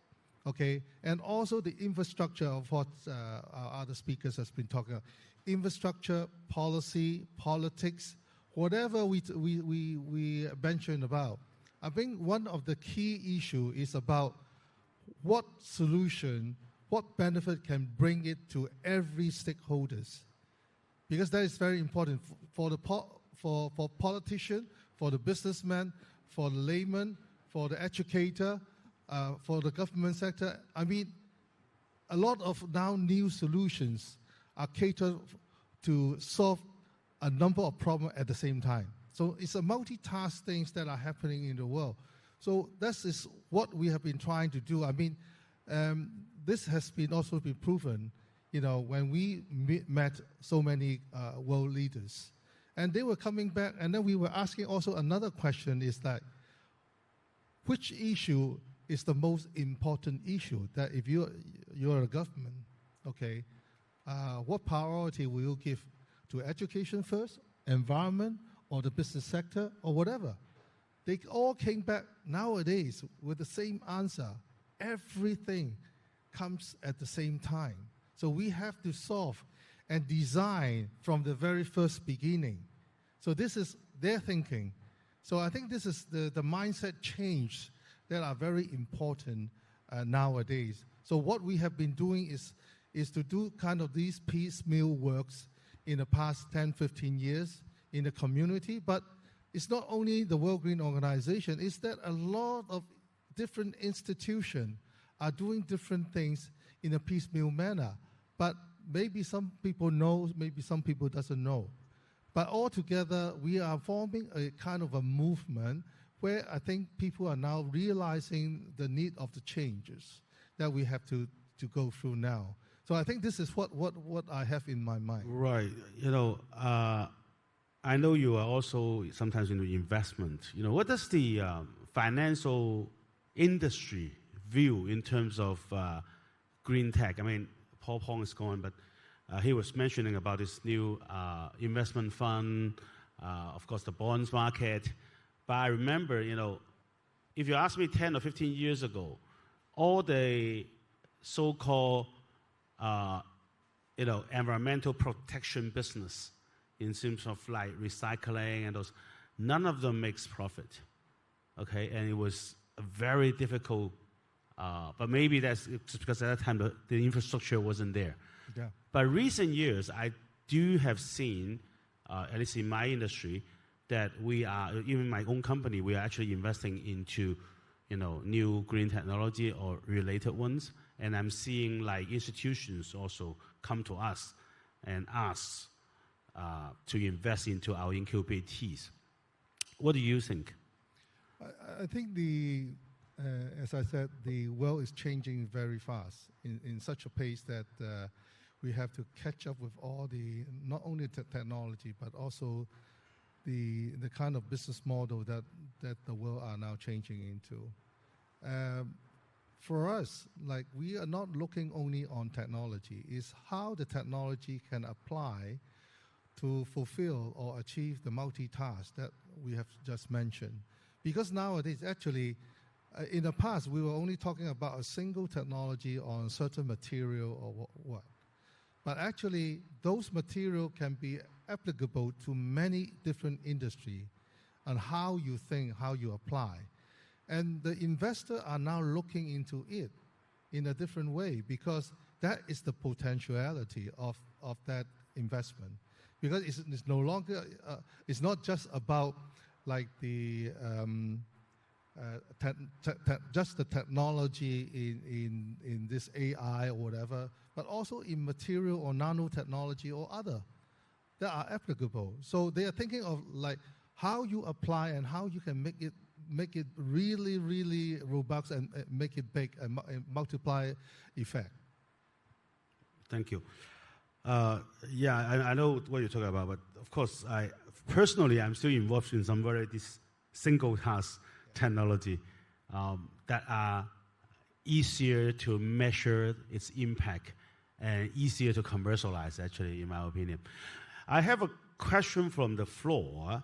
okay? And also the infrastructure of what our other speakers has been talking about. Infrastructure, policy, politics, whatever we mentioned about. I think one of the key issue is about what solution, what benefit can bring it to every stakeholders. Because that is very important for politician, for the businessman, for the layman, for the educator, for the government sector. I mean, a lot of now new solutions are catered to solve a number of problems at the same time. So it's a multitask things that are happening in the world. So this is what we have been trying to do. I mean, this has been also been proven, when we met so many world leaders. And they were coming back, and then we were asking also another question is that, which issue is the most important issue that if you're a government, okay, what priority will you give to education first, environment, or the business sector, or whatever? They all came back nowadays with the same answer. Everything comes at the same time. So we have to solve and design from the very first beginning. So this is their thinking. So I think this is the mindset change that are very important nowadays. So what we have been doing is to do kind of these piecemeal works in the past 10, 15 years in the community. But it's not only the World Green Organization, it's that a lot of different institutions are doing different things in a piecemeal manner. But maybe some people know, maybe some people doesn't know. But all together, we are forming a kind of a movement where I think people are now realizing the need of the changes that we have to go through now. So I think this is what I have in my mind. Right. I know you are also sometimes into investment. What does the financial industry view in terms of green tech? I mean, Paul Pong is gone, but he was mentioning about this new investment fund, of course, the bonds market. But I remember, if you asked me 10 or 15 years ago, all the so-called, environmental protection business in terms of like recycling and those, none of them makes profit, okay? And it was a very difficult, but maybe that's just because at that time the infrastructure wasn't there. Yeah. But recent years, I do have seen, at least in my industry, that we are, even my own company, we are actually investing into, new green technology or related ones. And I'm seeing like institutions also come to us and ask to invest into our incubatees. What do you think? I think as I said, the world is changing very fast in such a pace that we have to catch up with all the, not only technology, but also the kind of business model that the world are now changing into. For us, like, we are not looking only on technology. It's how the technology can apply to fulfill or achieve the multitask that we have just mentioned. Because nowadays, actually, in the past, we were only talking about a single technology on certain material or what. But actually, those material can be applicable to many different industries and how you think, how you apply. And the investors are now looking into it in a different way because that is the potentiality of that investment. Because it's no longer, it's not just about like the just the technology in this AI or whatever, but also in material or nanotechnology or other that are applicable. So they are thinking of like how you apply and how you can make it really, really robust and make it big and multiply effect. Thank you. Yeah, I know what you're talking about, but of course, I'm still involved in some very single task technology that are easier to measure its impact and easier to commercialize, actually, in my opinion. I have a question from the floor.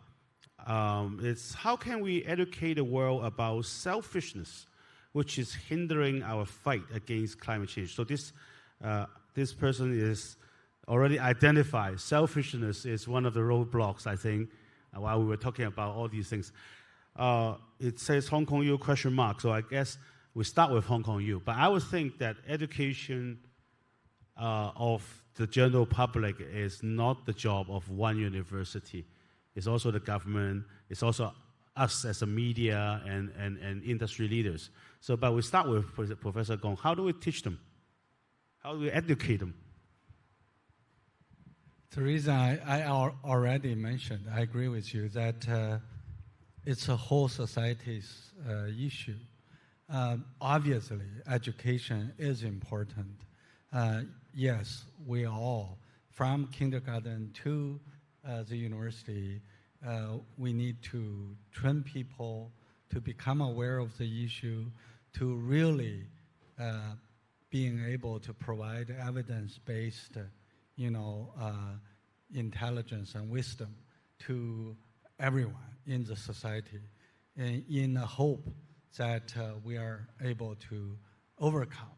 It's how can we educate the world about selfishness, which is hindering our fight against climate change? So this person is already identified. Selfishness is one of the roadblocks, I think, while we were talking about all these things. It says Hong Kong U question mark, so I guess we start with Hong Kong U. But I would think that education of the general public is not the job of one university. It's also the government. It's also us as a media and industry leaders. So, but we start with Professor Gong. How do we teach them? How do we educate them? The reason I already mentioned, I agree with you, that it's a whole society's issue. Obviously, education is important. Yes, we all, from kindergarten to the university, we need to train people to become aware of the issue, to really being able to provide evidence-based, intelligence and wisdom to everyone in the society, in the hope that we are able to overcome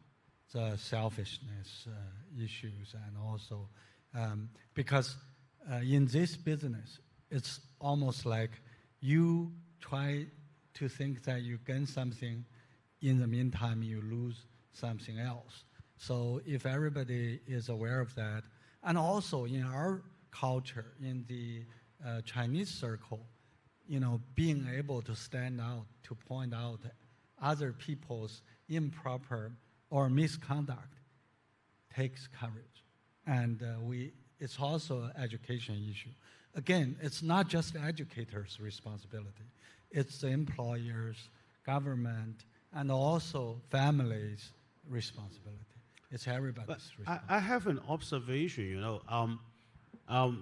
the selfishness issues, and also because in this business, it's almost like you try to think that you gain something, in the meantime you lose something else. So if everybody is aware of that, and also in our culture, in the Chinese circle, being able to stand out, to point out other people's improper or misconduct takes courage. And it's also an education issue. Again, it's not just the educators' responsibility. It's the employers, government, and also families' responsibility. It's everybody's responsibility. I have an observation,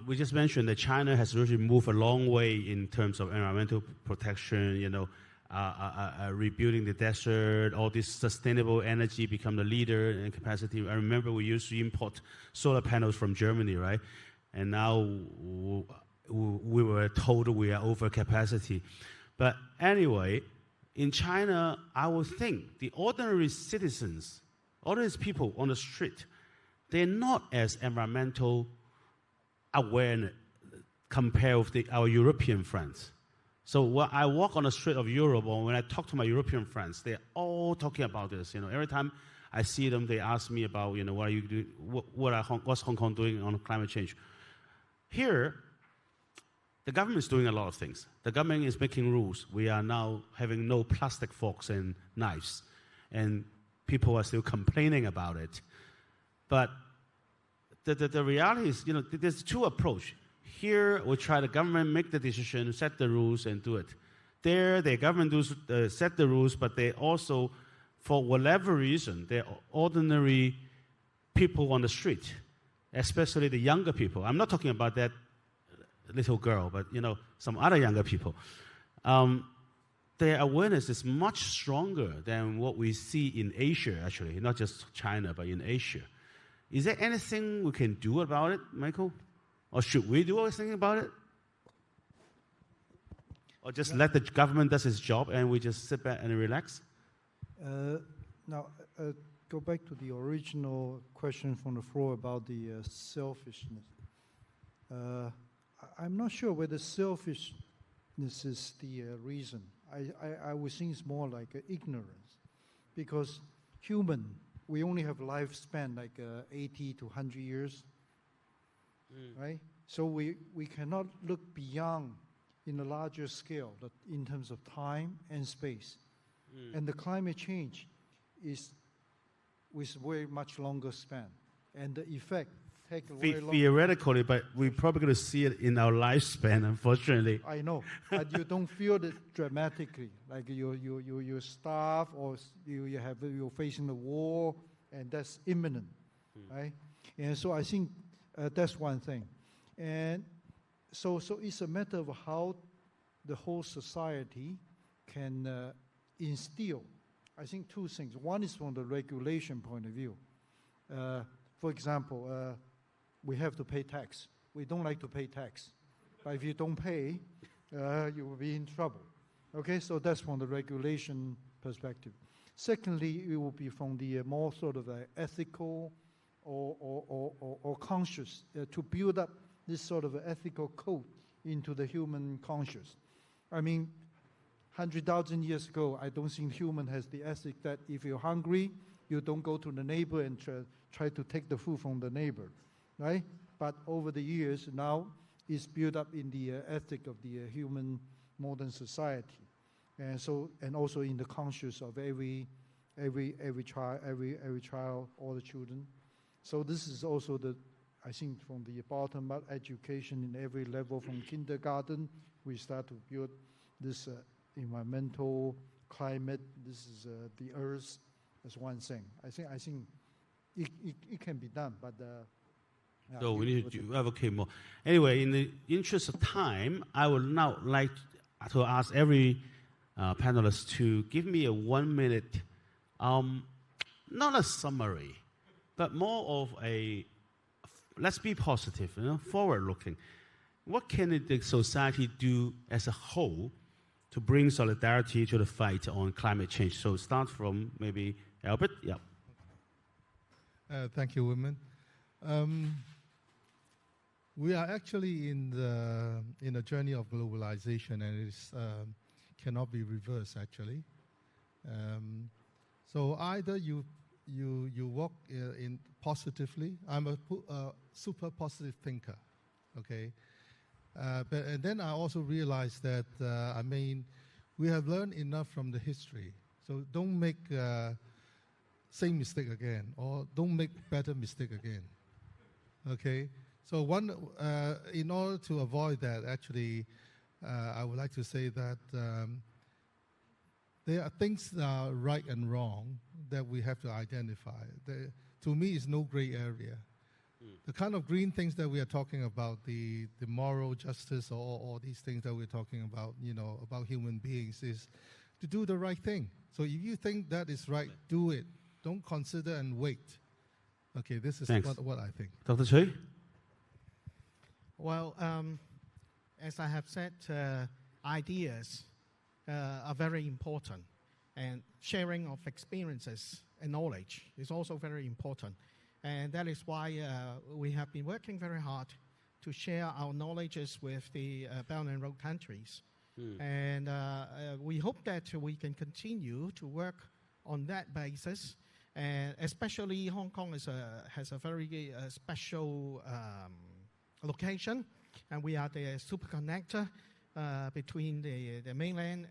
we just mentioned that China has really moved a long way in terms of environmental protection, rebuilding the desert, all this sustainable energy become the leader in capacity. I remember we used to import solar panels from Germany, right? And now we were told we are over capacity. But anyway, in China, I would think the ordinary citizens, all these people on the street, they're not as environmental aware compared with our European friends. So when I walk on the street of Europe, or when I talk to my European friends, they're all talking about this. Every time I see them, they ask me about, what are you doing? What's Hong Kong doing on climate change? Here, the government is doing a lot of things. The government is making rules. We are now having no plastic forks and knives, and people are still complaining about it. But the reality is, there's two approaches. Here, we try the government make the decision, set the rules, and do it. There, the government set the rules, but they also, for whatever reason, they're ordinary people on the street, especially the younger people. I'm not talking about that little girl, but some other younger people. Their awareness is much stronger than what we see in Asia, actually, not just China, but in Asia. Is there anything we can do about it, Michael? Or should we do anything about it? Or just let the government does its job and we just sit back and relax? Now, go back to the original question from the floor about the selfishness. I'm not sure whether selfishness is the reason. I would think it's more like ignorance, because human, we only have lifespan like 80 to 100 years, right? So we cannot look beyond in a larger scale in terms of time and space. And the climate change is with very much longer span. And the effect take a very long Theoretically, but we're probably going to see it in our lifespan, unfortunately. I know, but you don't feel it dramatically, like you starve or you're facing the war, and that's imminent, right? And so I think that's one thing. And so it's a matter of how the whole society can instill, I think, two things. One is from the regulation point of view. For example, we have to pay tax. We don't like to pay tax. But if you don't pay, you will be in trouble. Okay, so that's from the regulation perspective. Secondly, it will be from the more sort of ethical or conscious, to build up this sort of ethical code into the human conscious. I mean, 100,000 years ago, I don't think human has the ethic that if you're hungry, you don't go to the neighbor and try to take the food from the neighbor, right? But over the years, now it's built up in the ethic of the human modern society, and also in the conscious of every child, all the children. So this is also I think from the bottom-up education in every level, from kindergarten, we start to build this environmental climate. This is the earth as one thing. I think it can be done, but so we need to advocate more. Anyway, in the interest of time, I would now like to ask every panelist to give me a 1 minute, not a summary, but more of a, let's be positive, forward-looking. What can the society do as a whole to bring solidarity to the fight on climate change? So start from maybe Albert. Yeah. Thank you, Women. We are actually in a journey of globalization, and it cannot be reversed, actually. So either you walk in positively. I'm a super positive thinker, okay? And then I also realized that, we have learned enough from the history. So don't make same mistake again, or don't make better mistake again, okay? So in order to avoid that, actually, I would like to say that there are things that are right and wrong that we have to identify. To me, it's no gray area. The kind of green things that we are talking about, the moral justice, or these things that we're talking about, about human beings, is to do the right thing. So if you think that is right, do it. Don't consider and wait. Okay, this is what I think. Dr. Chui? Well, as I have said, ideas are very important, and sharing of experiences and knowledge is also very important. And that is why we have been working very hard to share our knowledges with the Belt and Road countries. And we hope that we can continue to work on that basis. And especially Hong Kong has a very special location, and we are the super connector between the mainland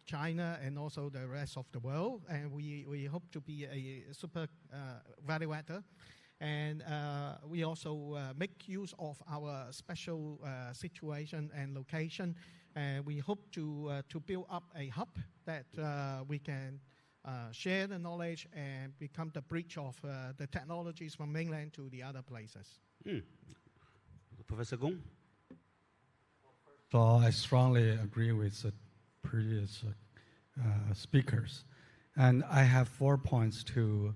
China and also the rest of the world, and we hope to be a super value adder. And we also make use of our special situation and location, and we hope to build up a hub that we can share the knowledge and become the bridge of the technologies from mainland to the other places. Professor Gong? So I strongly agree with the previous speakers. And I have 4 points to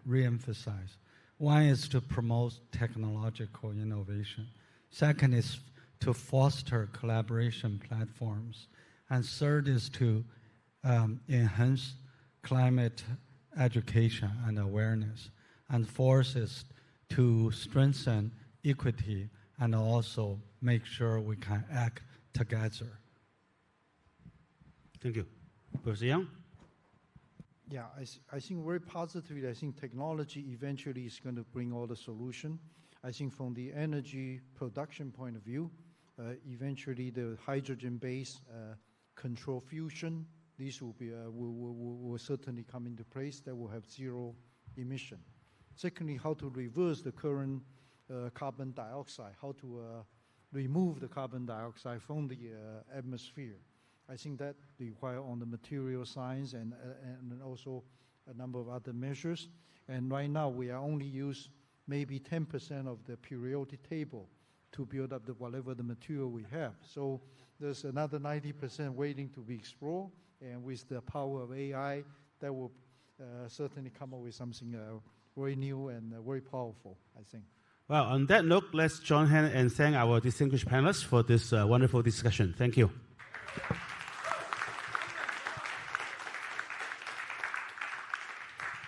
reemphasize. One is to promote technological innovation. Second is to foster collaboration platforms. And third is to enhance climate education and awareness. And fourth is to strengthen equity and also make sure we can act together. Thank you. Professor Yang? Yeah, I think very positively. I think technology eventually is going to bring all the solution. I think from the energy production point of view, eventually the hydrogen-based control fusion, these will be will certainly come into place that will have zero emission. Secondly, how to reverse the current carbon dioxide, how to remove the carbon dioxide from the atmosphere. I think that require on the material science and also a number of other measures. And right now we are only use maybe 10% of the periodic table to build up whatever the material we have. So there's another 90% waiting to be explored. And with the power of AI, that will certainly come up with something very new and very powerful, I think. Well, on that note, let's join hands and thank our distinguished panelists for this wonderful discussion. Thank you.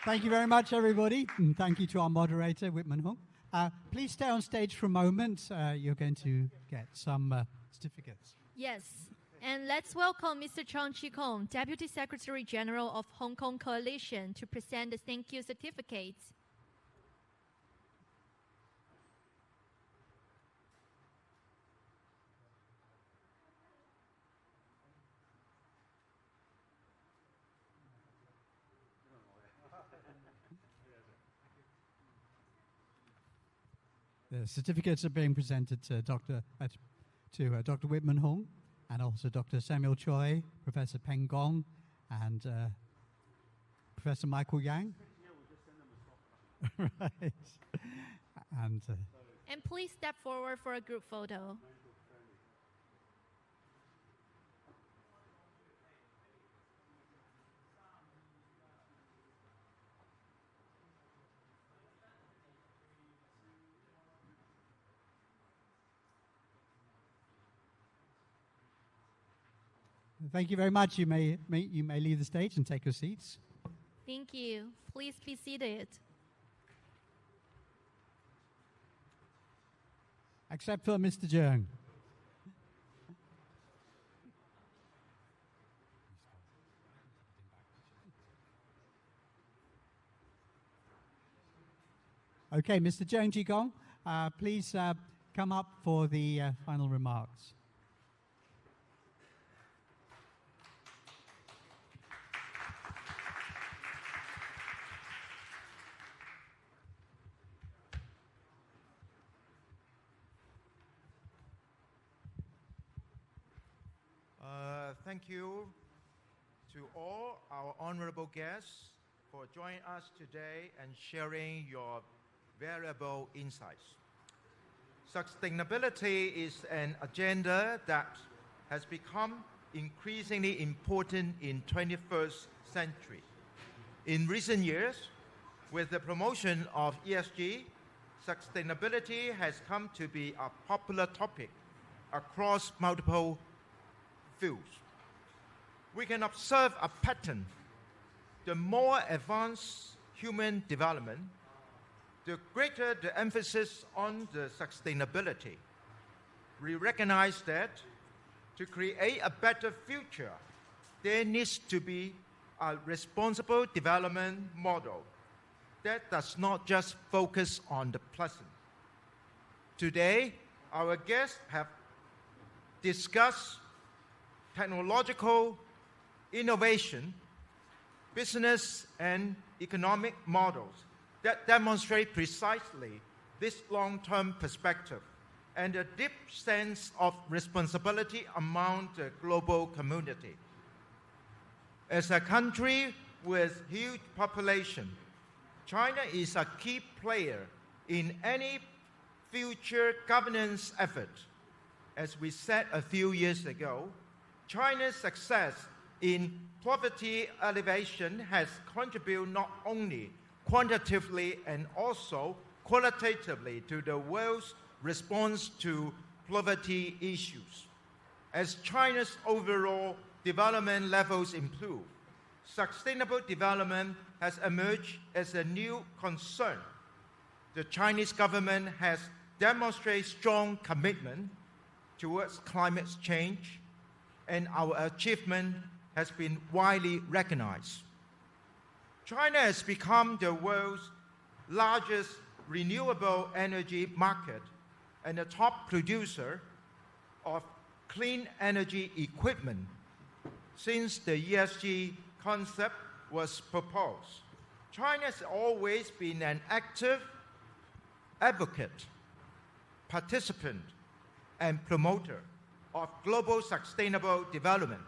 Thank you very much, everybody. And thank you to our moderator, Whitman Hung. Please stay on stage for a moment. You're going to get some certificates. Yes. And let's welcome Mr. Chang Chi-kung, Deputy Secretary General of Hong Kong Coalition, to present the thank you certificates. The certificates are being presented to Dr. Whitman Hung and also Dr. Samuel Choi, Professor Peng Gong, and Professor Michael Yang. Right. And please step forward for a group photo. Thank you very much. You may leave the stage and take your seats. Thank you. Please be seated. Except for Mr. Zheng. Okay, Mr. Zheng Chi-kung, please come up for the final remarks. Thank you to all our honorable guests for joining us today and sharing your valuable insights. Sustainability is an agenda that has become increasingly important in 21st century. In recent years, with the promotion of ESG, sustainability has come to be a popular topic across multiple fields. We can observe a pattern. The more advanced human development, the greater the emphasis on the sustainability. We recognize that to create a better future, there needs to be a responsible development model that does not just focus on the pleasant. Today, our guests have discussed technological innovation, business and economic models that demonstrate precisely this long-term perspective and a deep sense of responsibility among the global community. As a country with huge population, China is a key player in any future governance effort. As we said a few years ago, China's success in poverty alleviation has contributed not only quantitatively and also qualitatively to the world's response to poverty issues. As China's overall development levels improve, sustainable development has emerged as a new concern. The Chinese government has demonstrated strong commitment towards climate change, and our achievement has been widely recognized. China has become the world's largest renewable energy market and the top producer of clean energy equipment since the ESG concept was proposed. China has always been an active advocate, participant, and promoter of global sustainable development.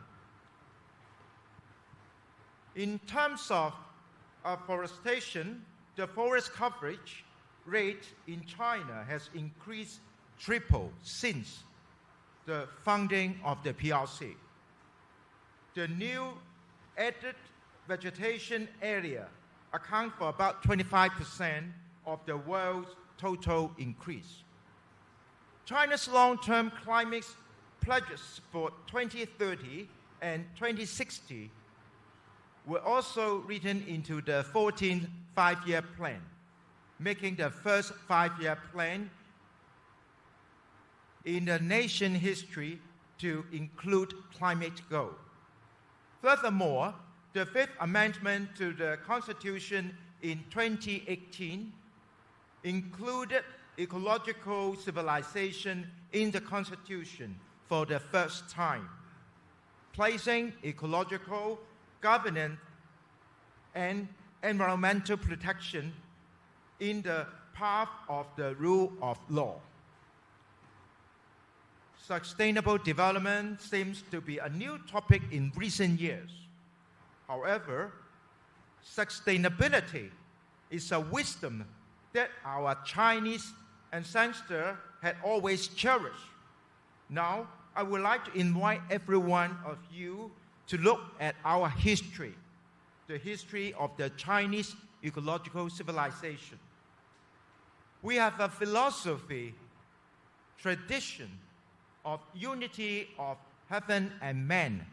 In terms of afforestation, the forest coverage rate in China has increased triple since the founding of the PRC. The new added vegetation area accounts for about 25% of the world's total increase. China's long-term climate pledges for 2030 and 2060 were also written into the 14th five-year plan, making the first five-year plan in the nation history to include climate goals. Furthermore, the Fifth Amendment to the Constitution in 2018 included ecological civilization in the Constitution for the first time, placing ecological governance and environmental protection in the path of the rule of law. Sustainable development seems to be a new topic in recent years. However, sustainability is a wisdom that our Chinese ancestors had always cherished. Now, I would like to invite every one of you to look at our history, the history of the Chinese ecological civilization. We have a philosophy, tradition of unity of heaven and man,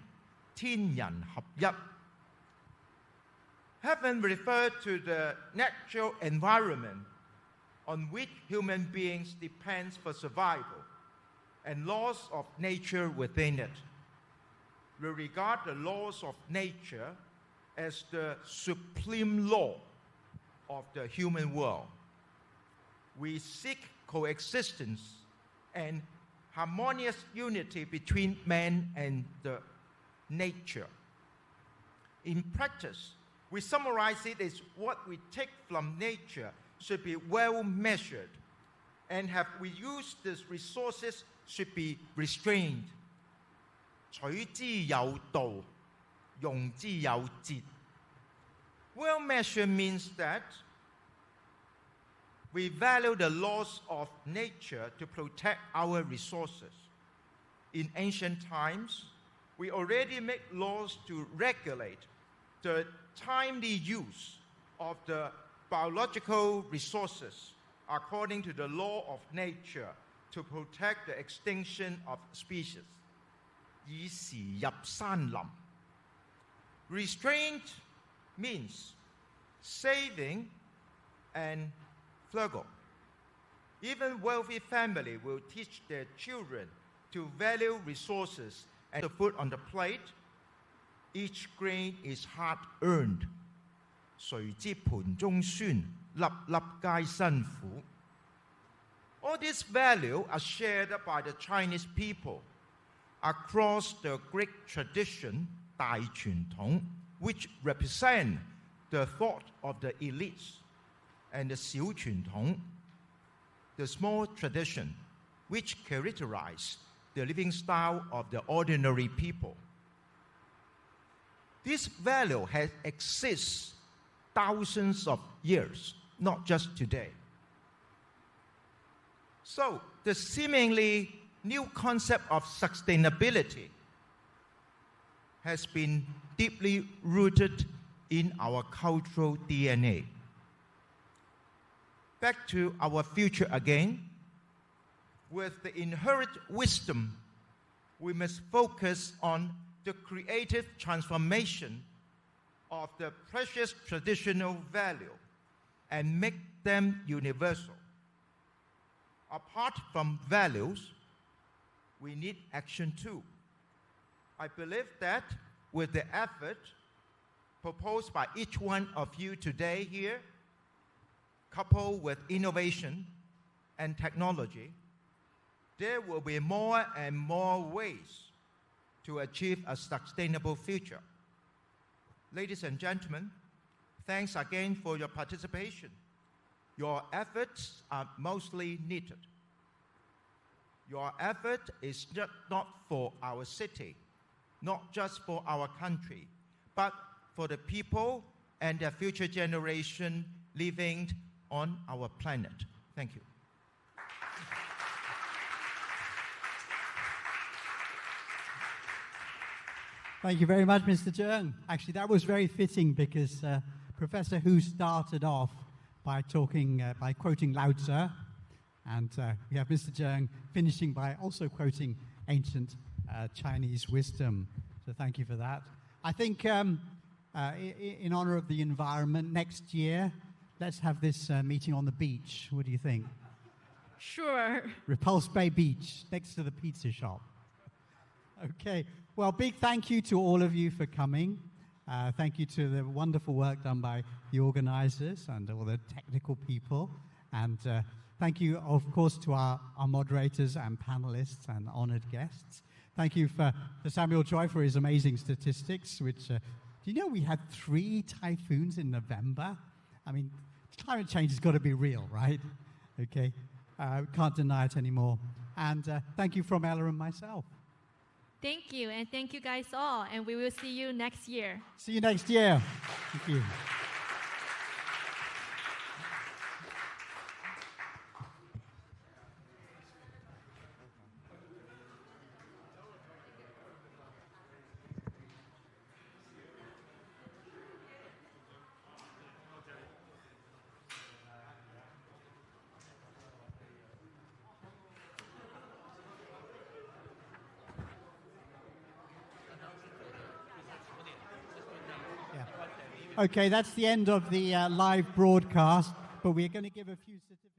天人合一. Heaven refers to the natural environment on which human beings depend for survival and laws of nature within it. We regard the laws of nature as the supreme law of the human world. We seek coexistence and harmonious unity between man and the nature. In practice, we summarize it as what we take from nature should be well measured, and have we used these resources should be restrained. 取之有道，用之有節. Well measured means that we value the laws of nature to protect our resources. In ancient times, we already make laws to regulate the timely use of the biological resources according to the law of nature to protect the extinction of species. 以時入山林. Restraint means saving and frugal. Even wealthy families will teach their children to value resources and the food on the plate. Each grain is hard-earned. 誰知盤中酸，粒粒皆辛苦. All these values are shared by the Chinese people across the great tradition, 大傳統, which represent the thought of the elites, and the 小傳統, the small tradition, which characterize the living style of the ordinary people. This value has existed thousands of years, not just today. So, the seemingly new concept of sustainability has been deeply rooted in our cultural DNA. Back to our future again. with the inherent wisdom, we must focus on the creative transformation of the precious traditional value and make them universal. Apart from values, we need action too. I believe that with the effort proposed by each one of you today here, coupled with innovation and technology, there will be more and more ways to achieve a sustainable future. Ladies and gentlemen, thanks again for your participation. Your efforts are mostly needed. Your effort is not for our city, not just for our country, but for the people and their future generation living on our planet. Thank you. Thank you very much, Mr. Zheng. Actually, that was very fitting because Professor Hu started off by quoting Lao Tzu, and we have Mr. Zheng finishing by also quoting ancient Chinese wisdom. So thank you for that. I think in honor of the environment, next year, let's have this meeting on the beach. What do you think? Sure. Repulse Bay Beach, next to the pizza shop. Okay. Well, big thank you to all of you for coming. Thank you to the wonderful work done by the organizers and all the technical people. And thank you, of course, to our moderators and panelists and honored guests. Thank you for Samuel Choi for his amazing statistics, which, do you know we had 3 typhoons in November? I mean, climate change has got to be real, right? Okay. We can't deny it anymore. And thank you from Ella and myself. Thank you, and thank you guys all, and we will see you next year. See you next year. Thank you. Okay, that's the end of the live broadcast, but we're going to give a few certificates.